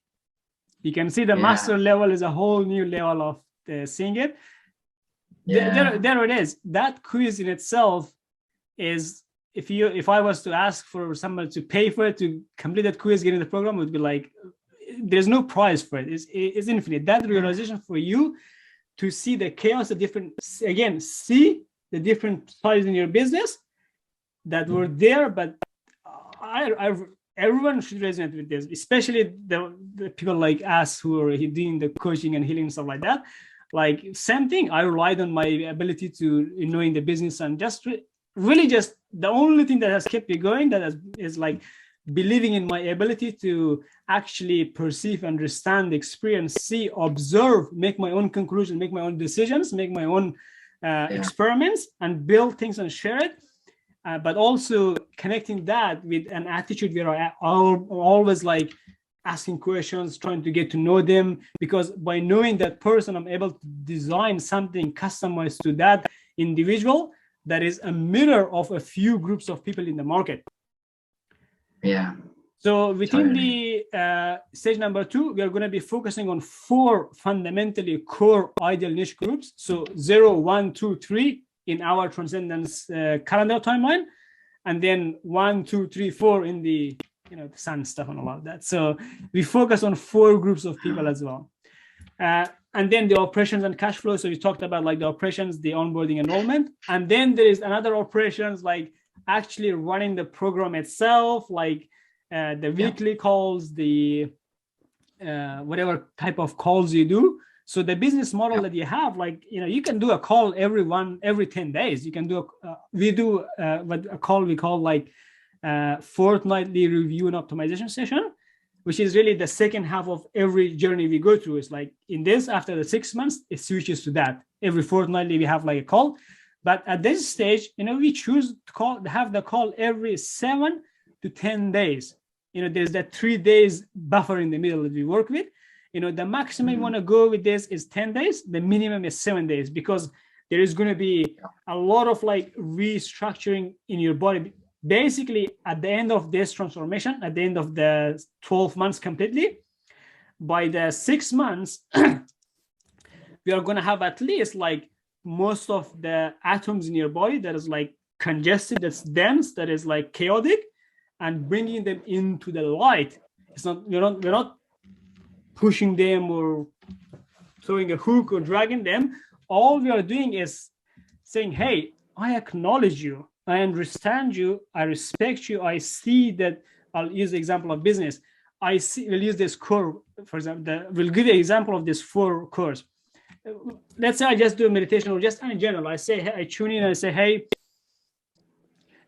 S1: You can see the master level is a whole new level of seeing it. There it is. That quiz in itself is, if I was to ask for someone to pay for it to complete that quiz, get in the program, it would be like, there's no price for it. It's infinite. That realization for you to see the chaos, see the different sides in your business that were there, but everyone should resonate with this, especially the people like us who are doing the coaching and healing and stuff like that. Like, same thing. I relied on my ability to knowing the business, and just really just the only thing that has kept me going is like believing in my ability to actually perceive, understand, experience, see, observe, make my own conclusions, make my own decisions, make my own experiments, and build things and share it. But also connecting that with an attitude where I always like asking questions, trying to get to know them, because by knowing that person, I'm able to design something customized to that individual that is a mirror of a few groups of people in the market. Yeah. So within the stage number 2, we are going to be focusing on 4 fundamentally core ideal niche groups. So 0, 1, 2, 3 in our Transcendence calendar timeline, and then 1, 2, 3, 4 in the the sun stuff and all of that. So we focus on 4 groups of people as well. And then the operations and cash flow. So we talked about like the operations, the onboarding, enrollment, and then there is another operations like actually running the program itself, like the weekly calls, the whatever type of calls you do. So the business model that you have, like, you can do a call every 10 days. You can do we do a call we call like fortnightly review and optimization session, which is really the second half of every journey we go through. It's like in this, after the 6 months, it switches to that. Every fortnightly we have like a call. But at this stage, we choose to have the call every 7 to 10 days. There's that 3 days buffer in the middle that we work with. The maximum you want to go with this is 10 days. The minimum is 7 days, because there is going to be a lot of like restructuring in your body. Basically, at the end of this transformation, at the end of the 12 months completely, by the 6 months, we are going to have at least like most of the atoms in your body that is like congested, that's dense, that is like chaotic, and bringing them into the light. It's not, we're not pushing them or throwing a hook or dragging them. All we are doing is saying, hey, I acknowledge you. I understand you. I respect you. I see that. I'll use the example of business. We'll use this core, for example. We'll give you an example of this 4 cores. Let's say I just do a meditation, or just in general. I say, hey, I tune in and I say,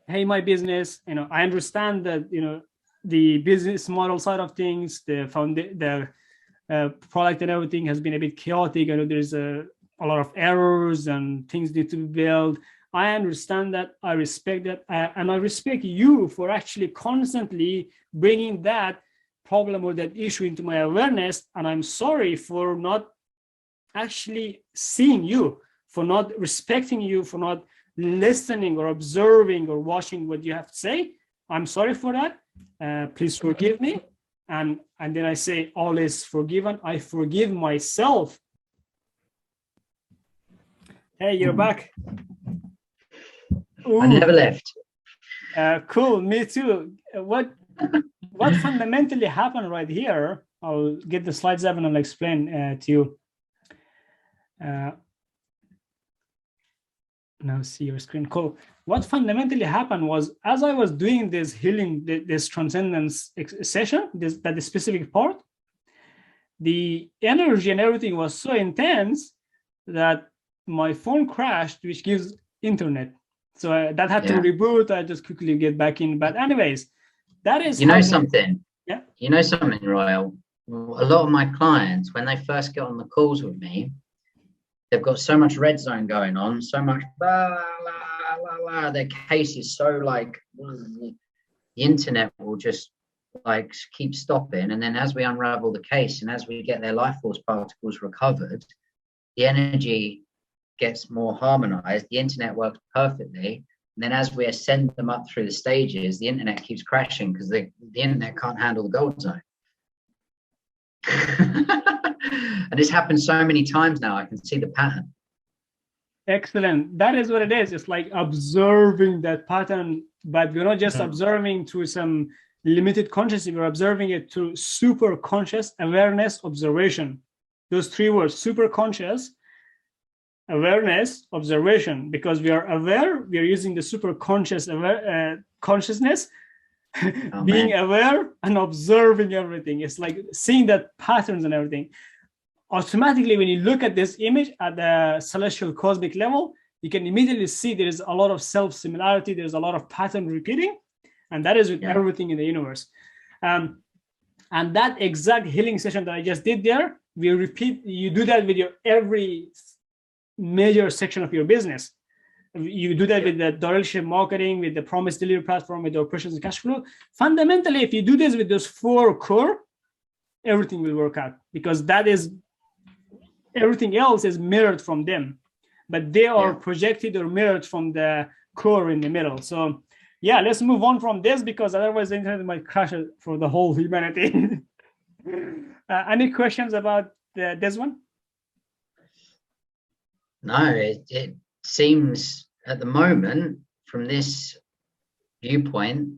S1: hey, my business. I understand that the business model side of things, the product and everything has been a bit chaotic. I know there's a lot of errors and things need to be built. I understand that. I respect that. And I respect you for actually constantly bringing that problem or that issue into my awareness. And I'm sorry for not actually seeing you, for not respecting you, for not listening or observing or watching what you have to say. I'm sorry for that. Please forgive me. And then I say, all is forgiven. I forgive myself. Hey, you're back.
S2: I never left.
S1: Cool, me too. What fundamentally happened right here? I'll get the slides up and I'll explain to you. Now see your screen. Cool. What fundamentally happened was, as I was doing this healing, this transcendence session, that specific part, the energy and everything was so intense that my phone crashed, which gives internet. So that had to reboot. I just quickly get back in. But anyways, that is.
S2: You know something?
S1: Yeah.
S2: You know something, Royal? A lot of my clients, when they first get on the calls with me, they've got so much red zone going on, so much blah, blah, blah, blah. Their case is so like, the internet will just like keep stopping. And then as we unravel the case and as we get their life force particles recovered, the energy gets more harmonized, the internet works perfectly. And then as we ascend them up through the stages, the internet keeps crashing because the internet can't handle the gold zone. And this happens so many times now, I can see the pattern.
S1: Excellent. That is what it is. It's like observing that pattern, but we're not just observing through some limited consciousness, we're observing it through super conscious awareness, observation. Those three words: super conscious, awareness, observation. Because we are aware, we are using the super conscious consciousness, being aware and observing everything. It's like seeing that patterns and everything. Automatically, when you look at this image at the celestial cosmic level, you can immediately see there is a lot of self-similarity, there's a lot of pattern repeating, and that is with everything in the universe. And that exact healing session that I just did there, we repeat, you do that with your every major section of your business. You do that with the direction marketing, with the promise delivery platform, with the operations and cash flow. Fundamentally, if you do this with those four core, everything will work out, because that is, everything else is mirrored from them, but they are projected or mirrored from the core in the middle. So yeah, let's move on from this, because otherwise the internet might crash for the whole humanity. Any questions about this one?
S2: No, it seems at the moment, from this viewpoint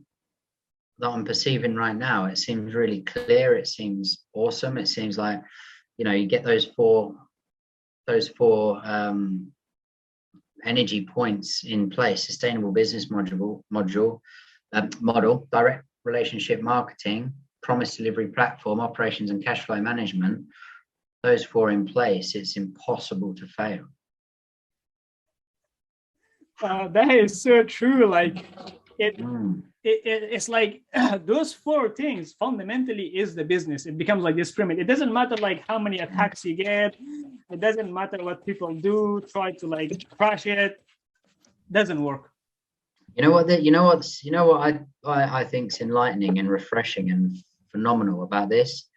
S2: that I'm perceiving right now, it seems really clear. It seems awesome. It seems like, you know, you get those four energy points in place: sustainable business model, direct relationship marketing, promise delivery platform, operations and cash flow management. Those four in place, it's impossible to fail.
S1: That is so true. Like it's like those four things fundamentally is the business. It becomes like this pyramid. It doesn't matter like how many attacks you get. It doesn't matter what people do, try to like crash it. Doesn't work.
S2: You know what I think is enlightening and refreshing and phenomenal about this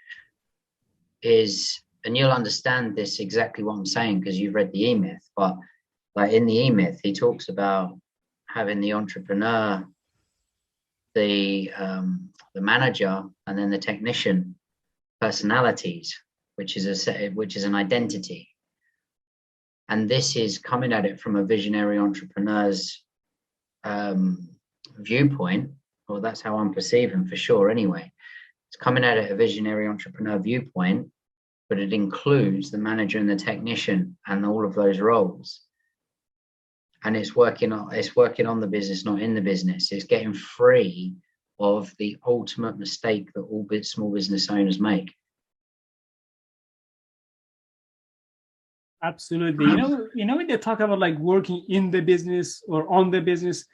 S2: is, and you'll understand this exactly what I'm saying because you've read the E-Myth, but like in the E-Myth, he talks about having the entrepreneur, the manager, and then the technician personalities, which is an identity. And this is coming at it from a visionary entrepreneur's viewpoint, or that's how I'm perceiving for sure anyway. It's coming at it a visionary entrepreneur viewpoint, but it includes the manager and the technician and all of those roles. And it's working on the business, not in the business. It's getting free of the ultimate mistake that all small business owners make.
S1: Absolutely. You know when they talk about like working in the business or on the business,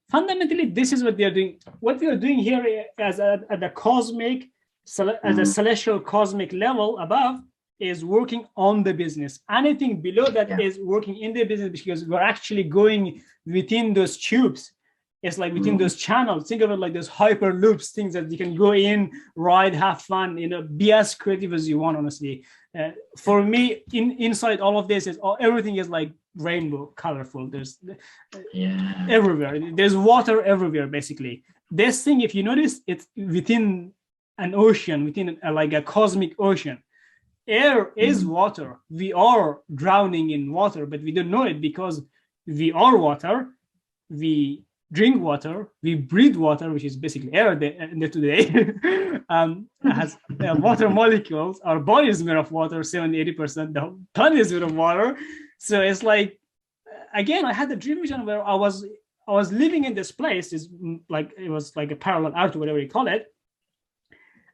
S1: fundamentally this is what they are doing. What we are doing here as at the cosmic, as a celestial cosmic level above, is working on the business. Anything below that is working in the business, because we're actually going within those tubes. It's like within those channels. Think of it like those hyper loops, things that you can go in, ride, have fun, be as creative as you want, honestly. For me, inside all of this is everything is like rainbow, colorful. There's everywhere. There's water everywhere, basically. This thing, if you notice, it's within an ocean, within like a cosmic ocean. Air is water. We are drowning in water, but we don't know it because we are water. We drink water, we breathe water, which is basically air today. Has water molecules. Our body is made of water, 70-80%. The planet is made of water. So it's like, again, I had the dream vision where I was living in this place. It was like a parallel art, whatever you call it.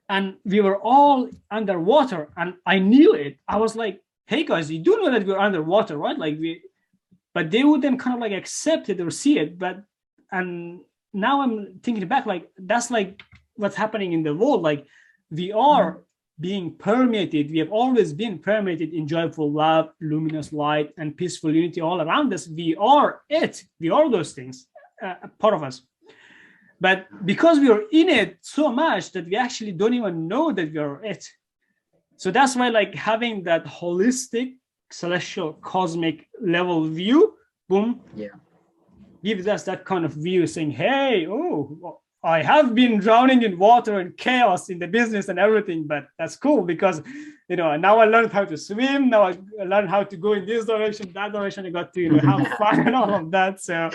S1: And we were all underwater, and I knew it. I was like, hey guys, you do know that we're underwater, right? But they wouldn't kind of like accept it or see it. And now I'm thinking back, like that's like what's happening in the world. Like we are being permeated. We have always been permeated in joyful love, luminous light, and peaceful unity all around us. We are it. We are those things, part of us. But because we are in it so much that we actually don't even know that we are it. So that's why like having that holistic, celestial, cosmic level view, boom, gives us that kind of view, saying, hey, I have been drowning in water and chaos in the business and everything, but that's cool because, now I learned how to swim. Now I learned how to go in this direction, that direction. I got to have fun and all of that. So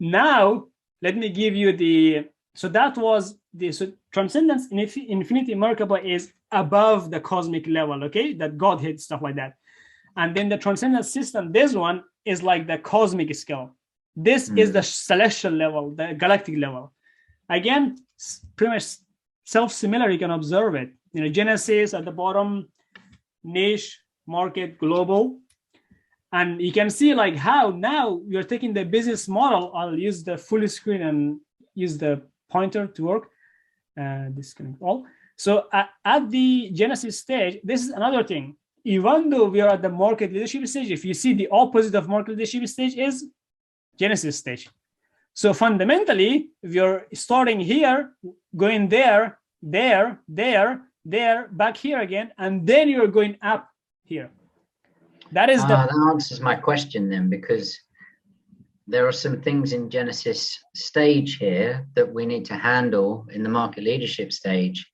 S1: now let me give you so that was so Transcendence Infinity Merkaba is above the cosmic level, okay? That Godhead, stuff like that. And then the Transcendence system, this one is like the cosmic scale. This is the celestial level, the galactic level. Again, pretty much self-similar, you can observe it. Genesis at the bottom, niche, market, global. And you can see like how now you're taking the business model. I'll use the full screen and use the pointer to work. Disconnect all. So at the Genesis stage, this is another thing. Even though we are at the market leadership stage, if you see the opposite of market leadership stage is Genesis stage. So fundamentally, we are starting here, going there, back here again, and then you're going up here. That
S2: answers my question then, because there are some things in Genesis stage here that we need to handle in the market leadership stage.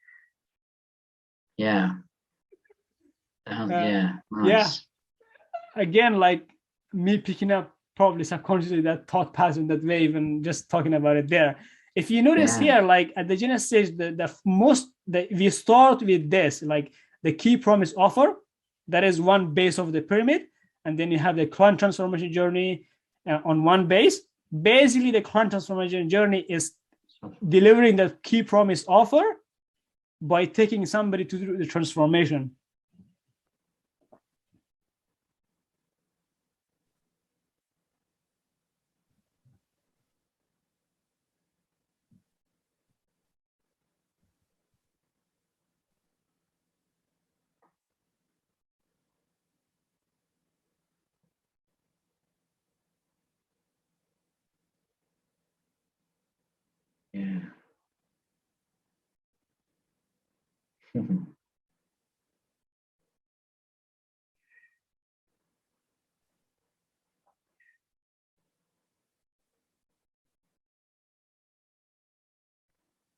S2: Nice.
S1: Again, like me picking up probably subconsciously that thought pattern that way, even just talking about it there. If you notice here, like at the Genesis stage, we start with this, like the key promise offer. That is one base of the pyramid. And then you have the client transformation journey on one base. Basically, the client transformation journey is delivering the key promise offer by taking somebody to the transformation.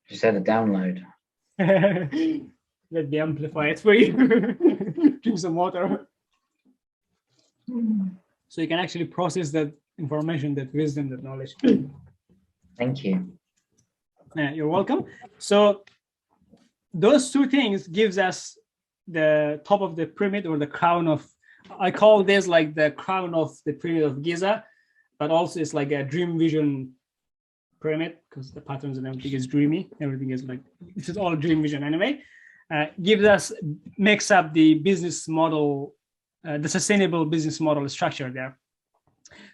S2: Just had a download.
S1: Let me amplify it for you. Drink some water. So you can actually process that information, that wisdom, that knowledge.
S2: Thank you.
S1: You're welcome. So those two things gives us the top of the pyramid, or the crown of, I call this like the crown of the pyramid of Giza, but also it's like a dream vision pyramid, because the patterns and everything is dreamy. Everything is like, this is all dream vision anyway. Makes up the business model, the sustainable business model structure there.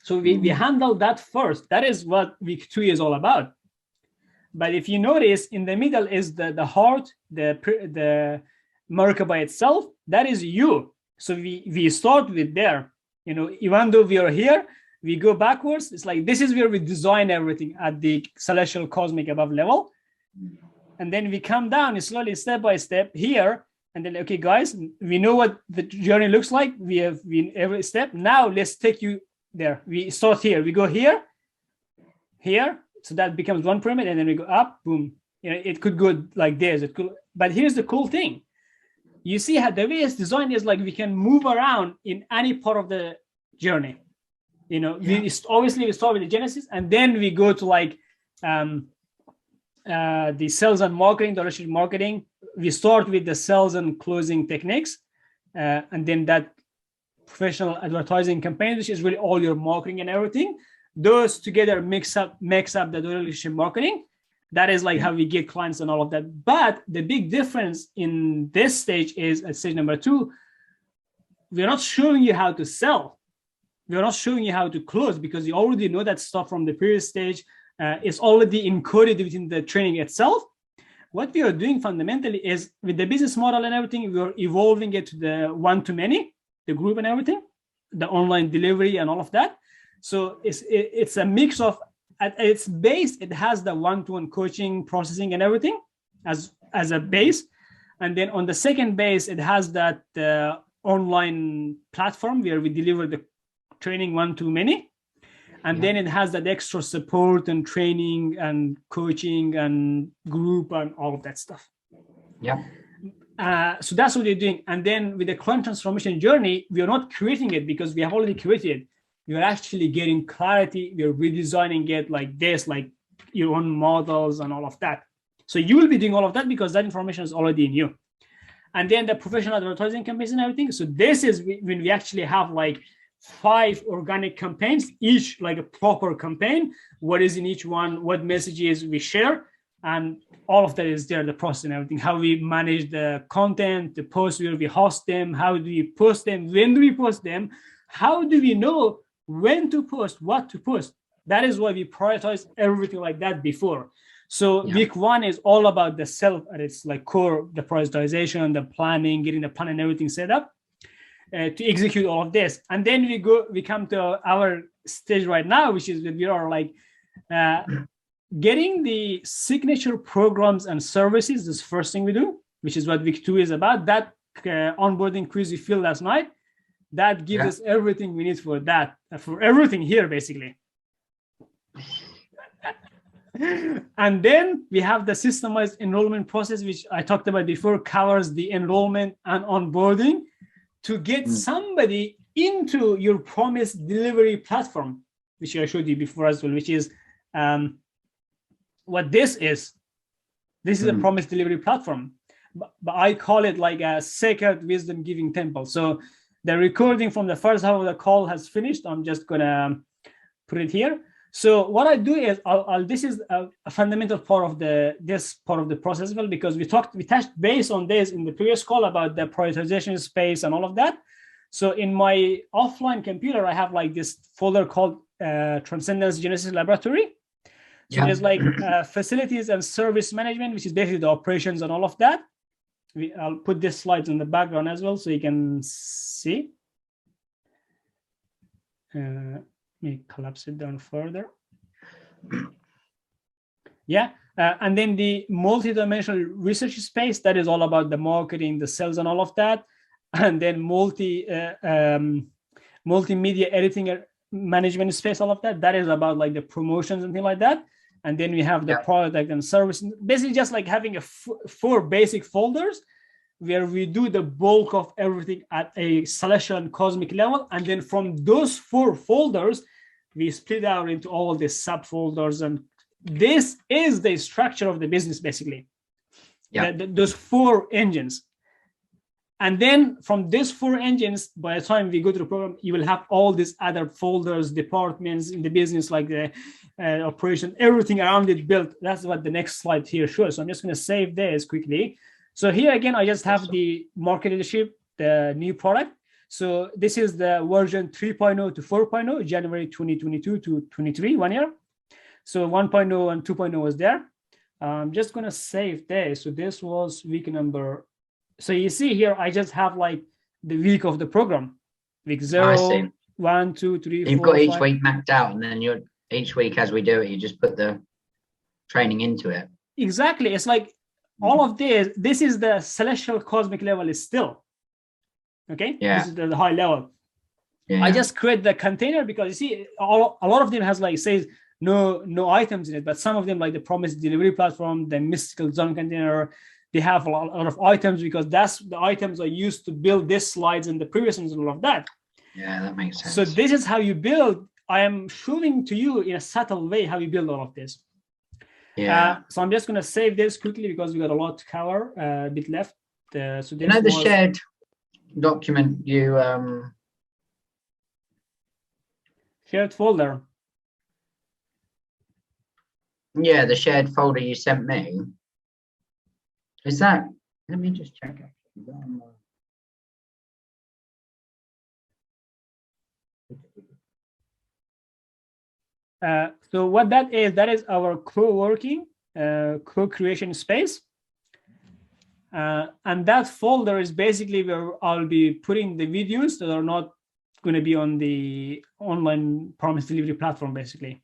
S1: So we handle that first. That is what week 2 is all about. But if you notice, in the middle is the heart, the Merkaba itself. That is you. So we start with there. Even though we are here, We go backwards. It's like, this is where we design everything at the celestial cosmic above level. And then we come down slowly, step by step here. And then, okay, guys, we know what the journey looks like. We have been every step. Now let's take you there. We start here. We go here, here. So that becomes one pyramid. And then we go up, boom. You know, it could go like this. It could, but here's the cool thing. You see how the way it's designed is like we can move around in any part of the journey. You know, we obviously we start with the genesis, and then we go to like the sales and marketing, the relationship marketing. We start with the sales and closing techniques, and then that professional advertising campaign, which is really all your marketing and everything. Those together makes up the relationship marketing. That is like how we get clients and all of that. But the big difference in this stage is at stage number 2, we're not showing you how to sell. We're not showing you how to close, because you already know that stuff from the previous stage. It's already encoded within the training itself. What we are doing fundamentally is, with the business model and everything, we're evolving it to the one-to-many, the group and everything, the online delivery and all of that. So it's a mix of, at its base, it has the one-to-one coaching, processing and everything as a base. And then on the second base, it has that online platform where we deliver the training one-to-many. And then it has that extra support and training and coaching and group and all of that stuff.
S2: Yeah.
S1: So that's what you're doing. And then with the client transformation journey, we are not creating it because we have already created it. We are actually getting clarity. We are redesigning it like this, like your own models and all of that. So you will be doing all of that because that information is already in you. And then the professional advertising campaigns and everything. So this is when we actually have like 5 organic campaigns, each like a proper campaign. What is in each one, what messages we share, and all of that is there, the process and everything, how we manage the content, the posts, where we host them, how do we post them, when do we post them, how do we know when to post, what to post. That is why we prioritize everything like that before. So week 1 is all about the self at its like core, the prioritization, the planning, getting the plan and everything set up to execute all of this. And then we come to our stage right now, which is that we are like getting the signature programs and services. This first thing we do, which is what week 2 is about. That onboarding quiz we filled last night, that gives us everything we need for that, for everything here, basically. And then we have the systemized enrollment process, which I talked about before, covers the enrollment and onboarding to get somebody into your promised delivery platform, which I showed you before as well, which is what this is. This is a promised delivery platform, but I call it like a sacred wisdom giving temple. So the recording from the first half of the call has finished. I'm just gonna put it here. So what I do is, this is a fundamental part of this part of the process as well, because we touched base on this in the previous call about the prioritization space and all of that. So in my offline computer, I have like this folder called Transcendence Genesis Laboratory. So there's like facilities and service management, which is basically the operations and all of that. I'll put this slides in the background as well so you can see. Let me collapse it down further. And then the multi-dimensional research space, that is all about the marketing, the sales and all of that. And then multimedia editing management space, all of that. That is about like the promotions and things like that. And then we have the product and service, basically just like having 4 basic folders where we do the bulk of everything at a celestial and cosmic level. And then from those 4 folders, we split out into all the subfolders. And this is the structure of the business, basically. Those 4 engines. And then from these 4 engines, by the time we go to the program, you will have all these other folders, departments in the business, like the operation, everything around it built. That's what the next slide here shows. So I'm just going to save this quickly. So here again, I just have the market leadership, the new product. So this is the version 3.0 to 4.0, January 2022 to 23, 1 year. So 1.0 and 2.0 was there. I'm just going to save this. So this was week number. So you see here, I just have like the week of the program, week 0, 1, 2, 3,
S2: You've
S1: 4,
S2: got each
S1: 5.
S2: week mapped out, and then you're each week as we do it, you just put the training into it.
S1: Exactly. It's like all of this is the celestial cosmic level is still. Okay.
S2: Yeah.
S1: This is the high level.
S2: Yeah.
S1: I just create the container because you see, a lot of them has like says no items in it, but some of them like the promise delivery platform, the mystical zone container, they have a lot of items because that's the items I used to build this slides and the previous ones and all of that.
S2: Yeah, that makes sense.
S1: So this is how you build. I am showing to you in a subtle way how you build all of this.
S2: Yeah.
S1: So I'm just going to save this quickly because we got a lot to cover, a bit left. So this
S2: you know the shared document you
S1: shared folder.
S2: Yeah, the shared folder you sent me. Is that? Let me just check it.
S1: So what that is our co-working, co-creation space. And that folder is basically where I'll be putting the videos that are not going to be on the online promise delivery platform, basically.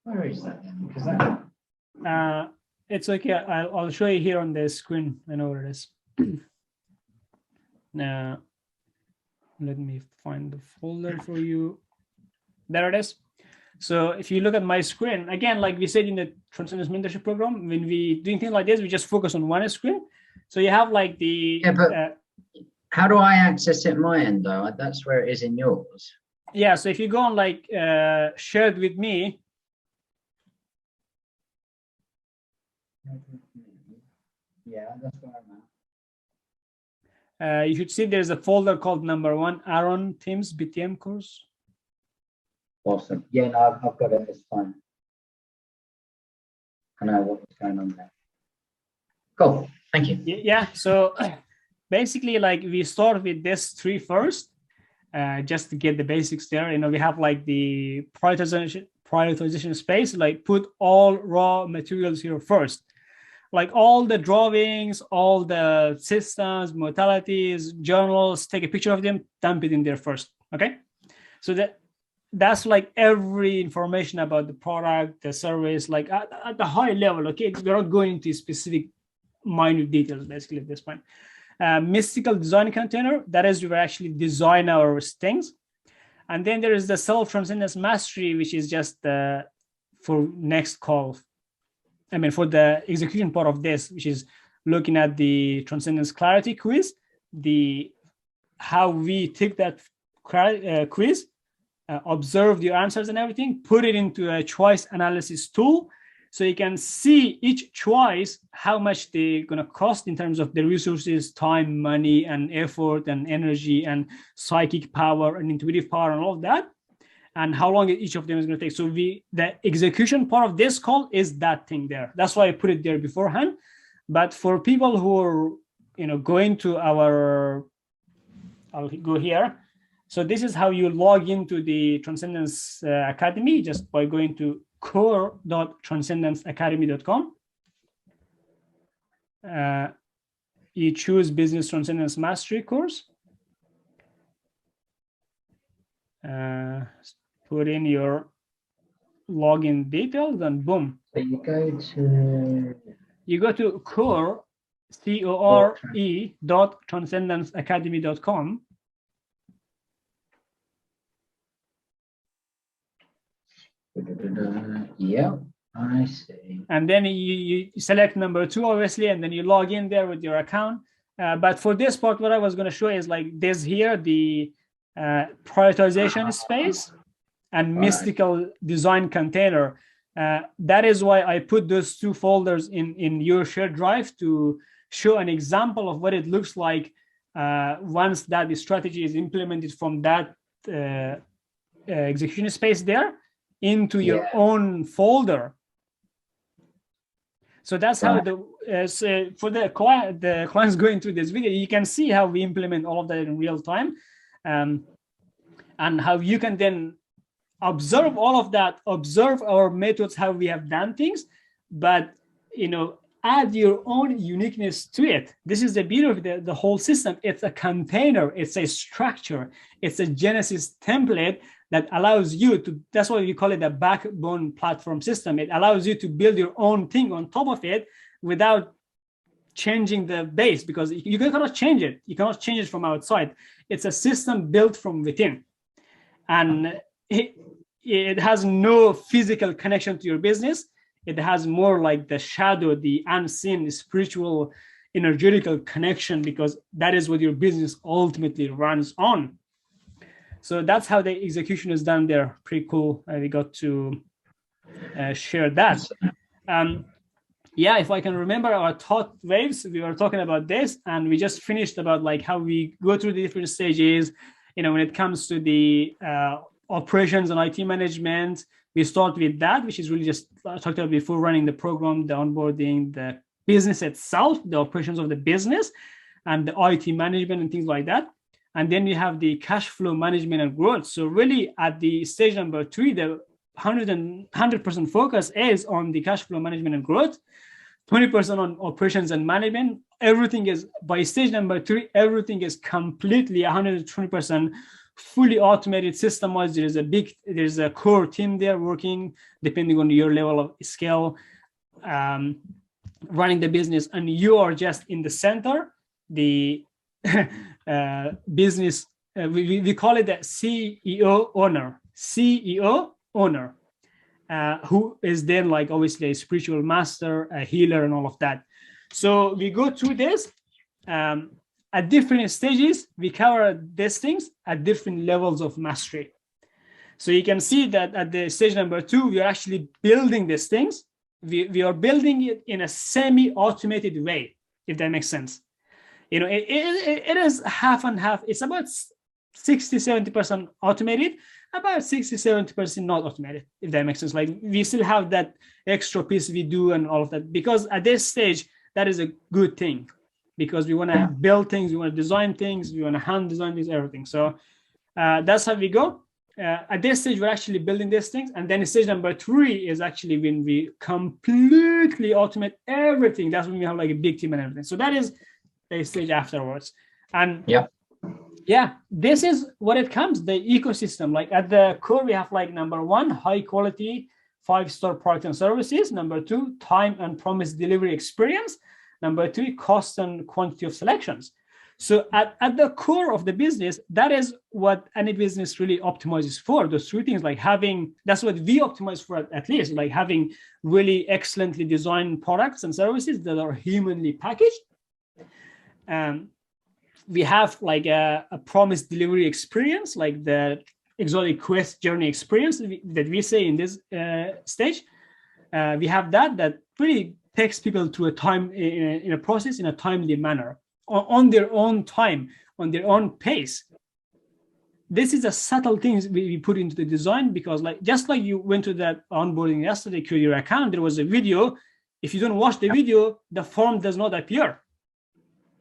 S2: Where is that then? Because that...
S1: It's okay. I'll show you here on the screen. I know where it is. Now, let me find the folder for you. There it is. So if you look at my screen, again, like we said in the Transcendence Mentorship Program, when we do things like this, we just focus on one screen. So you have like the...
S2: Yeah, but how do I access it on my end, though? That's where it is in yours.
S1: Yeah, so if you go on like shared with me.
S2: Yeah, that's where I'm at.
S1: You should see there's a folder called #1 Aaron Tim's BTM course.
S2: Awesome. Yeah, no, I've got it. It's fine. I know what's going on there. Cool. Thank you.
S1: Yeah. So basically, like we start with this 3 first, just to get the basics there. You know, we have like the prioritization space, like put all raw materials here first. Like all the drawings, all the systems, modalities, journals, take a picture of them, dump it in there first. Okay. So that's like every information about the product, the service, like at the high level. Okay. We're not going into specific minute details basically at this point. Mystical design container, that is where we actually design our things. And then there is the self-transcendence mastery, which is just for next call. I mean, for the execution part of this, which is looking at the transcendence clarity quiz, how we take that quiz, observe your answers and everything, put it into a choice analysis tool, so you can see each choice, how much they're going to cost in terms of the resources, time, money, and effort, and energy, and psychic power, and intuitive power, and all of that, and how long each of them is going to take. So the execution part of this call is that thing there. That's why I put it there beforehand. But for people who are, going to our, I'll go here. So this is how you log into the Transcendence Academy, just by going to core.transcendenceacademy.com. You choose Business Transcendence Mastery course. Put in your login details and boom.
S2: So you go to
S1: core, core.transcendenceacademy.com.
S2: Yeah, I see.
S1: And then you select #2, obviously, and then you log in there with your account. But for this part, what I was going to show is like this here, the prioritization space and mystical design container. That is why I put those 2 folders in your shared drive to show an example of what it looks like once that the strategy is implemented from that execution space there into your own folder. So that's how so for the clients going through this video, you can see how we implement all of that in real time, and how you can then observe all of that, observe our methods, how we have done things, but add your own uniqueness to it. This is the beauty of the whole system. It's a container, it's a structure, it's a Genesis template that allows you to, that's why we call it a backbone platform system. It allows you to build your own thing on top of it without changing the base, because you cannot change it. You cannot change it from outside. It's a system built from within. And it has no physical connection to your business. It has more like the shadow, the unseen, the spiritual, energetical connection, because that is what your business ultimately runs on. So that's how the execution is done there. Pretty cool. We got to share that. Yeah, if I can remember our thought waves, we were talking about this, and we just finished about like how we go through the different stages. When it comes to the operations and IT management, we start with that, which is really just I talked about before, running the program, the onboarding, the business itself, the operations of the business, and the IT management and things like that. And then we have the cash flow management and growth. So really at the stage number 3, the 100% focus is on the cash flow management and growth, 20% on operations and management. Everything is, by stage number 3, everything is completely 120% fully automated, systemized. There's a core team there working depending on your level of skill, running the business, and you are just in the center, the business. We call it the CEO owner, who is then like obviously a spiritual master, a healer, and all of that. So we go through this. At different stages, we cover these things at different levels of mastery. So you can see that at the stage number 2, we are actually building these things. We are building it in a semi-automated way, if that makes sense. It is half and half. It's about 60-70% automated, about 60-70% not automated, if that makes sense. Like we still have that extra piece we do and all of that, because at this stage, that is a good thing. Because we want to build things, we want to design things, we want to hand design things, everything. So that's how we go. At this stage, we're actually building these things. And then stage number 3 is actually when we completely automate everything. That's when we have like a big team and everything. So that is a stage afterwards. And this is what it comes, the ecosystem. Like at the core, we have like number 1, high quality, 5-star product and services. Number 2, time and promise delivery experience. Number 3, cost and quantity of selections. So at the core of the business, that is what any business really optimizes for. Those 3 things, like that's what we optimize for, at least, like having really excellently designed products and services that are humanly packaged. We have like a promise delivery experience, like the exotic quest journey experience that we say in this stage. We have that really takes people to a time in a process in a timely manner, on their own time, on their own pace. This is a subtle things we put into the design, because just like you went to that onboarding yesterday, create your account, there was a video. If you don't watch the video, the form does not appear.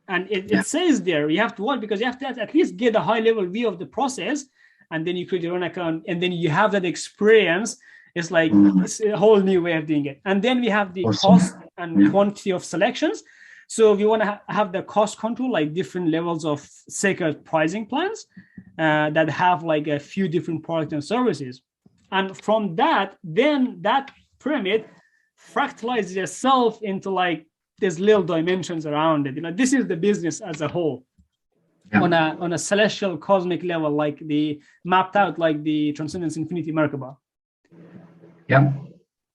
S1: And it says there, you have to watch, because you have to at least get a high level view of the process, and then you create your own account, and then you have that experience. It's like it's a whole new way of doing it. And then we have the cost and quantity of selections. So we want to have the cost control, like different levels of sacred pricing plans that have like a few different products and services. And from that, then that pyramid fractalizes itself into like these little dimensions around it. This is the business as a whole. On a celestial cosmic level, like the mapped out, like the Transcendence Infinity Merkaba.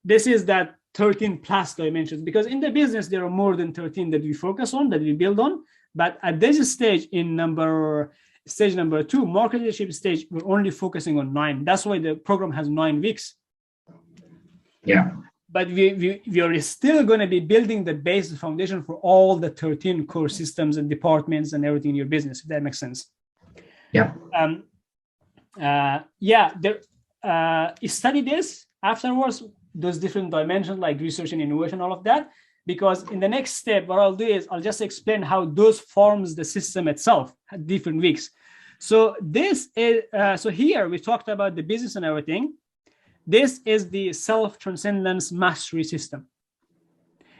S1: This is that 13 plus dimensions, because in the business there are more than 13 that we focus on, that we build on. But at this stage, in stage number 2, market leadership stage, we're only focusing on 9. That's why the program has 9 weeks. But we are still going to be building the base foundation for all the 13 core systems and departments and everything in your business, if that makes sense. Study this afterwards, those different dimensions like research and innovation, all of that. because in the next step, what I'll do is I'll just explain how those forms the system itself at different weeks. So this is, so here we talked about the business and everything. This is the self-transcendence mastery system.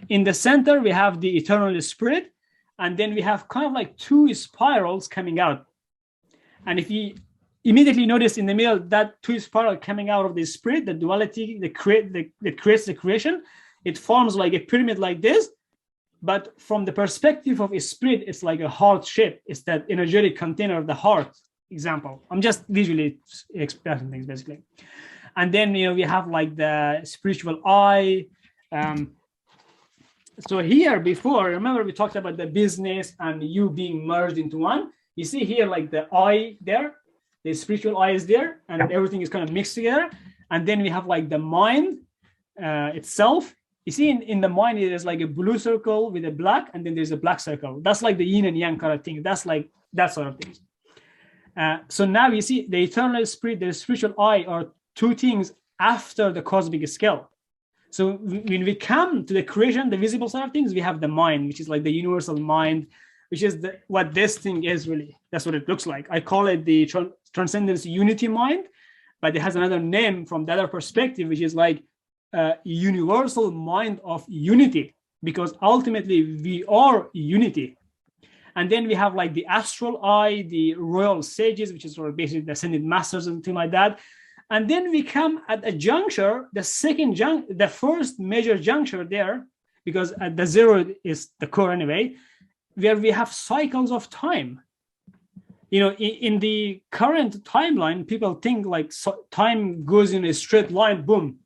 S1: In the center, we have the eternal spirit, and then we have kind of like two spirals coming out. And if you immediately notice in the middle, that two spiral coming out of the spirit, the duality that creates the creation, it forms like a pyramid like this. But from the perspective of a spirit, it's like a heart shape. It's that energetic container of the heart example. I'm just visually expressing things basically. And then, we have like the spiritual eye. So here before, remember we talked about the business and you being merged into one. You see here like the eye there, the spiritual eye is there, and everything is kind of mixed together. And then we have like the mind itself. You see in the mind, there's like a blue circle with a black, and then there's a black circle. That's like the yin and yang kind of thing. That's like that sort of things. So now you see the eternal spirit, the spiritual eye are two things after the cosmic scale. So when we come to the creation, the visible side of things, we have the mind, which is like the universal mind, which is what this thing is really. That's what it looks like. I call it the transcendence unity mind, but it has another name from the other perspective, which is like universal mind of unity, because ultimately we are unity. And then we have like the astral eye, the royal sages, which is sort of basically the ascended masters and things like that. And then we come at a juncture, the first major juncture there, because at the zero is the core anyway, where we have cycles of time. In the current timeline, people think like time goes in a straight line, boom,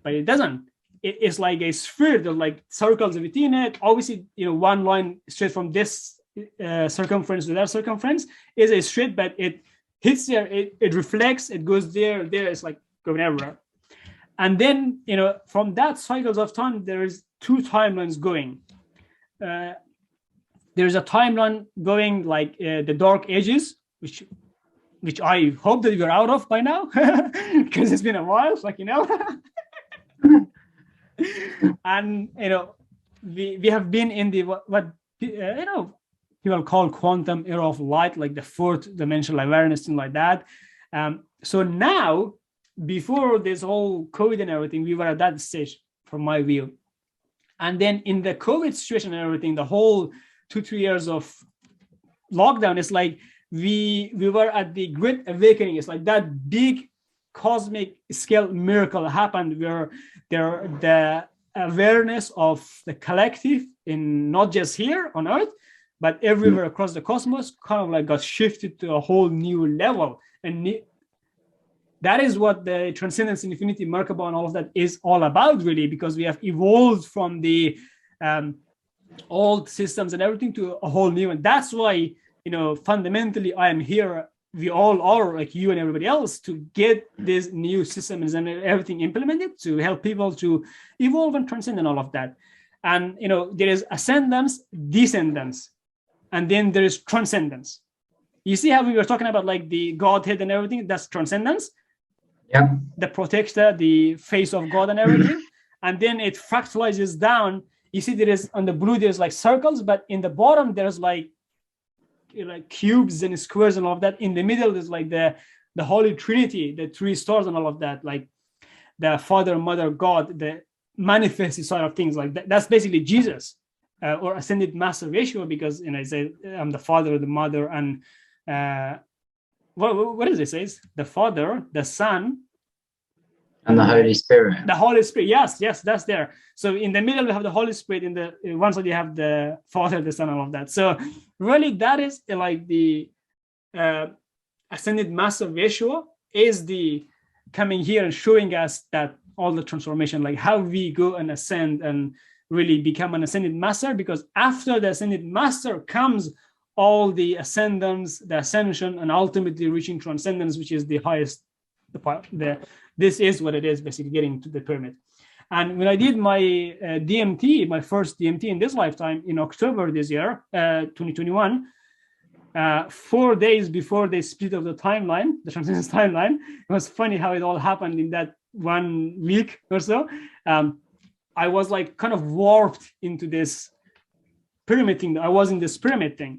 S1: but it doesn't. It's like a sphere. There's like circles within it. Obviously, one line straight from this circumference to that circumference is a straight, but it hits there, it reflects, it goes there, it's like going everywhere. And then, from that cycles of time, there is two timelines going. There's a timeline going like the dark ages, which I hope that you're out of by now, because it's been a while, and, we have been in the, what people call quantum era of light, like the fourth dimensional awareness, thing like that. So now, before this whole COVID and everything, we were at that stage, from my view. And then in the COVID situation and everything, the whole 2-3 years of lockdown, it's like we were at the great awakening. It's like that big cosmic scale miracle happened where the awareness of the collective, in not just here on Earth, but everywhere across the cosmos, kind of like got shifted to a whole new level. And that is what the Transcendence, Infinity, Merkaba, and all of that is all about, really, because we have evolved from the old systems and everything to a whole new. And that's why, fundamentally, I am here. We all are, like you and everybody else, to get these new systems and everything implemented to help people to evolve and transcend and all of that. And, there is ascendance, descendance, and then there is transcendence. You see how we were talking about like the Godhead and everything? That's transcendence.
S2: Yeah.
S1: The protector, the face of God and everything. And then it fractalizes down. You see there is on the blue, there's like circles, but in the bottom, there's like cubes and squares and all of that. In the middle, there's like the Holy Trinity, the three stars and all of that, like the Father, Mother, God, the manifested side of things. Like that's basically Jesus. Or ascended master ratio, because I say I'm the Father, the Mother, and what does it say? The Father, the Son,
S2: and the Holy Spirit.
S1: The Holy Spirit, yes, that's there. So in the middle we have the Holy Spirit. In the one side you have the Father, the Son, all of that. So really, that is like the ascended master ratio is the coming here and showing us that all the transformation, like how we go and ascend and really become an ascended master, because after the ascended master comes all the ascendance, the ascension, and ultimately reaching transcendence, which is the highest. This is what it is, basically getting to the pyramid. And when I did my DMT, my first DMT in this lifetime in October this year, 2021, 4 days before they split up the timeline, the transcendence timeline, it was funny how it all happened in that 1 week or so. I was like kind of warped into this pyramid thing. I was in this pyramid thing.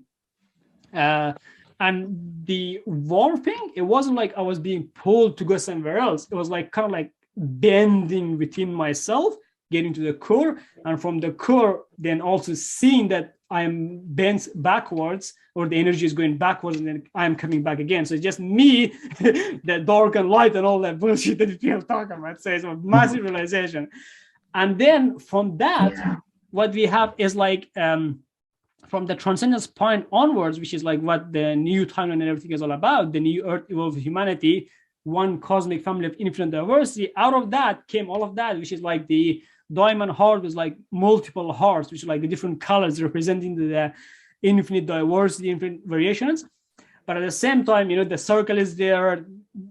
S1: And the warping, it wasn't like I was being pulled to go somewhere else. It was like kind of like bending within myself, getting to the core, and from the core, then also seeing that I'm bent backwards, or the energy is going backwards, and then I'm coming back again. So it's just me, the dark and light and all that bullshit that people talk about. So it's a massive realization. And then from that, what we have is like, from the transcendence point onwards, which is like what the new timeline and everything is all about, the new earth evolved humanity, one cosmic family of infinite diversity. Out of that came all of that, which is like the diamond heart was like multiple hearts, which are like the different colors representing the infinite diversity, infinite variations. But at the same time, you know, the circle is there,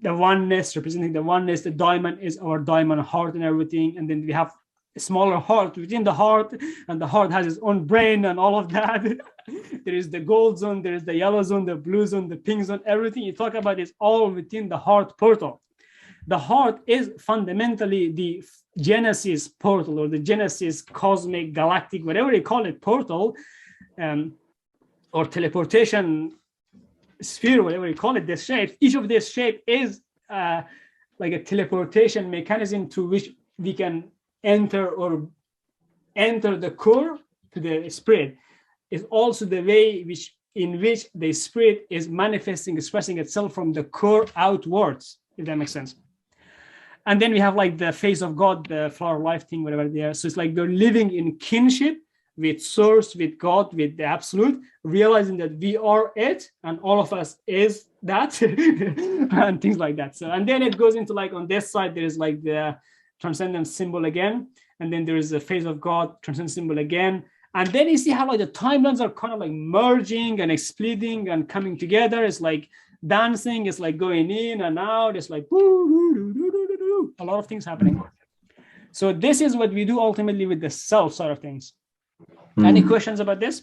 S1: the oneness representing the oneness, the diamond is our diamond heart and everything. And then we have a smaller heart within the heart, and the heart has its own brain and all of that. There is the gold zone, there is the yellow zone, the blue zone, the pink zone, everything you talk about is all within the heart portal. The heart is fundamentally the Genesis portal, or the Genesis cosmic galactic, whatever you call it, portal, or teleportation sphere, whatever you call it, this shape. Each of this shape is like a teleportation mechanism to which we can enter the core to the spirit. Is also the way in which the spirit is manifesting, expressing itself from the core outwards, if that makes sense. And then we have like the face of God, the flower life thing, whatever there. So it's like we're living in kinship with source, with God, with the absolute, realizing that we are it and all of us is that and things like that. So, and then it goes into like on this side, there is like the transcendence symbol again. And then there is the face of God, transcendence symbol again. And then you see how like the timelines are kind of like merging and splitting and coming together. It's like dancing, it's like going in and out. It's like a lot of things happening. So this is what we do ultimately with the self side of things. Any questions about this?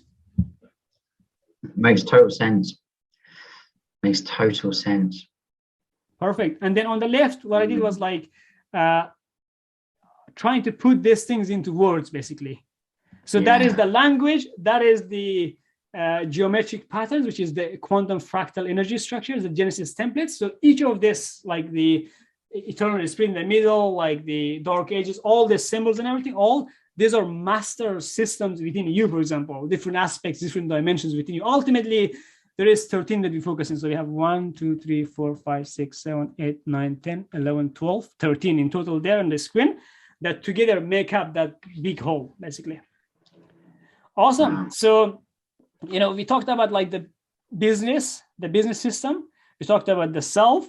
S2: Makes total sense. Makes total sense.
S1: Perfect. And then on the left, what I did was like trying to put these things into words, basically. So that is the language, that is the geometric patterns, which is the quantum fractal energy structures, the Genesis templates. So each of this, like the eternal spirit in the middle, like the dark ages, all the symbols and everything, all these are master systems within you, for example, different aspects, different dimensions within you. Ultimately, there is 13 that we focus on. So we have 1, 2, 3, 4, 5, 6, 7, 8, 9, 10, 11, 12, 13 in total there on the screen that together make up that big whole, basically. Awesome. So, you know, we talked about like the business system. We talked about the self.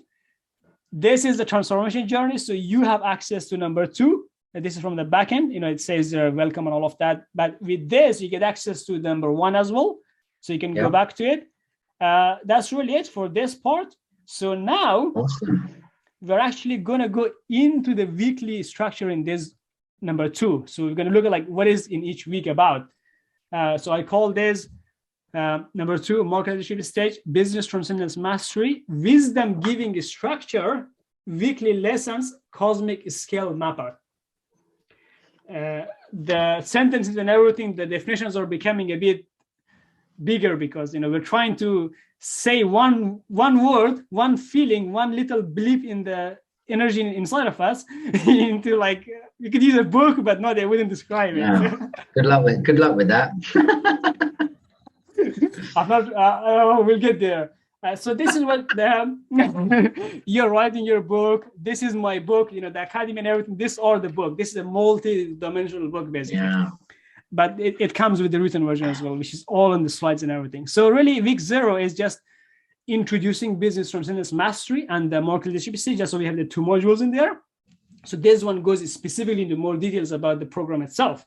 S1: This is the transformation journey. So you have access to number 2. And this is from the back end. You know, it says welcome and all of that. But with this, you get access to number 1 as well. So you can go back to it. That's really it for this part. So now we're actually going to go into the weekly structure in this number 2. So we're going to look at like what is in each week about. So I call this number 2, market leadership stage, business transcendence mastery, wisdom giving structure, weekly lessons, cosmic scale mapper. The sentences and everything, the definitions are becoming a bit bigger because, you know, we're trying to say one word, one feeling, one little blip in the energy inside of us into like, you could use a book, but no, they wouldn't describe it.
S2: Good luck with that.
S1: I'm not, we'll get there. So this is what you're writing your book. This is my book, you know, the academy and everything. This are the book. This is a multi-dimensional book, basically. Yeah. But it comes with the written version as well, which is all on the slides and everything. So really, week 0 is just introducing business transcendence mastery and the market leadership stage. So we have the 2 modules in there. So this one goes specifically into more details about the program itself.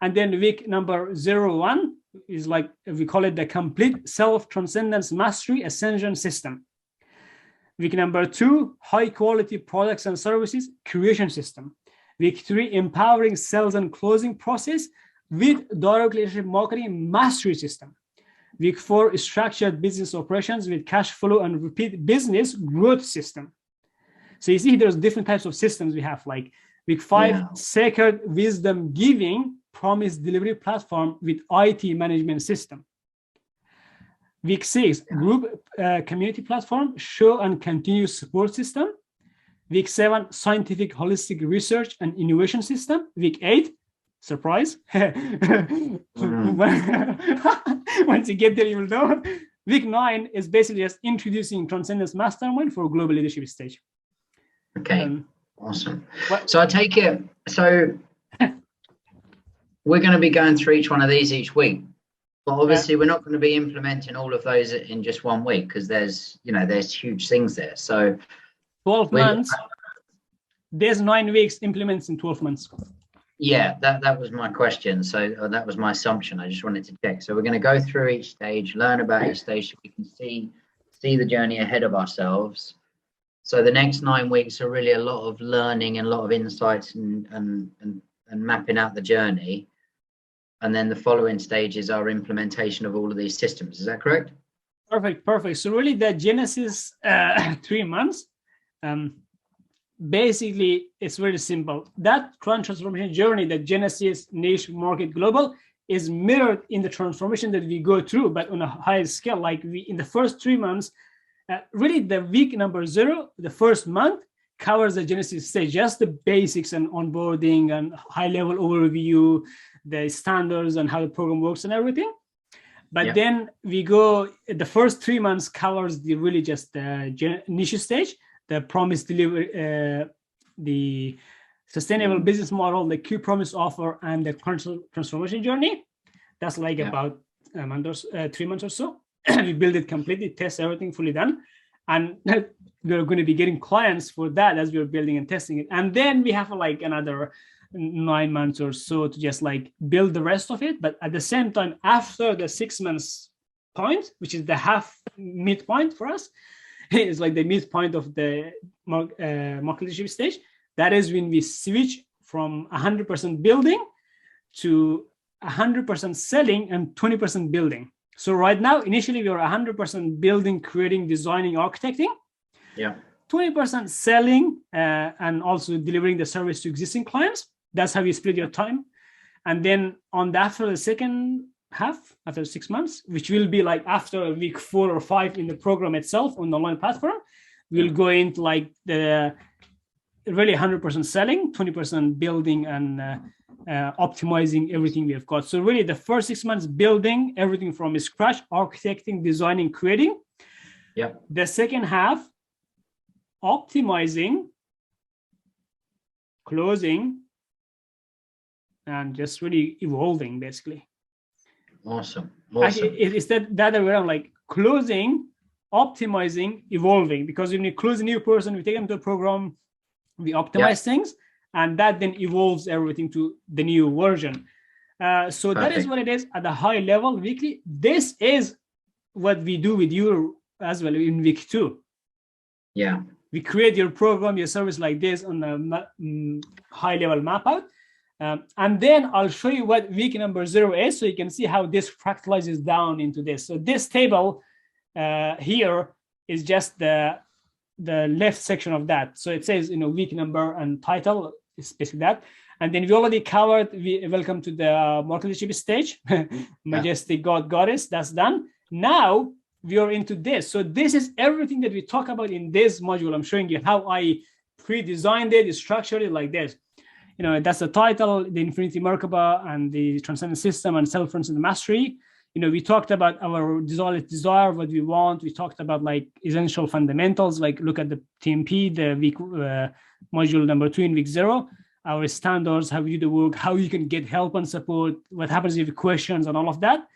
S1: And then week number 01 is like, we call it the complete self-transcendence mastery ascension system. Week number 2, high quality products and services creation system. Week 3, empowering sales and closing process with direct leadership marketing mastery system. Week 4, structured business operations with cash flow and repeat business growth system. So you see there's different types of systems we have, like Week 5,
S2: Yeah.
S1: sacred wisdom giving promise delivery platform with IT management system. Week 6, group community platform, show and continuous support system. Week 7, scientific holistic research and innovation system. Week 8, surprise. Once you get there, you will know. Week 9 is basically just introducing Transcendence Mastermind for global leadership stage.
S2: Okay, awesome. So I take it, so we're going to be going through each one of these each week, but obviously we're not going to be implementing all of those in just 1 week, because there's, you know, there's huge things there. So
S1: 12 months, there's 9 weeks, implements in 12 months.
S2: Yeah, that was my question. So that was my assumption. I just wanted to check. So we're going to go through each stage, learn about each stage, so we can see the journey ahead of ourselves. So the next 9 weeks are really a lot of learning and a lot of insights and mapping out the journey. And then the following stages are implementation of all of these systems. Is that correct?
S1: Perfect. So really the Genesis 3 months, basically it's very simple. That transformation journey that Genesis, niche, market, global is mirrored in the transformation that we go through, but on a higher scale. Like we, in the first 3 months, really the week number 0, the first month, covers the Genesis stage, just the basics and onboarding and high level overview, the standards and how the program works and everything. But then we go, the first 3 months covers the really just the niche stage, the promise delivery, the sustainable business model, the key promise offer, and the transformation journey. That's like about 3 months or so. We build it completely, test everything, fully done. And we're going to be getting clients for that as we're building and testing it. And then we have like another 9 months or so to just like build the rest of it. But at the same time, after the 6 months point, which is the half midpoint for us, it's like the midpoint of the market leadership stage. That is when we switch from 100% building to 100% selling and 20% building. So right now, initially we were 100% building, creating, designing, architecting. 20% selling and also delivering the service to existing clients. That's how you split your time. And then after the second half, after 6 months, which will be like after week 4 or 5 in the program itself on the online platform, we'll go into like the really 100% selling, 20% building and optimizing everything we have got. So really the first 6 months building everything from scratch, architecting, designing, creating. The second half, optimizing, closing, and just really evolving, basically.
S2: Awesome.
S1: Actually, it's that way around, like closing, optimizing, evolving. Because when you close a new person, we take them to a program, we optimize things, and that then evolves everything to the new version. So that is what it is at the high level weekly. This is what we do with you as well in week 2. We create your program, your service like this on a high level map out. And then I'll show you what week number 0 is, so you can see how this fractalizes down into this. So this table here is just the left section of that. So it says, week number and title is basically that. And then we already covered, welcome to the market leadership stage, majestic God, goddess, that's done. Now we are into this. So this is everything that we talk about in this module. I'm showing you how I pre-designed it, structured it like this. That's the title, the Infinity Merkaba and the Transcendence System and Self-Transcendence Mastery. We talked about our desire, what we want. We talked about like essential fundamentals, like look at the TMP, the week module number 2 in week 0, our standards, how we do the work, how you can get help and support, what happens if you have questions and all of that.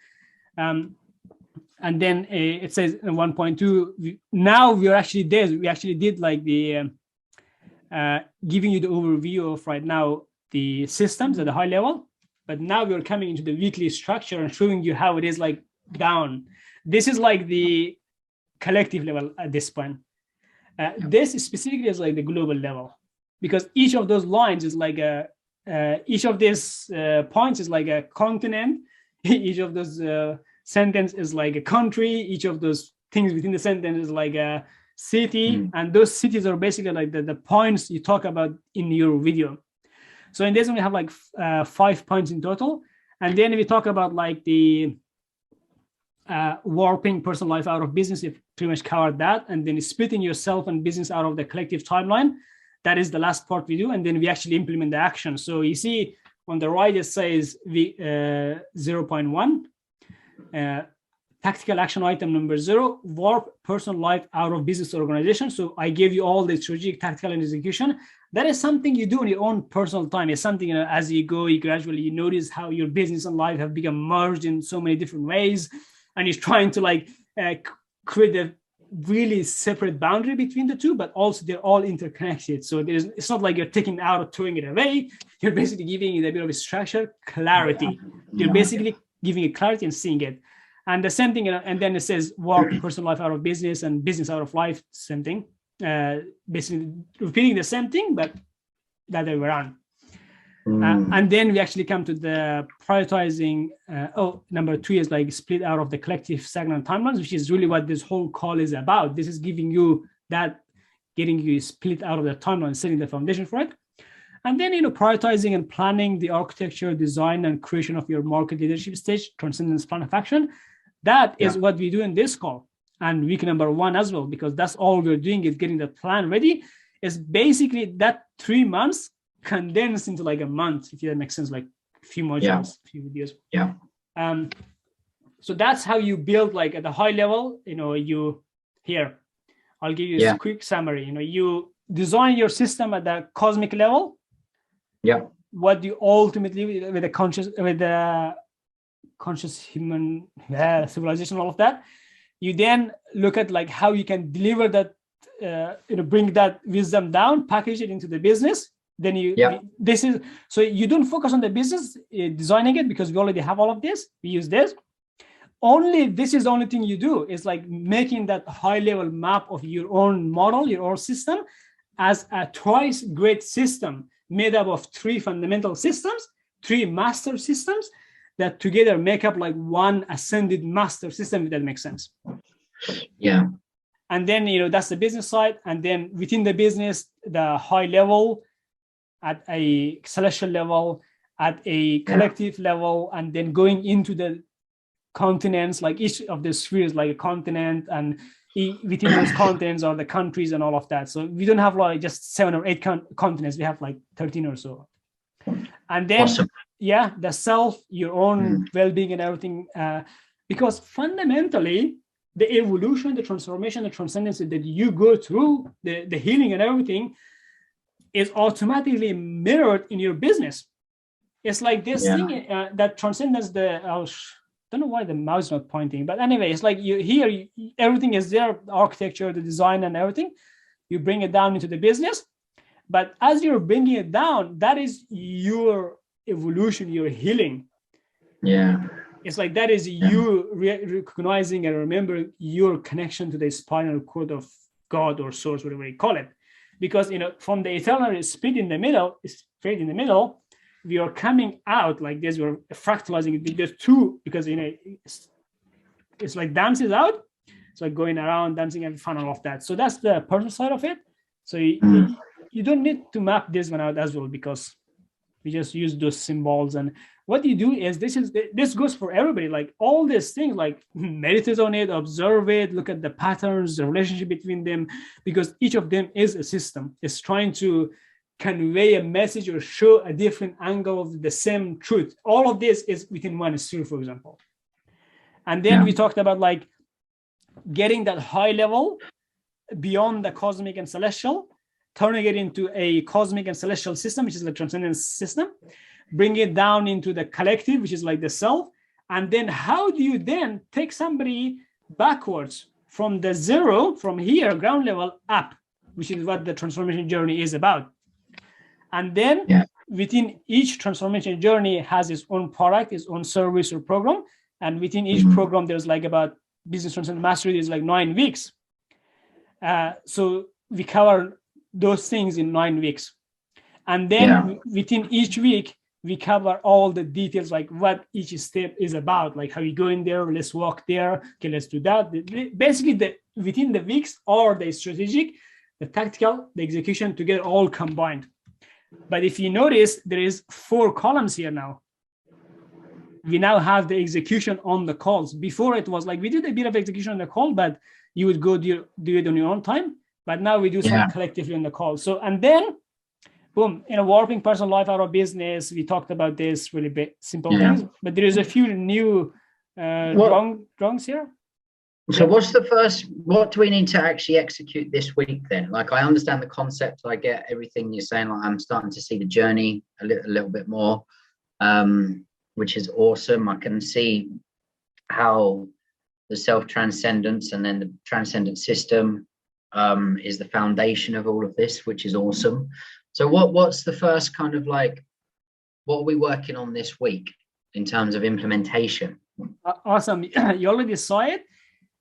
S1: And then it says in 1.2, now we are actually there. We actually did like the giving you the overview of right now the systems at the high level, but now we're coming into the weekly structure and showing you how it is like down. This is like the collective level at this point. This specifically is like the global level, because each of those lines is like each of these points is like a continent. Each of those sentence is like a country. Each of those things within the sentence is like a city, and those cities are basically like the points you talk about in your video. So in this one, we have like 5 points in total. And then we talk about like the warping personal life out of business. You've pretty much covered that. And then splitting yourself and business out of the collective timeline. That is the last part we do. And then we actually implement the action. So you see on the right, it says 0.1. Tactical action item number 0, warp personal life out of business organization. So I gave you all the strategic, tactical, and execution. That is something you do in your own personal time. It's something, as you go, you gradually notice how your business and life have become merged in so many different ways. And you're trying to like create a really separate boundary between the two, but also they're all interconnected. So it's not like you're taking it out or throwing it away. You're basically giving it a bit of a structure, clarity. You're basically giving it clarity and seeing it. And the same thing, and then it says work personal life out of business and business out of life, same thing. Basically repeating the same thing, but the other way around. And then we actually come to the prioritizing. Number 2 is like split out of the collective stagnant timelines, which is really what this whole call is about. This is giving you that, getting you split out of the timeline, setting the foundation for it. And then, prioritizing and planning the architecture, design, and creation of your market leadership stage, transcendence plan of action. That is what we do in this call and week number 1 as well, because that's all we're doing is getting the plan ready. Is basically that 3 months condensed into like a month, if that makes sense, like a few modules, a few videos. So that's how you build, like at the high level, I'll give you a quick summary. You design your system at the cosmic level. What you ultimately, with the conscious human civilization, all of that, you then look at like how you can deliver that, bring that wisdom down, package it into the business. Then so you don't focus on the business designing it, because we already have all of this. We use this. This is the only thing you do is like making that high level map of your own model, your own system, as a twice great system made up of 3 fundamental systems, 3 master systems that together make up like one ascended master system, if that makes sense. And then, that's the business side. And then within the business, the high level, at a celestial level, at a collective level, and then going into the continents, like each of the spheres, like a continent, and within those continents are the countries and all of that. So we don't have like just 7 or 8 continents. We have like 13 or so. And then, the self, your own well-being and everything, because fundamentally, the evolution, the transformation, the transcendence that you go through, the healing and everything, is automatically mirrored in your business. It's like this thing that transcends I don't know why the mouse is not pointing, but anyway, it's like everything is there, the architecture, the design and everything. You bring it down into the business. But as you're bringing it down, that is your evolution, your healing. It's like that is you recognizing and remembering your connection to the spinal cord of God or source, whatever you call it. Because, from the eternal split in the middle, straight in the middle, we are coming out like this. We're fractalizing it. There's 2, because, it's like dances out. It's like going around, dancing and fun, all of that. So that's the personal side of it. So you don't need to map this one out as well, because we just use those symbols. And what you do is this goes for everybody, like all these things, like meditate on it, observe it, look at the patterns, the relationship between them, because each of them is a system. It's trying to convey a message or show a different angle of the same truth. All of this is within one sphere, for example. And then we talked about like getting that high level beyond the cosmic and celestial, turning it into a cosmic and celestial system, which is the transcendence system, bring it down into the collective, which is like the self. And then how do you then take somebody backwards from the 0, from here, ground level, up, which is what the transformation journey is about. And then within each transformation journey has its own product, its own service or program. And within each program, there's like about Business Transcendence Mastery, there's like 9 weeks. So we cover those things in 9 weeks. And then within each week, we cover all the details, like what each step is about, like how you go in there, let's walk there, okay, let's do that. Basically, within the weeks, or the strategic, the tactical, the execution together, all combined. But if you notice, there is 4 columns here now. We now have the execution on the calls. Before it was like we did a bit of execution on the call, but you would go do it on your own time. But now we do some collectively on the call. So, and then boom, warping personal life out of business. We talked about this really bit simple things, but there is a few new drawings here.
S2: So what do we need to actually execute this week then? Like, I understand the concept, I get everything you're saying, like I'm starting to see the journey a little bit more, which is awesome. I can see how the self-transcendence and then the transcendent system is the foundation of all of this, which is awesome. So what's the first kind of like, what are we working on this week in terms of implementation?
S1: Awesome. You already saw it.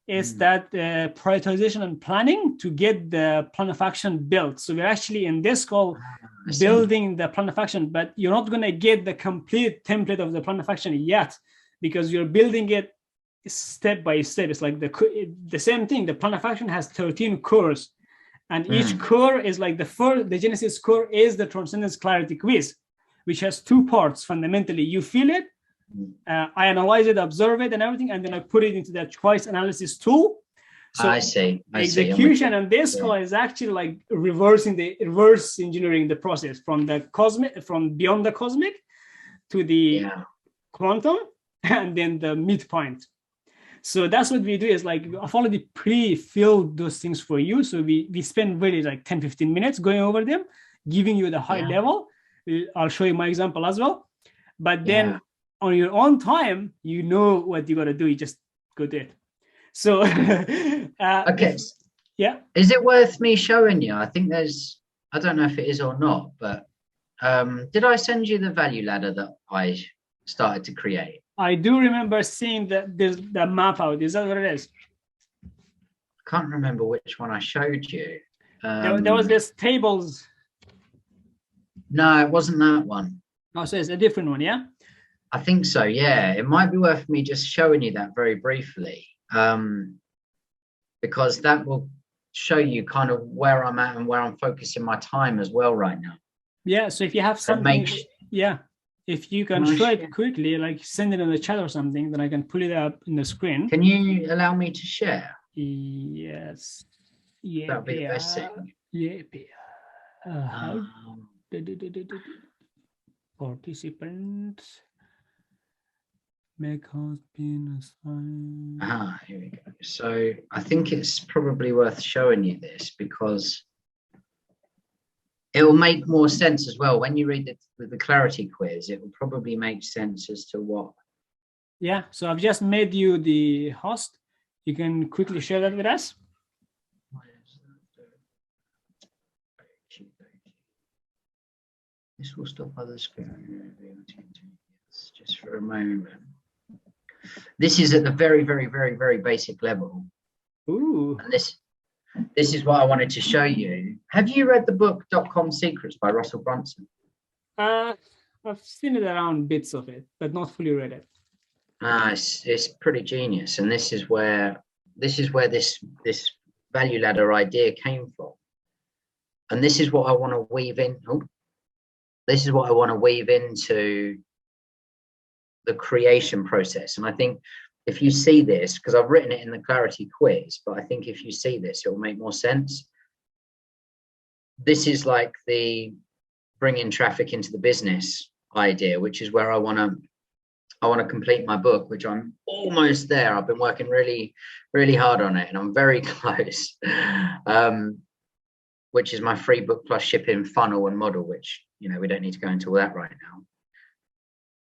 S1: Is that prioritization and planning to get the plan of action built. So we're actually in this call building the plan of action, but you're not going to get the complete template of the plan of action yet, because you're building it step by step. It's like the same thing. The plan of action has 13 cores, and each core is like the Genesis core is the Transcendence Clarity Quiz, which has 2 parts fundamentally. You feel it, I analyze it, observe it and everything, and then I put it into that choice analysis tool. So
S2: I see.
S1: Execution on this call is actually like reverse engineering the process from beyond the cosmic to the quantum, and then the midpoint. So that's what we do, is like I've already pre-filled those things for you. So we spend really like 10-15 minutes going over them, giving you the high level. I'll show you my example as well. But then on your own time, you know what you got to do. You just go do it. So,
S2: okay.
S1: Yeah.
S2: Is it worth me showing you? I think I don't know if it is or not, but did I send you the value ladder that I started to create?
S1: I do remember seeing that there's the map out. Is that what it is?
S2: I can't remember which one I showed you.
S1: There was this tables.
S2: No, it wasn't that one.
S1: Oh, so it's a different one, yeah?
S2: I think so, yeah. It might be worth me just showing you that very briefly, because that will show you kind of where I'm at and where I'm focusing my time as well right now.
S1: Yeah, so if you have something, if you can show it quickly, like send it in the chat or something, then I can pull it up in the screen.
S2: Can you allow me to share?
S1: Yes. Yeah.
S2: That would be the best thing.
S1: Yeah. Participants. Make host being assigned.
S2: Here we go. So I think it's probably worth showing you this, because it will make more sense as well when you read the clarity quiz. It will probably make sense as to what.
S1: Yeah. So I've just made you the host. You can quickly share that with us.
S2: This will stop others just for a moment. This is at the very, very, very, very basic level.
S1: Ooh.
S2: And this is what I wanted to show you. Have you read the book .com Secrets by Russell Brunson?
S1: I've seen it around, bits of it, but not fully read it.
S2: It's pretty genius, and this is where this value ladder idea came from. And this is what I want to weave in. This is what I want to weave into the creation process. And I think if you see this, because I've written it in the clarity quiz, but I think if you see this, it will make more sense. This is like the bringing traffic into the business idea, which is where I want to complete my book, which I'm almost there. I've been working really, really hard on it, and I'm very close. Which is my free book plus shipping funnel and model, which, we don't need to go into all that right now.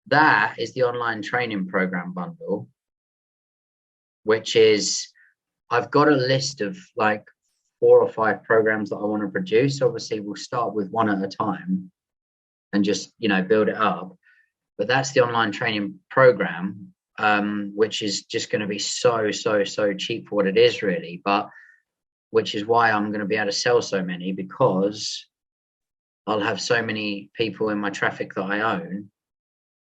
S2: That is the online training program bundle, which is, I've got a list of like 4 or 5 programs that I want to produce. Obviously, we'll start with one at a time and just, build it up. But that's the online training program, which is just going to be so, so, so cheap for what it is, really. But which is why I'm going to be able to sell so many, because I'll have so many people in my traffic that I own.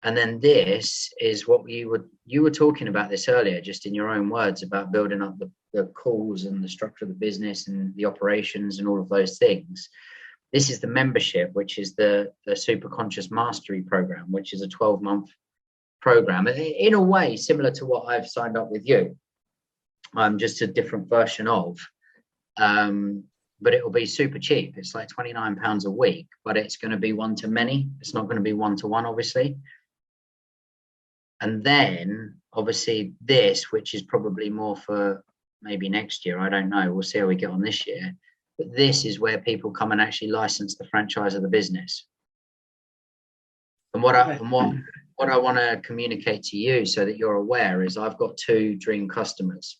S2: And then this is what you were talking about this earlier, just in your own words, about building up the calls and the structure of the business and the operations and all of those things. This is the membership, which is the Super Conscious Mastery program, which is a 12-month program, in a way similar to what I've signed up with you. Just a different version of, but it will be super cheap. It's like £29 a week, but it's going to be one-to-many. It's not going to be one-to-one, obviously. And then obviously this, which is probably more for maybe next year, I don't know, we'll see how we get on this year, but this is where people come and actually license the franchise of the business. And what I want to communicate to you so that you're aware is I've got 2 dream customers,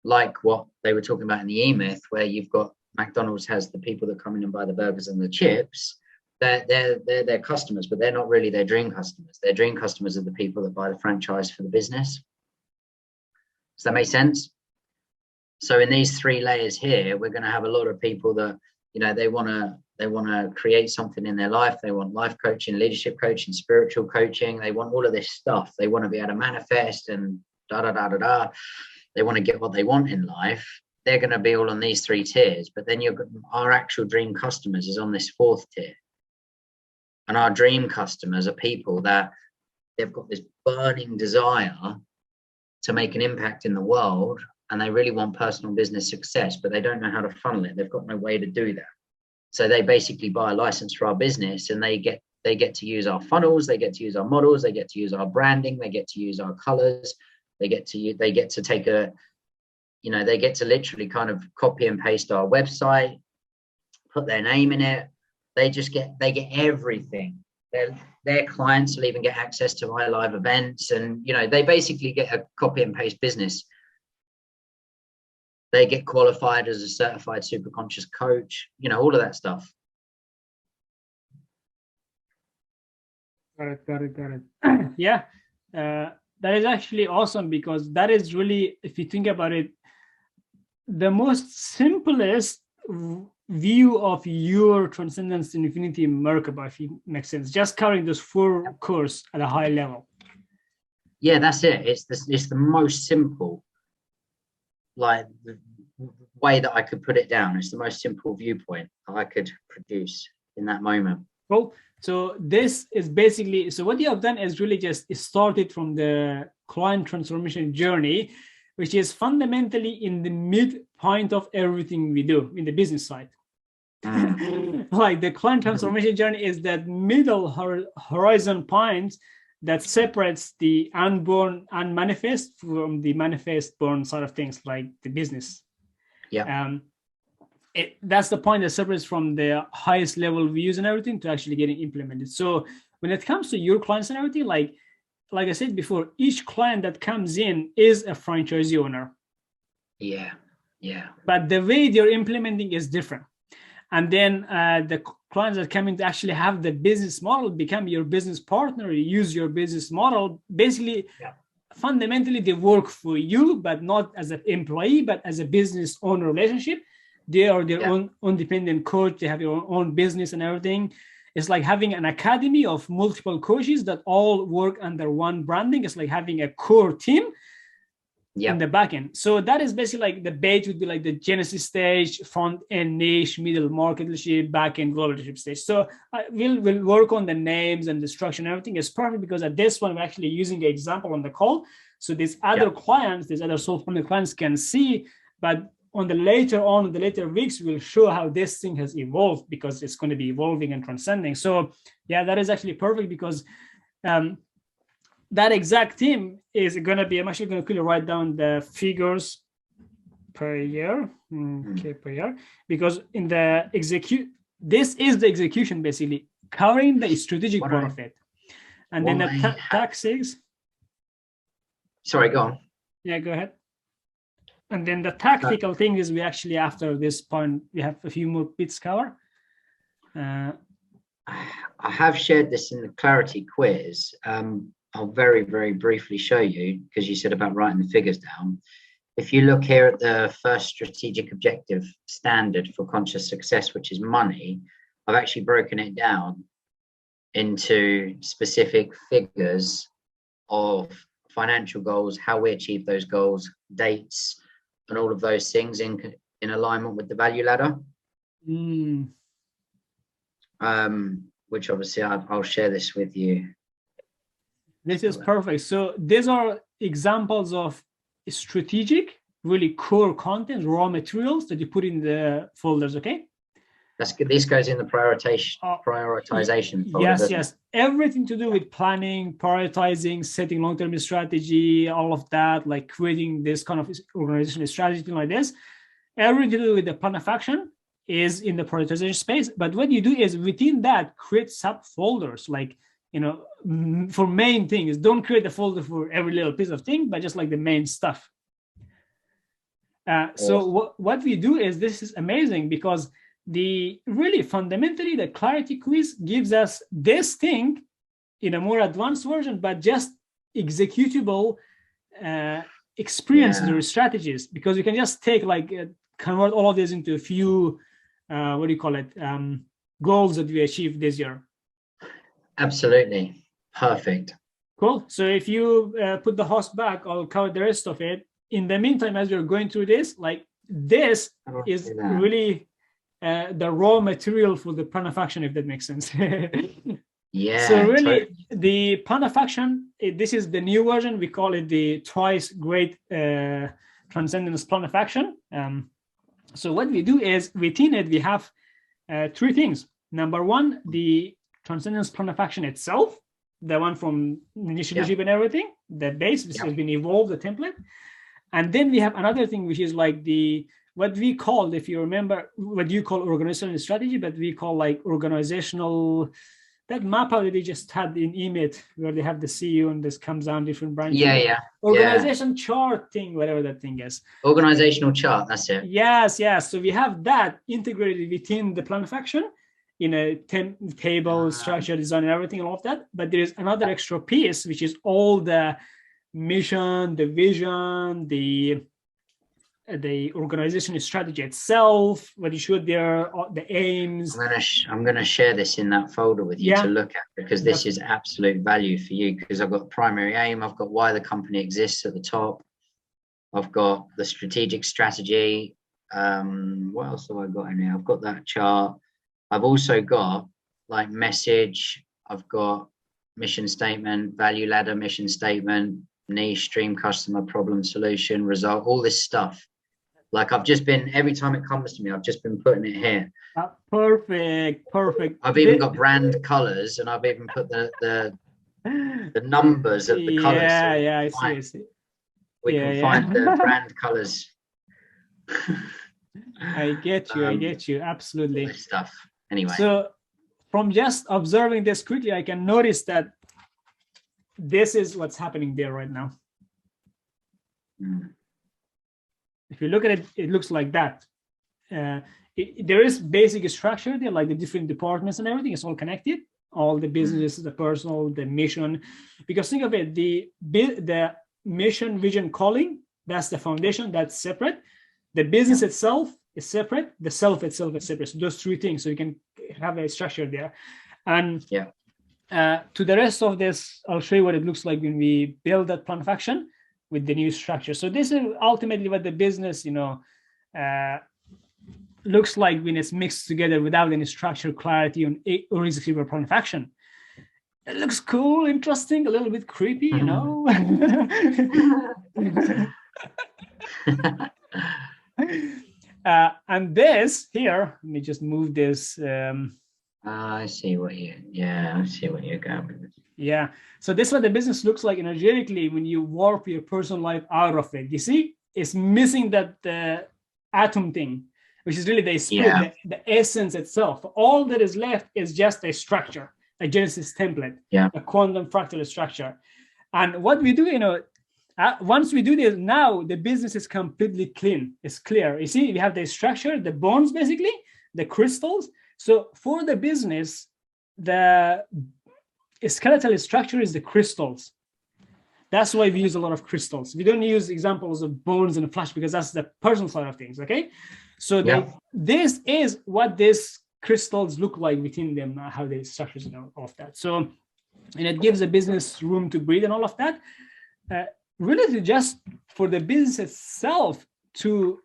S2: like what they were talking about in the E-Myth, where you've got McDonald's has the people that come in and buy the burgers and the chips. They're their customers, but they're not really their dream customers. Their dream customers are the people that buy the franchise for the business. Does that make sense? So in these 3 layers here, we're going to have a lot of people that, you know, they want to create something in their life. They want life coaching, leadership coaching, spiritual coaching. They want all of this stuff. They want to be able to manifest and da da da da da. They want to get what they want in life. They're going to be all on these 3 tiers. But then our actual dream customers is on this 4th tier. And our dream customers are people that they've got this burning desire to make an impact in the world, and they really want personal business success, but they don't know how to funnel it. They've got no way to do that. So they basically buy a license for our business, and they get to use our funnels, they get to use our models, they get to use our branding, they get to use our colors, they get to take a, you know, they get to literally kind of copy and paste our website, put their name in it. They get everything. Their clients will even get access to my live events, and, you know, they basically get a copy and paste business. They get qualified as a certified super conscious coach, you know, all of that stuff.
S1: Got it. Yeah, that is actually awesome, because that is really, if you think about it, the most simplest view of your Transcendence to Infinity Merkaba, if it makes sense, just covering those 4 courses at a high level.
S2: Yeah, that's it. It's the most simple, like, the way that I could put it down. It's the most simple viewpoint that I could produce in that moment.
S1: Cool. So this is basically, so what you have done is really just started from the client transformation journey, which is fundamentally in the midpoint of everything we do in the business side. Like the client transformation journey is that middle horizon point that separates the unborn, unmanifest from the manifest born side of things, like the business.
S2: Yeah.
S1: That's the point that separates from the highest level views and everything to actually getting implemented. So when it comes to your clients and everything, like I said before, each client that comes in is a franchisee owner.
S2: Yeah.
S1: But the way they're implementing is different. And then the clients that come in to actually have the business model become your business partner, use your business model. Basically, fundamentally, they work for you, but not as an employee, but as a business owner relationship. They are their own independent coach. They have their own business and everything. It's like having an academy of multiple coaches that all work under one branding. It's like having a core team in the back end. So that is basically like the base would be like the genesis stage, front end niche, middle market leadership, back end global leadership stage. So we'll work on the names and the structure and everything. Is perfect because at this one we're actually using the example on the call. So these other clients, these other soul-forming clients can see, but on the later weeks, we'll show how this thing has evolved, because it's going to be evolving and transcending. So yeah, that is actually perfect, because that exact team is going to be, I'm actually going to quickly write down the figures per year, per year, because in the this is the execution, basically covering the strategic part of it. And then the taxes.
S2: Sorry, go on.
S1: Yeah, go ahead. And then the tactical thing is, we actually, after this point, we have a few more bits cover.
S2: I have shared this in the clarity quiz. I'll very, very briefly show you, because you said about writing the figures down. If you look here at the first strategic objective standard for conscious success, which is money, I've actually broken it down into specific figures of financial goals, how we achieve those goals, dates, and all of those things in alignment with the value ladder. which obviously I'll share this with you.
S1: This is perfect. So these are examples of strategic, really core content, raw materials that you put in the folders, okay?
S2: That's good. This goes in the prioritization folder,
S1: yes. Everything to do with planning, prioritizing, setting long-term strategy, all of that, like creating this kind of organizational strategy like this. Everything to do with the plan of action is in the prioritization space. But what you do is within that, create subfolders, like, for main things. Don't create a folder for every little piece of thing, but just like the main stuff. So what we do is, this is amazing, because fundamentally the clarity quiz gives us this thing in a more advanced version, but just executable experiences or strategies, because you can just take convert all of this into a few goals that we achieved this year.
S2: Absolutely. Perfect.
S1: Cool. So if you put the host back, I'll cover the rest of it. In the meantime, as you're going through this, this is really the raw material for the plan of action, if that makes sense.
S2: Yeah.
S1: So really, the plan of action, this is the new version. We call it the twice great transcendence plan of action. So what we do is, within it, we have three things. Number one, the transcendence plan of action itself, the one from initiative and everything, the base, which has been evolved, the template. And then we have another thing, which is what we call, if you remember, what you call organizational strategy, but we call organizational, that map out that they just had in EMIT, where they have the CEO and this comes down different branches. Organization chart thing, whatever that thing is.
S2: Organizational chart, that's it.
S1: Yes. So we have that integrated within the plan of action in a table, structure, design, and everything, all of that. But there is another extra piece, which is all the mission, the vision, the organization strategy itself, what you should there, the aims.
S2: I'm gonna share this in that folder with you to look at, because this is absolute value for you, because I've got primary aim, I've got why the company exists at the top, I've got the strategic strategy. What else have I got in here? I've got that chart. I've also got message, I've got mission statement, value ladder, mission statement, niche, stream, customer, problem, solution, result, all this stuff. I've just been, every time it comes to me, I've just been putting it here.
S1: Perfect.
S2: I've even got brand colors, and I've even put the numbers of the colors.
S1: I see.
S2: We can find the brand colors.
S1: I get you. Absolutely.
S2: All this stuff. Anyway.
S1: So from just observing this quickly, I can notice that this is what's happening there right now. If you look at it, it looks like that. There is basic structure there, like the different departments and everything. It's all connected. All the business, the personal, the mission. Because think of it, the mission, vision, calling, that's the foundation. That's separate. The business itself is separate. The self itself is separate. So those three things. So you can have a structure there. And to the rest of this, I'll show you what it looks like when we build that plan of action with the new structure. So this is ultimately what the business, looks like when it's mixed together without any structure, clarity, or executive plan of action. It looks cool, interesting, a little bit creepy, And this here, let me just move this.
S2: I see what you're going with.
S1: Yeah. So this is what the business looks like energetically when you warp your personal life out of it. You see, it's missing that atom thing, which is really the spirit, the essence itself. All that is left is just a structure, a Genesis template, a quantum fractal structure. And what we do, once we do this, now the business is completely clean. It's clear. You see, we have the structure, the bones, basically, the crystals. So for the business, the skeletal structure is the crystals. That's why we use a lot of crystals. We don't use examples of bones and flesh because that's the personal side of things, okay? So this is what these crystals look like within them, how they structures and all of that. So, and it gives the business room to breathe and all of that. Really just for the business itself to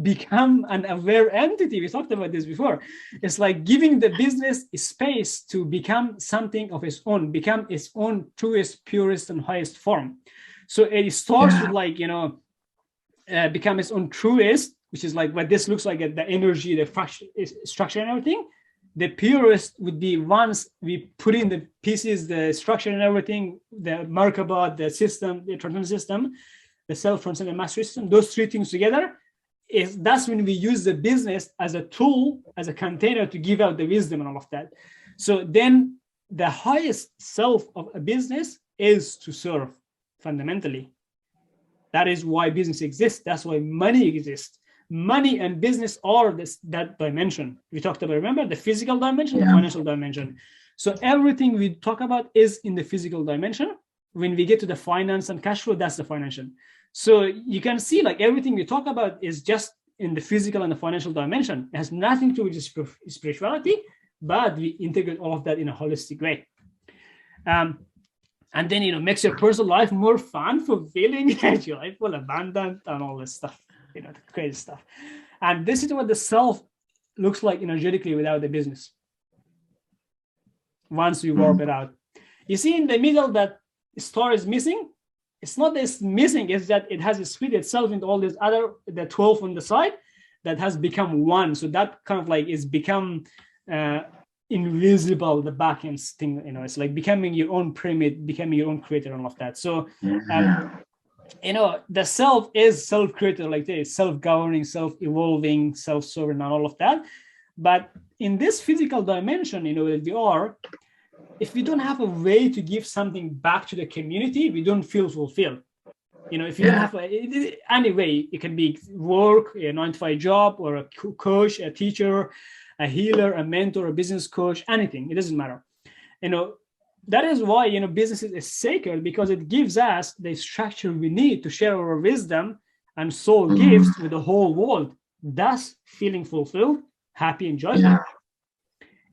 S1: become an aware entity. We talked about this before. It's like giving the business space to become something of its own, become its own truest, purest, and highest form. So it starts with like, you know, become its own truest, which is like what this looks like, the energy, the structure and everything. The purest would be once we put in the pieces, the structure and everything, the Merkaba, the system, the transcendent system, the self-transcendent mastery system, those three things together, that's when we use the business as a tool, as a container to give out the wisdom and all of that. So then the highest self of a business is to serve, fundamentally. That is why business exists. That's why money exists. Money and business are that dimension we talked about. Remember, the physical dimension, the financial dimension. So everything we talk about is in the physical dimension. When we get to the finance and cash flow, that's the financial. So you can see like everything we talk about is just in the physical and the financial dimension. It has nothing to do with spirituality, but we integrate all of that in a holistic way. And then, you know, makes your personal life more fun, fulfilling, your life will abundant and all this stuff, you know, the crazy stuff. And this is what the self looks like energetically without the business. Once we warp it out. You see in the middle that star is missing. It's not that it's missing, it's that it has split itself into all these other, the 12 on the side that has become one. So that kind of like is become invisible, the back end thing, you know, it's like becoming your own pyramid, becoming your own creator and all of that. So, you know, the self is self-creator, like this, self-governing, self-evolving, self-sovereign and all of that. But in this physical dimension, you know, that we are, if we don't have a way to give something back to the community, we don't feel fulfilled. You know, if you don't have any way, it can be work, a 9-to-5 job, or a coach, a teacher, a healer, a mentor, a business coach, anything. It doesn't matter. You know, that is why, you know, business is sacred, because it gives us the structure we need to share our wisdom and soul gifts with the whole world, thus feeling fulfilled, happy, and joyful.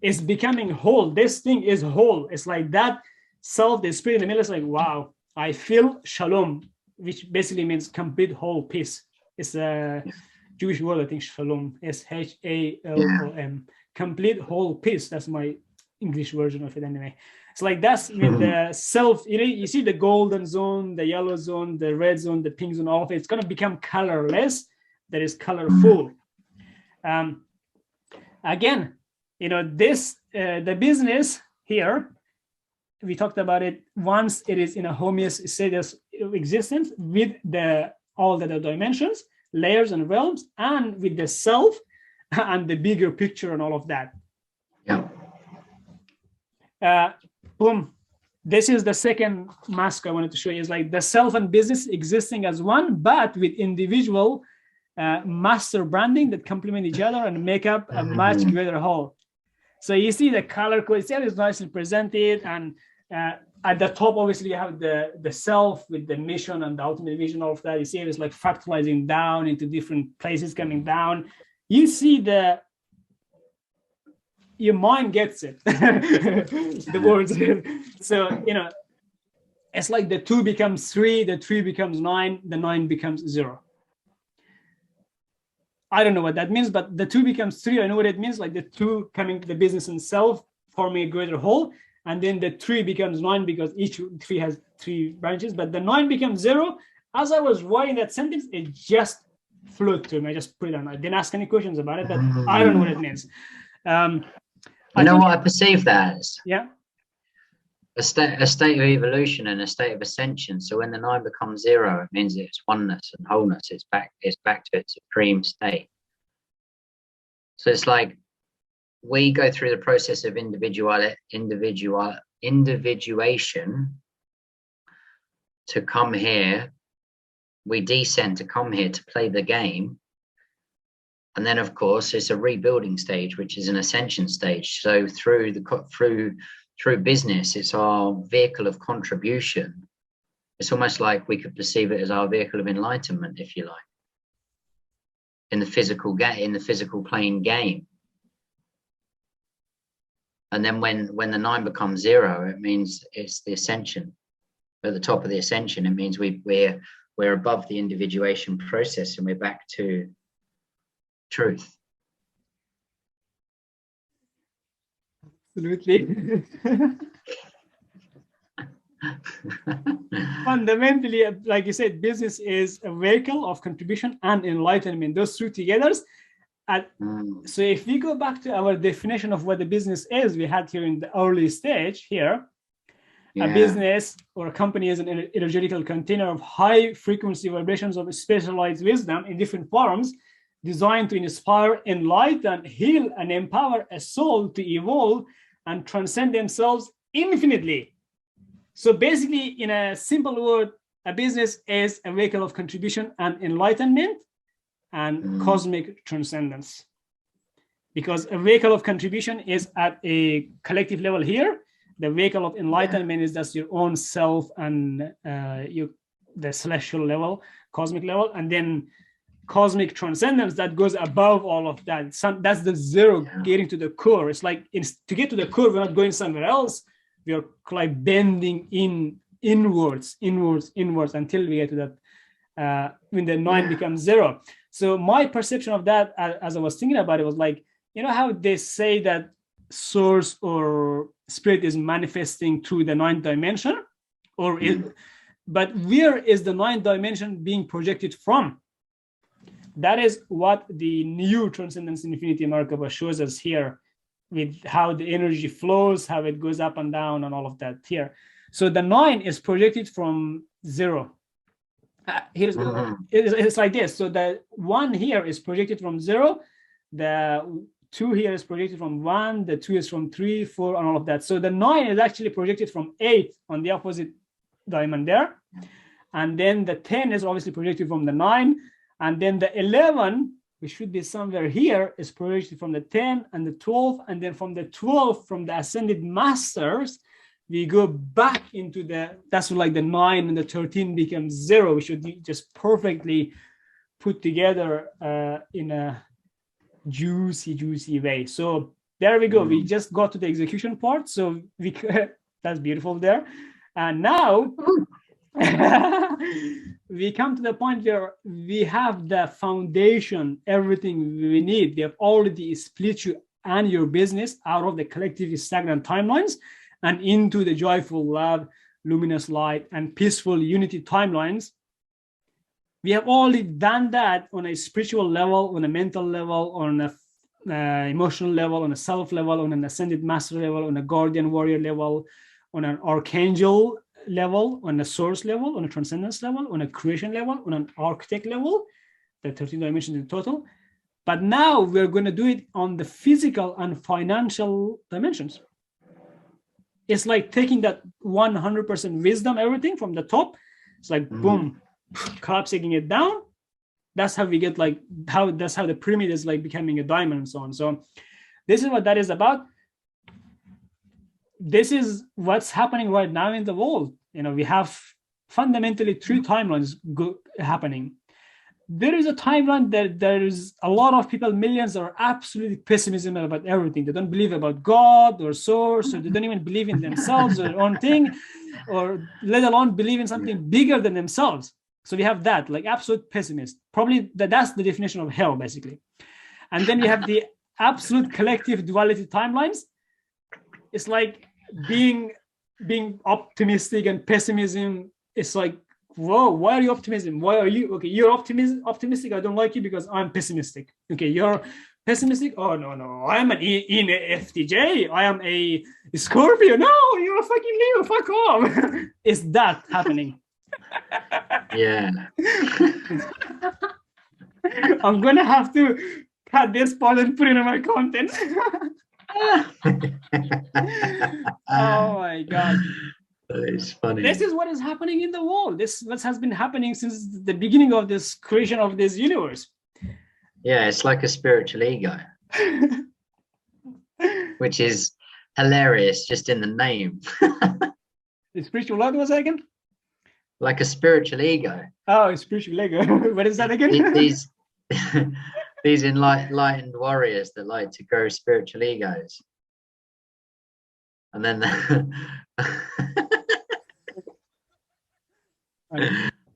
S1: It's becoming whole. This thing is whole. It's like that self, the spirit in the middle is like, wow, I feel shalom, which basically means complete whole peace. It's a Jewish word, I think, shalom, S-H-A-L-O-M, complete whole peace. That's my English version of it anyway. It's like that's when the self, you see the golden zone, the yellow zone, the red zone, the pink zone, all of it, it's going to become colorless. That is colorful. Again, you know, this, the business here, we talked about it, once it is in a homeostasis of existence with all the dimensions, layers and realms, and with the self and the bigger picture and all of that. Boom. This is the second mask I wanted to show you. Is like the self and business existing as one, but with individual master branding that complement each other and make up a much greater whole. So you see the color code itself is nicely presented, and at the top, obviously, you have the self with the mission and the ultimate vision, all of that. You see it's like fractalizing down into different places, coming down. You see your mind gets it, the words. So, you know, it's like the 2 becomes 3, the 3 becomes 9, the 9 becomes 0. I don't know what that means, but the 2 becomes 3. I know what it means, like the 2 coming to the business and self, forming a greater whole. And then the 3 becomes 9 because each 3 has 3 branches, but the 9 becomes 0. As I was writing that sentence, it just flew to me. I just put it on. I didn't ask any questions about it, but I don't know what it means.
S2: You know what I perceive that as?
S1: Yeah.
S2: A state of evolution and a state of ascension. So when the 9 becomes 0, it means it's oneness and wholeness. It's back to its supreme state. So it's like we go through the process of individuation to come here. We descend to come here to play the game. And then, of course, it's a rebuilding stage, which is an ascension stage. So through business, it's our vehicle of contribution. It's almost like we could perceive it as our vehicle of enlightenment, if you like, in the physical plane game. And then when the 9 becomes 0, it means it's the ascension. At the top of the ascension, it means we're above the individuation process and we're back to truth.
S1: Absolutely. Fundamentally, like you said, business is a vehicle of contribution and enlightenment. Those two together. So if we go back to our definition of what the business is, we had here in the early stage here, a business or a company is an energetical container of high frequency vibrations of specialized wisdom in different forms, designed to inspire, enlighten, heal, and empower a soul to evolve and transcend themselves infinitely. So basically, in a simple word, a business is a vehicle of contribution and enlightenment and cosmic transcendence. Because a vehicle of contribution is at a collective level here. The vehicle of enlightenment is just your own self and the celestial level, cosmic level, and then cosmic transcendence that goes above all of that. That's the zero, getting to the core. It's like to get to the core, we're not going somewhere else. We are like bending inwards until we get to that when the 9 becomes 0. So my perception of that, as I was thinking about it, was like, you know how they say that source or spirit is manifesting through the 9th dimension, but where is the 9th dimension being projected from? That is what the new Transcendence Infinity Merkaba shows us here, with how the energy flows, how it goes up and down, and all of that here. So the 9 is projected from 0. It's like this. So the 1 here is projected from 0. The 2 here is projected from 1. The 2 is from 3, 4, and all of that. So the 9 is actually projected from 8 on the opposite diamond there. And then the 10 is obviously projected from the 9. And then the 11, which should be somewhere here, is projected from the 10 and the 12. And then from the 12, from the Ascended Masters, we go back into that's like the 9 and the 13 becomes 0. We should just perfectly put together in a juicy way. So there we go. We just got to the execution part. So that's beautiful there. And now we come to the point where we have the foundation, everything we need. We have already split you and your business out of the collective stagnant timelines and into the joyful love, luminous light, and peaceful unity timelines. We have already done that on a spiritual level, on a mental level, on a emotional level, on a self level, on an ascended master level, on a guardian warrior level, on an archangel level, on a source level, on a transcendence level, on a creation level, on an architect level, the 13 dimensions in total. But now we're going to do it on the physical and financial dimensions. It's like taking that 100% wisdom, everything from the top. It's like boom, collapsing it down. That's how we get that's how the pyramid is like becoming a diamond and so on. So this is what that is about. This is what's happening right now in the world. You know, we have fundamentally 3 timelines happening. There is a timeline that there is a lot of people, millions, are absolutely pessimism about everything. They don't believe about God or source, or they don't even believe in themselves or their own thing, or let alone believe in something bigger than themselves. So we have that, like absolute pessimist. Probably that's the definition of hell, basically. And then we have the absolute collective duality timelines. It's like being optimistic and pessimism. It's like, whoa, why are you optimism? Why are you you're optimistic? I don't like you because I'm pessimistic. Okay, you're pessimistic. Oh no, I'm an ENFJ. I am a Scorpio. No, you're a fucking Leo. Fuck off. Is that happening?
S2: Yeah.
S1: I'm gonna have to cut this part and put it in my content. Oh my god.
S2: It's funny.
S1: This is what is happening in the world. This what has been happening since the beginning of this creation of this universe.
S2: Yeah, it's like a spiritual ego, which is hilarious just in the name.
S1: The spiritual what was that again?
S2: Like a spiritual ego.
S1: Oh, spiritual ego. What is that again?
S2: These enlightened warriors that like to grow spiritual egos. And then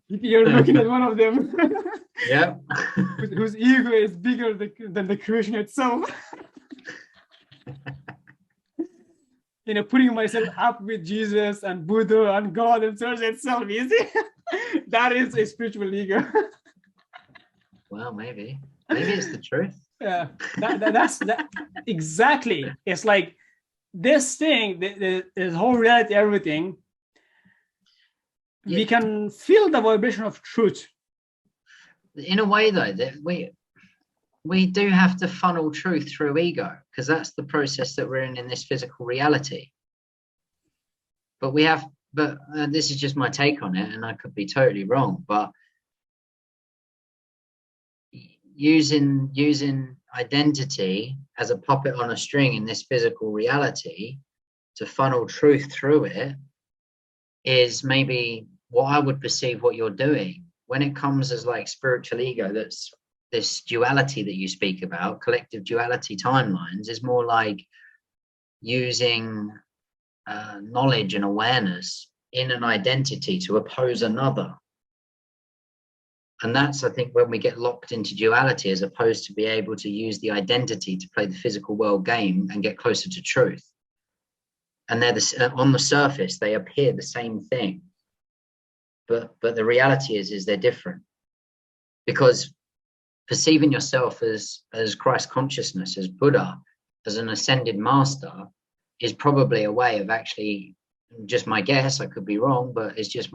S1: you're looking at one of them.
S2: Yeah.
S1: whose ego is bigger than the creation itself. Putting myself up with Jesus and Buddha and God and Source itself, you see? That is a spiritual ego.
S2: Well, maybe it's the truth.
S1: Yeah, that's exactly. It's like this thing, the whole reality, everything. Yeah. We can feel the vibration of truth.
S2: In a way, though, that we do have to funnel truth through ego, because that's the process that we're in this physical reality. But this is just my take on it, and I could be totally wrong, but using identity as a puppet on a string in this physical reality to funnel truth through it is maybe what I would perceive what you're doing. When it comes as like spiritual ego, that's this duality that you speak about, collective duality timelines, is more like using knowledge and awareness in an identity to oppose another. And that's, I think, when we get locked into duality, as opposed to be able to use the identity to play the physical world game and get closer to truth. And they're on the surface, they appear the same thing. But the reality is they're different. Because perceiving yourself as Christ consciousness, as Buddha, as an ascended master, is probably a way of actually, just my guess, I could be wrong, but it's just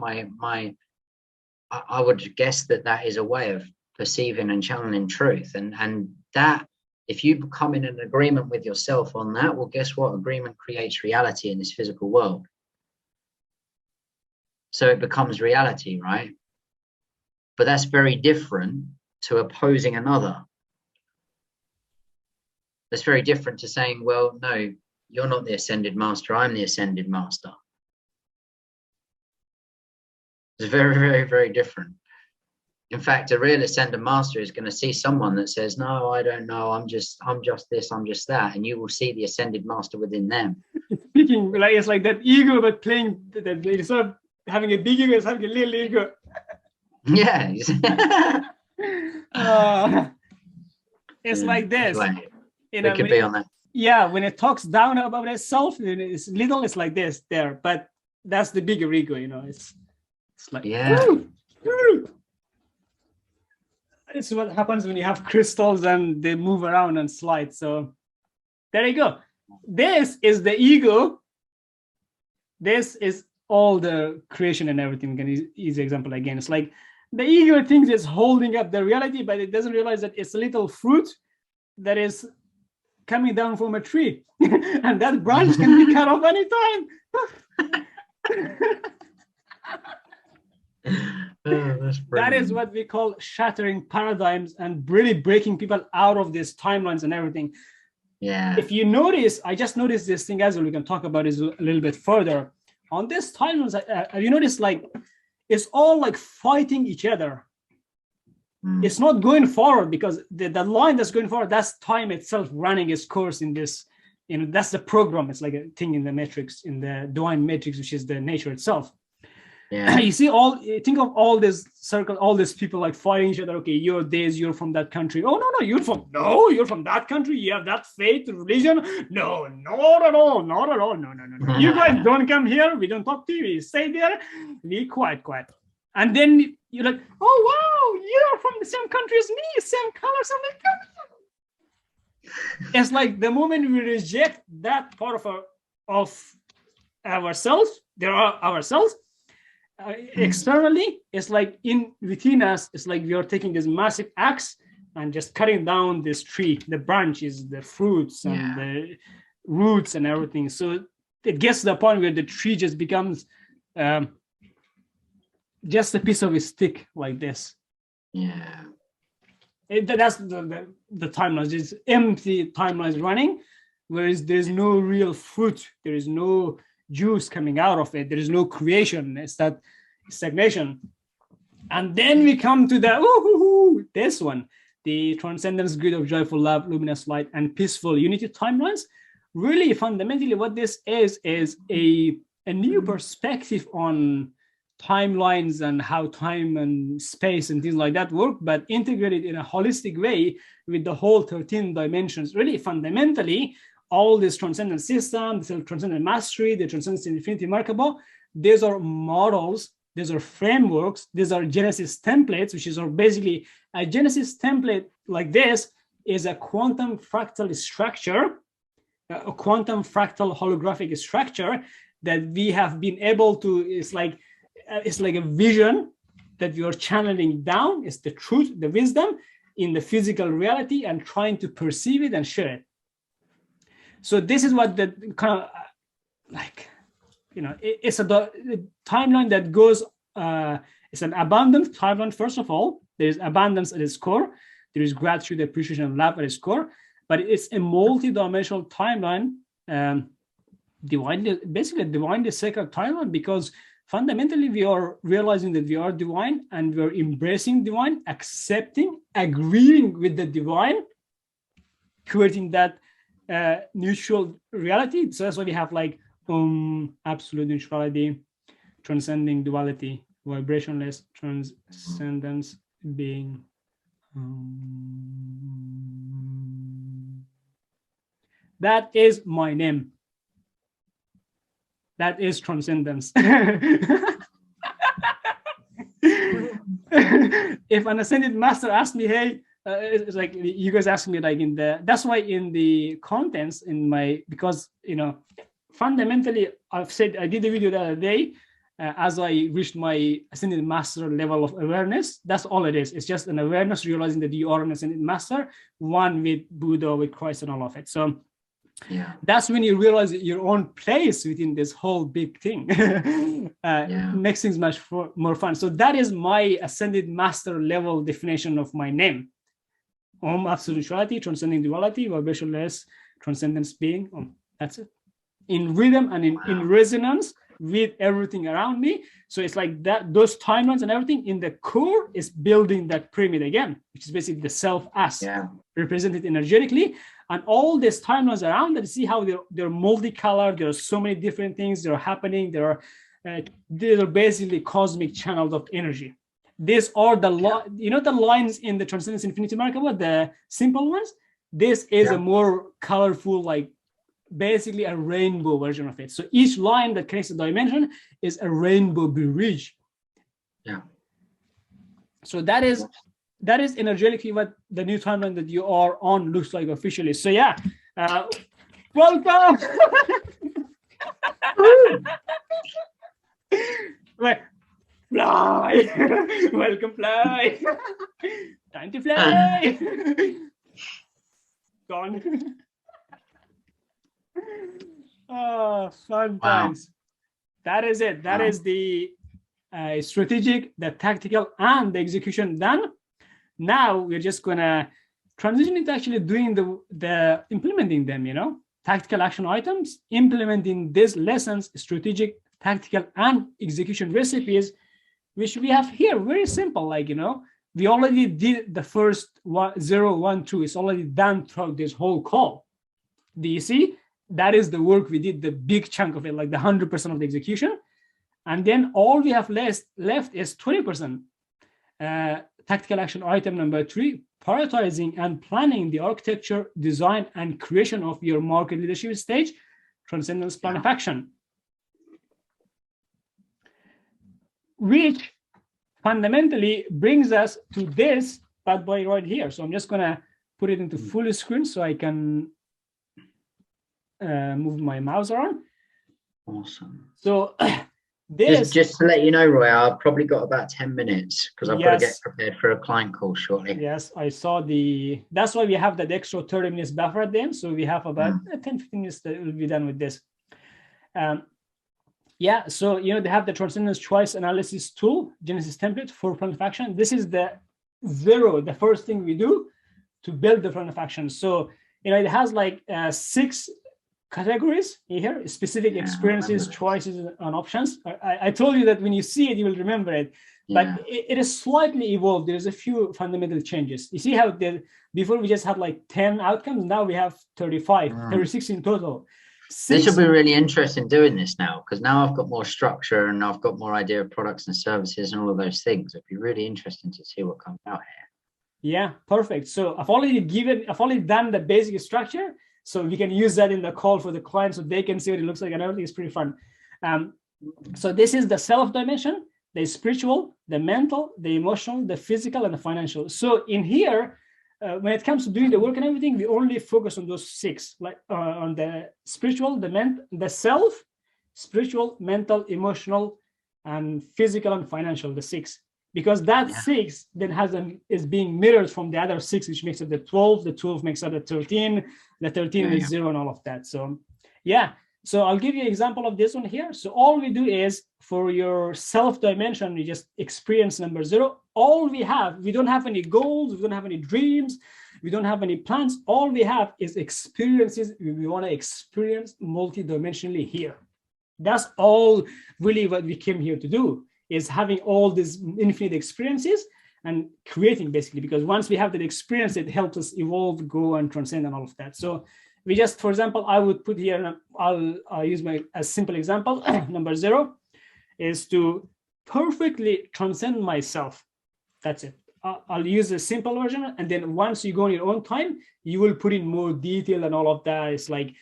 S2: I would guess that is a way of perceiving and channeling truth. And that, if you become in an agreement with yourself on that, well, guess what? Agreement creates reality in this physical world. So it becomes reality, right? But that's very different to opposing another. That's very different to saying, well, no, you're not the ascended master, I'm the ascended master. It's very, very, very different. In fact, a real ascended master is going to see someone that says, no, I don't know, I'm just this, I'm just that. And you will see the ascended master within them.
S1: Speaking, like, it's like that ego, but playing, instead of having a big ego, it's having a little ego.
S2: Yeah.
S1: It's like this.
S2: Anyway, it could be on that.
S1: Yeah, when it talks down about itself, it's little, it's like this there. But that's the bigger ego, it's like,
S2: yeah.
S1: It's what happens when you have crystals and they move around and slide. So there you go. This is the ego. This is all the creation and everything. An easy example again. It's like the ego thinks it's holding up the reality, but it doesn't realize that it's a little fruit that is coming down from a tree. And that branch can be cut off anytime. That is what we call shattering paradigms and really breaking people out of these timelines and everything.
S2: Yeah.
S1: If you notice, I just noticed this thing as well. We can talk about this a little bit further. On this timelines, you notice like it's all like fighting each other. It's not going forward because the line that's going forward, that's time itself running its course in this. That's the program. It's like a thing in the matrix, in the divine matrix, which is the nature itself.
S2: Yeah.
S1: You see, think of all this circle, all these people like fighting each other. Okay, you're this, you're from that country. Oh, no, you're from that country. You have that faith, religion. No, not at all. No. You guys don't come here. We don't talk to you. We stay there. Be quiet. And then you're like, oh, wow, you're from the same country as me, same color, something. It's like the moment we reject that part of ourselves, there are ourselves. Externally, it's like within us, it's like we are taking this massive axe and just cutting down this tree, the branches, the fruits, and the roots and everything. So it gets to the point where the tree just becomes just a piece of a stick like this.
S2: Yeah.
S1: That's the timelines. It's empty timelines running, whereas there's no real fruit. There is no juice coming out of it. There is no creation. It's that stagnation. And then we come to this one, the transcendence grid of joyful love, luminous light, and peaceful unity timelines. Really, fundamentally, what this is a new perspective on timelines and how time and space and things like that work, but integrated in a holistic way with the whole 13 dimensions. Really, fundamentally, all this transcendent system, the transcendent mastery, the transcendence infinity Merkaba, these are models, these are frameworks, these are Genesis templates, which is basically a Genesis template like this is a quantum fractal structure, a quantum fractal holographic structure that we have been able to, it's like a vision that we are channeling down. It's the truth, the wisdom in the physical reality and trying to perceive it and share it. So this is what the kind of it's a timeline that goes, it's an abundant timeline. First of all, there is abundance at its core. There is gratitude, appreciation, and love at its core, but it's a multi-dimensional timeline, divinely sacred timeline, because fundamentally we are realizing that we are divine and we're embracing divine, accepting, agreeing with the divine, creating that neutral reality. So that's why we have like absolute neutrality, transcending duality, vibrationless transcendence being. That is my name. That is transcendence. If an ascended master asked me, hey, it's like you guys asked me, like that's why in the contents in my, because fundamentally I've said, I did a video the other day, as I reached my ascended master level of awareness. That's all it is. It's just an awareness, realizing that you are an ascended master, one with Buddha, with Christ, and all of it. So yeah, that's when you realize your own place within this whole big thing. Makes things much more fun. So that is my ascended master level definition of my name. Om, absolute neutrality, transcending duality, vibrationless transcendence being. That's it. In rhythm and in resonance with everything around me. So it's like that, those timelines and everything in the core is building that pyramid again, which is basically the self as represented energetically. And all these timelines around that, see how they're multicolored. There are so many different things that are happening. They're basically cosmic channels of energy. These are the the lines in the Transcendence Infinity Merkaba, the simple ones. This is a more colorful, like basically a rainbow version of it. So each line that connects the dimension is a rainbow bridge. Yeah. So that is energetically what the new timeline that you are on looks like officially. So yeah, welcome. Right. Fly. Welcome, fly. Time to fly. Gone. Oh, fun times. That is it. That is the strategic, the tactical, and the execution done. Now we're just gonna transition into actually doing the implementing them, tactical action items, implementing these lessons, strategic, tactical, and execution recipes, which we have here. Very simple, we already did the first 0, 1, 2. It's already done throughout this whole call. Do you see? That is the work we did, the big chunk of it, like the 100% of the execution. And then all we have left is 20%. Tactical action item number 3, prioritizing and planning the architecture, design, and creation of your market leadership stage, transcendence plan of action. Which fundamentally brings us to this bad boy right here. So I'm just gonna put it into full screen so I can move my mouse around.
S2: Awesome.
S1: So
S2: just to let you know, Roy, I've probably got about 10 minutes because I've got to get prepared for a client call shortly.
S1: Yes, I saw that's why we have that extra 30 minutes buffer at the end. So we have about 10-15 minutes that will be done with this. So they have the transcendence choice analysis tool, Genesis template for plan of action. This is the first thing we do to build the plan of action. So it has like 6 categories here, specific experiences, choices, and options. I told you that when you see it, you will remember it. But it is slightly evolved. There's a few fundamental changes. You see how before we just had like 10 outcomes. Now we have 35, 36 in total.
S2: This will be really interesting doing this now, because now I've got more structure and I've got more idea of products and services and all of those things. It'd be really interesting to see what comes out here.
S1: Yeah, perfect. So I've already done the basic structure, so we can use that in the call for the client so they can see what it looks like, and everything is pretty fun. So this is the self dimension, the spiritual, the mental, the emotional, the physical, and the financial. So in here, when it comes to doing the work and everything, we only focus on those 6, like on the spiritual, the self, spiritual, mental, emotional, and physical and financial, the 6. Because that 6 then is being mirrored from the other 6, which makes it the 12. The 12 makes it the 13. The 13 is 0 and all of that. So yeah. So I'll give you an example of this one here. So all we do is for your self dimension, we just experience number 0. All we don't have any goals, we don't have any dreams, we don't have any plans. All we have is experiences we want to experience multidimensionally here. That's all really what we came here to do, is having all these infinite experiences and creating, basically, because once we have that experience, it helps us evolve, grow, and transcend and all of that. So we just, for example, I would put here, I'll use a simple example. Number 0 is to perfectly transcend myself. That's it. I'll use a simple version. And then once you go on your own time, you will put in more detail and all of that. It's like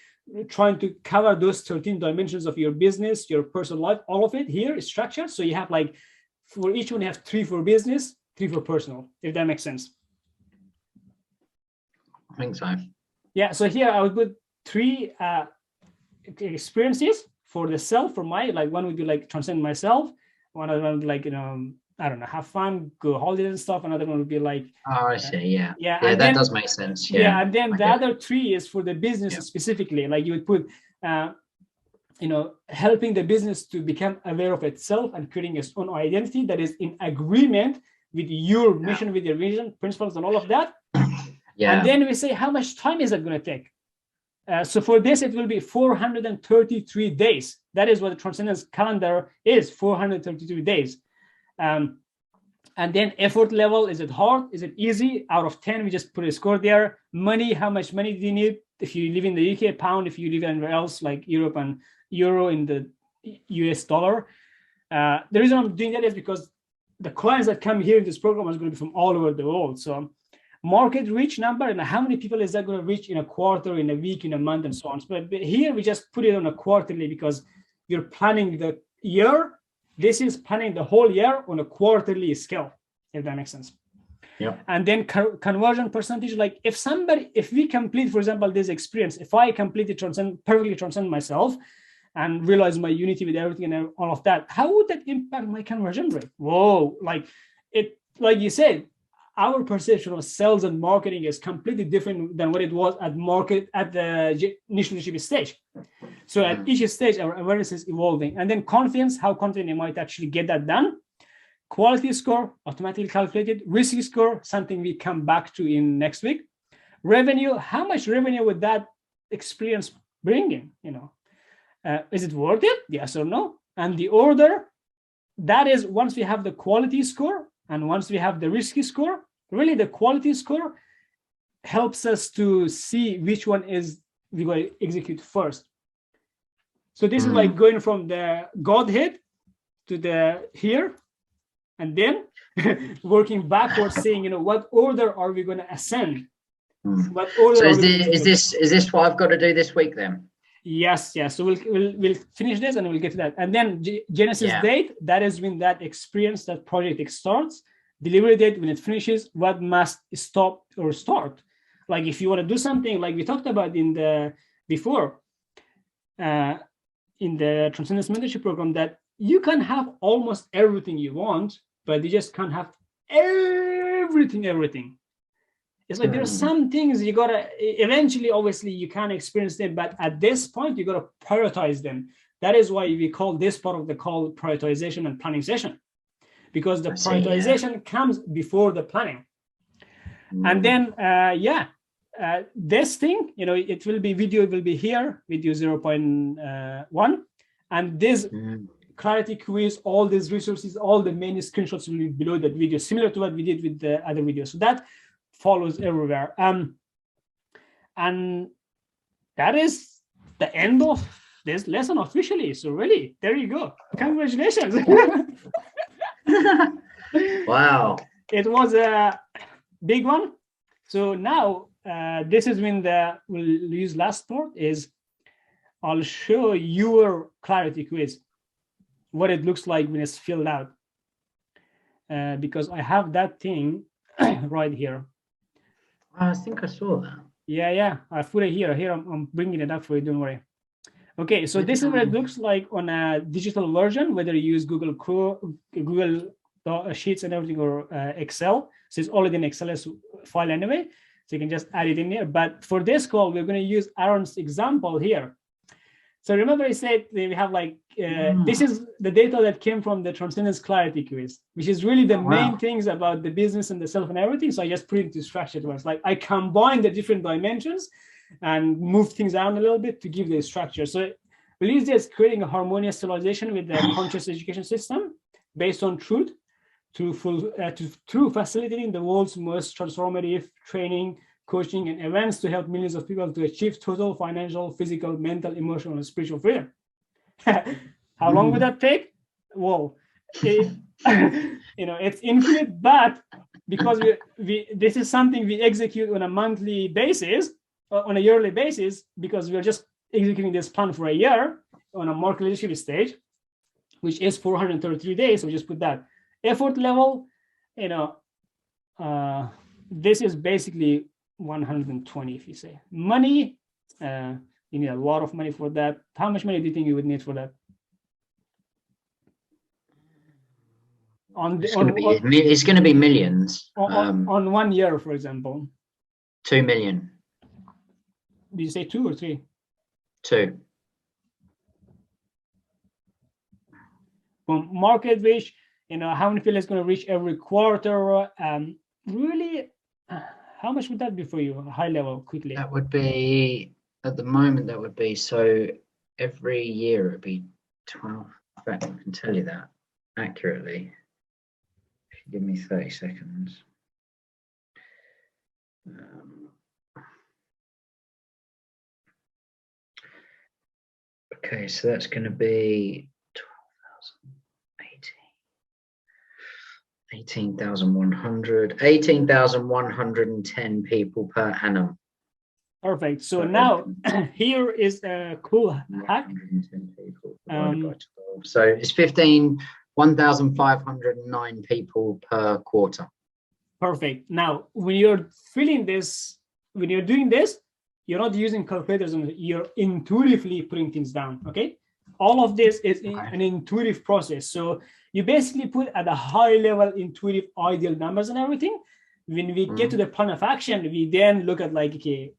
S1: trying to cover those 13 dimensions of your business, your personal life, all of it here is structured. So you have, like, for each one, you have 3 for business, 3 for personal, if that makes sense.
S2: I think so.
S1: Yeah, so here I would put 3 experiences for the self, for my, like, one would be like transcend myself, one other one would be like, I don't know, have fun, go holidays and stuff. Another one would be like,
S2: oh, I see. Yeah,
S1: that
S2: then, does make sense. Yeah,
S1: and then the other 3 is for the business specifically. Like you would put, helping the business to become aware of itself and creating its own identity that is in agreement with your mission, with your vision, principles, and all of that. And then we say, how much time is it going to take? So for this, it will be 433 days. That is what the Transcendence calendar is, 433 days. And then effort level, is it hard? Is it easy? Out of 10, we just put a score there. Money, how much money do you need? If you live in the UK, pound. If you live anywhere else, like Europe and euro, in the US dollar. The reason I'm doing that is because the clients that come here in this program are going to be from all over the world. So market reach number, and how many people is that going to reach in a quarter, in a week, in a month, and so on. But here we just put it on a quarterly because you're planning the year. This is planning the whole year on a quarterly scale, if that makes sense.
S2: Yeah.
S1: And then conversion percentage, like if we complete, for example, this experience, if I completely perfectly transcend myself and realize my unity with everything and all of that, how would that impact my conversion rate? Whoa, like you said, our perception of sales and marketing is completely different than what it was at the initial leadership stage. So at each stage, our awareness is evolving. And then confidence, how confident you might actually get that done. Quality score, automatically calculated. Risk score, something we come back to in next week. Revenue, how much revenue would that experience bring in? Is it worth it? Yes or no? And the order, that is once we have the quality score and once we have the risk score. Really, the quality score helps us to see which one is we going to execute first. So this is like going from the Godhead to the here, and then working backwards, saying, what order are we going to ascend? What order?
S2: So is this what I've got to do this week then?
S1: Yes. So we'll finish this and we'll get to that. And then Genesis date, that is when that experience, that project starts. Delivery date, when it finishes, what must stop or start. Like if you want to do something like we talked about in the Transcendence Mentorship program, that you can have almost everything you want, but you just can't have everything. It's like there are some things you gotta eventually, obviously you can't experience them, but at this point you gotta prioritize them. That is why we call this part of the call prioritization and planning session, because the prioritization comes before the planning. And then this thing, it will be video, it will be here, video 0.1, and this clarity quiz, all these resources, all the main screenshots will be below that video, similar to what we did with the other video. So that follows everywhere. And that is the end of this lesson officially. So really, there you go. Congratulations.
S2: Wow.
S1: It was a big one. So now this is when we'll use last part is I'll show your clarity quiz, what it looks like when it's filled out. Because I have that thing right here.
S2: I think I saw that.
S1: Yeah, I put it here. Here I'm bringing it up for you. Don't worry. Okay, so this is what it looks like on a digital version, whether you use Google Sheets and everything, or Excel. So it's already an Excel file anyway, so you can just add it in there. But for this call, we're going to use Aaron's example here. So remember I said we have like, this is the data that came from the Transcendence Clarity quiz, which is really the main things about the business and the self and everything. So I just put it into structured ones. Like I combine the different dimensions and move things around a little bit to give the structure. So we'll use this creating a harmonious civilization with the conscious education system based on truth through facilitating the world's most transformative training, coaching, and events to help millions of people to achieve total financial, physical, mental, emotional, and spiritual freedom. How long would that take? Well, it's infinite, but because this is something we execute on a monthly basis, on a yearly basis, because we're just executing this plan for a year on a market leadership stage, which is 433 days. So just put that effort level, this is basically 120. If you say money, you need a lot of money for that. How much money do you think you would need for that?
S2: It's going to be millions.
S1: On 1 year, for example.
S2: 2 million.
S1: Did you say 2 or 3?
S2: 2.
S1: Well, market reach, how many people is going to reach every quarter? Really, how much would that be for you? High level, quickly.
S2: That would be, at the moment, so every year it would be 12. In fact, I can tell you that accurately. If you give me 30 seconds. Okay, so that's going to be 18,110 people per annum.
S1: Perfect. So now here is a cool hack.
S2: 110 people divided by 12. So it's 1,509 people per quarter.
S1: Perfect. Now, when you're doing this, you're not using calculators, you're intuitively putting things down. Okay. All of this is an intuitive process. So you basically put at a high level intuitive ideal numbers and everything. When we get to the plan of action, we then look at like, okay,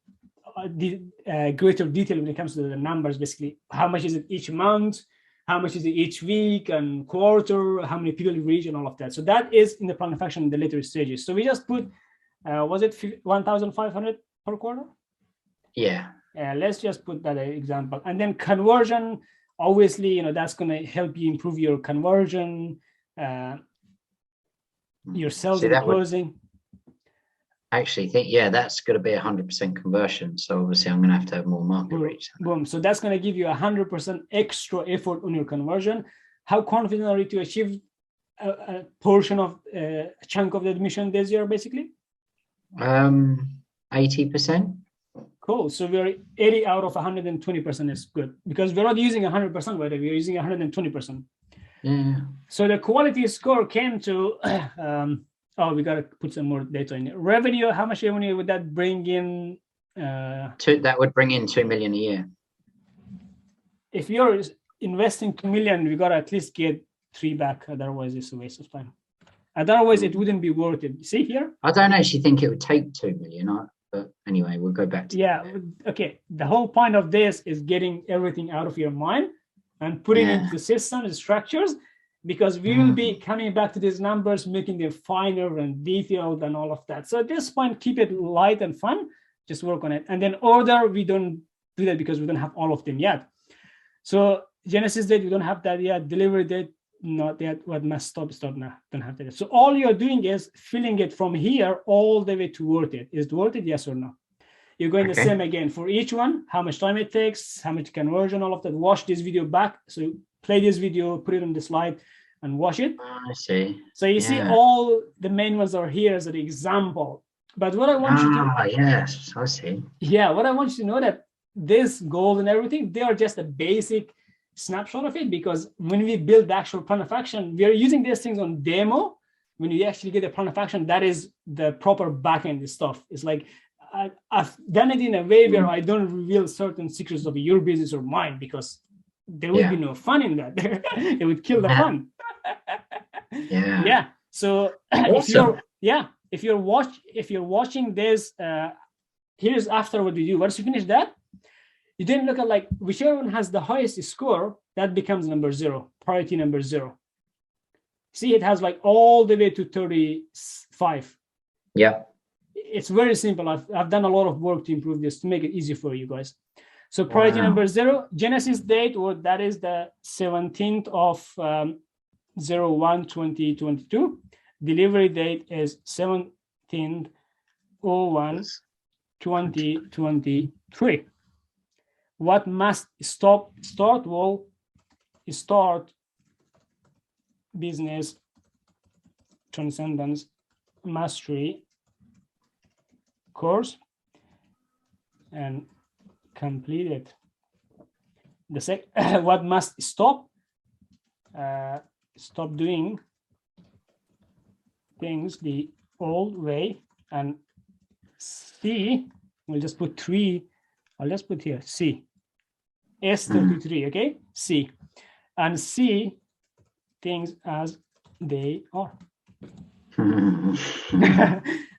S1: greater detail when it comes to the numbers, basically how much is it each month, how much is it each week and quarter, how many people reach and all of that. So that is in the plan of action in the later stages. So we just put, was it 1,500 per quarter?
S2: Yeah.
S1: Let's just put that example. And then conversion, obviously, that's going to help you improve your conversion, your sales and closing.
S2: Actually think, that's going to be 100% conversion. So obviously I'm going to have more market reach.
S1: Boom. So that's going to give you 100% extra effort on your conversion. How confident are you to achieve a portion of a chunk of the admission this year, basically?
S2: 80%.
S1: Cool. So we're 80 out of 120% is good, because we're not using 100%, but we're using 120%.
S2: Yeah.
S1: So the quality score came to, we got to put some more data in it. Revenue, how much revenue would that bring in?
S2: That would bring in 2 million a year.
S1: If you're investing 2 million, we got to at least get 3 back. Otherwise, it's a waste of time. Otherwise, it wouldn't be worth it. See here?
S2: I don't actually think it would take 2 million. But anyway, we'll go back to that.
S1: Okay. The whole point of this is getting everything out of your mind and putting it into systems and structures, because we will be coming back to these numbers, making them finer and detailed and all of that. So at this point, keep it light and fun. Just work on it. And then order, we don't do that because we don't have all of them yet. So Genesis date, we don't have that yet. Delivery date, not yet. What must stop now? Don't have that. So all you're doing is filling it from here all the way to worth it. Is it worth it? Yes or no? you're going the same again for each one, how much time it takes, how much conversion, all of that. Watch this video back. So play this video, put it on the slide and watch it.
S2: I see.
S1: So you see all the main ones are here as an example. But what I want you to...
S2: yes, I see.
S1: Yeah, what I want you to know that this goals and everything, they are just a basic snapshot of it, because when we build the actual plan of action, we are using these things on demo. When you actually get a plan of action, that is the proper backend stuff. It's like I've done it in a way where I don't reveal certain secrets of your business or mine, because there would be no fun in that. It would kill the fun. So
S2: awesome.
S1: if you're watching this, here's after what we do. Once you finish that, you then look at like whichever one has the highest score, that becomes number 0, priority number 0. See, it has like all the way to 35.
S2: Yeah.
S1: It's very simple. I've done a lot of work to improve this to make it easy for you guys. So priority number 0, Genesis date, or that is the 17th of 01/2022. Delivery date is 17/01/2023. What must start? Well, start Business Transcendence Mastery course and complete it. The what must stop? Stop doing things the old way. And C, we'll just put 3. I'll just put here C. S33, okay? C. And C, things as they are.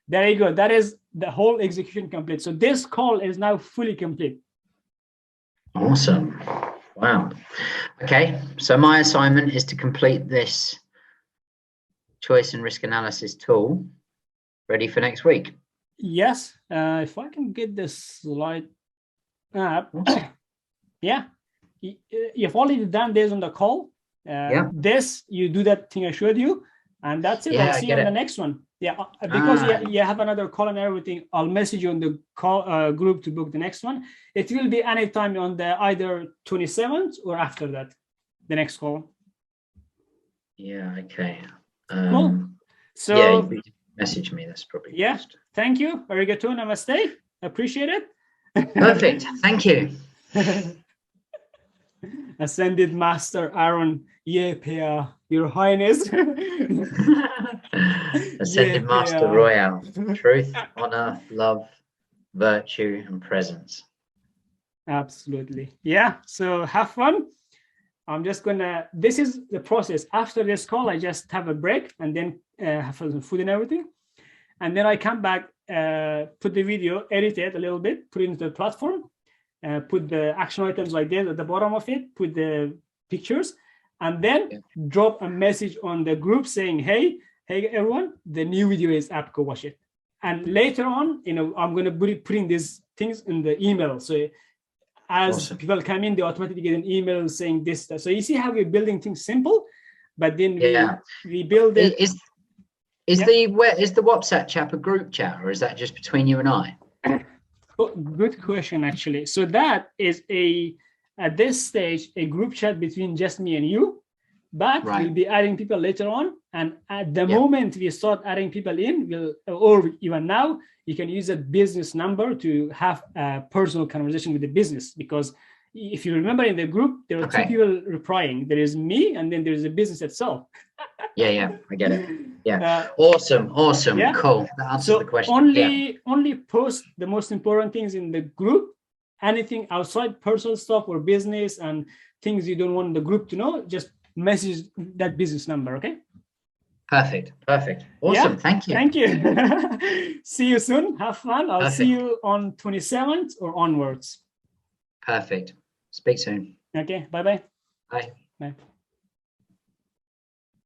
S1: There you go. That is the whole execution complete. So this call is now fully complete.
S2: Awesome. Wow. Okay. So my assignment is to complete this choice and risk analysis tool ready for next week.
S1: Yes. If I can get this slide up. Yeah. You've already done this on the call. This, you do that thing I showed you, and that's it. I'll see you on the next one. Yeah, because you have another call and everything, I'll message you on the call group to book the next one. It will be anytime on the either 27th or after that, the next call.
S2: Yeah, okay.
S1: Cool. So
S2: you message me. That's probably best.
S1: Thank you. Arigato, namaste. Appreciate it.
S2: Perfect. Thank you.
S1: Ascended Master Aaron, Your Highness.
S2: Ascended Master Royale. Truth, honor, love, virtue, and presence.
S1: Absolutely. Yeah. So have fun. I'm just gonna, this is the process. After this call, I just have a break and then have some food and everything. And then I come back, put the video, edit it a little bit, put it into the platform, put the action items like this at the bottom of it, put the pictures, and then drop a message on the group saying, hey everyone, the new video is up, go watch it. And later on, I'm going to be putting these things in the email. So as people come in, they automatically get an email saying this. So you see how we're building things simple, but then we build it.
S2: Is the WhatsApp chat a group chat, or is that just between you and I?
S1: Good question, actually. So that is at this stage, a group chat between just me and you, but we'll be adding people later on. And at the moment we start adding people in, or even now, you can use a business number to have a personal conversation with the business. Because if you remember in the group, there are two people replying. There is me, and then there is the business itself.
S2: I get it. Awesome. Cool. That answers the question.
S1: Only post the most important things in the group. Anything outside personal stuff or business and things you don't want the group to know, just message that business number. Okay.
S2: Perfect. Awesome. Thank you.
S1: See you soon. Have fun. I'll see you on 27th or onwards.
S2: Perfect. Speak soon.
S1: Okay. Bye-bye.
S2: Bye.
S1: Bye.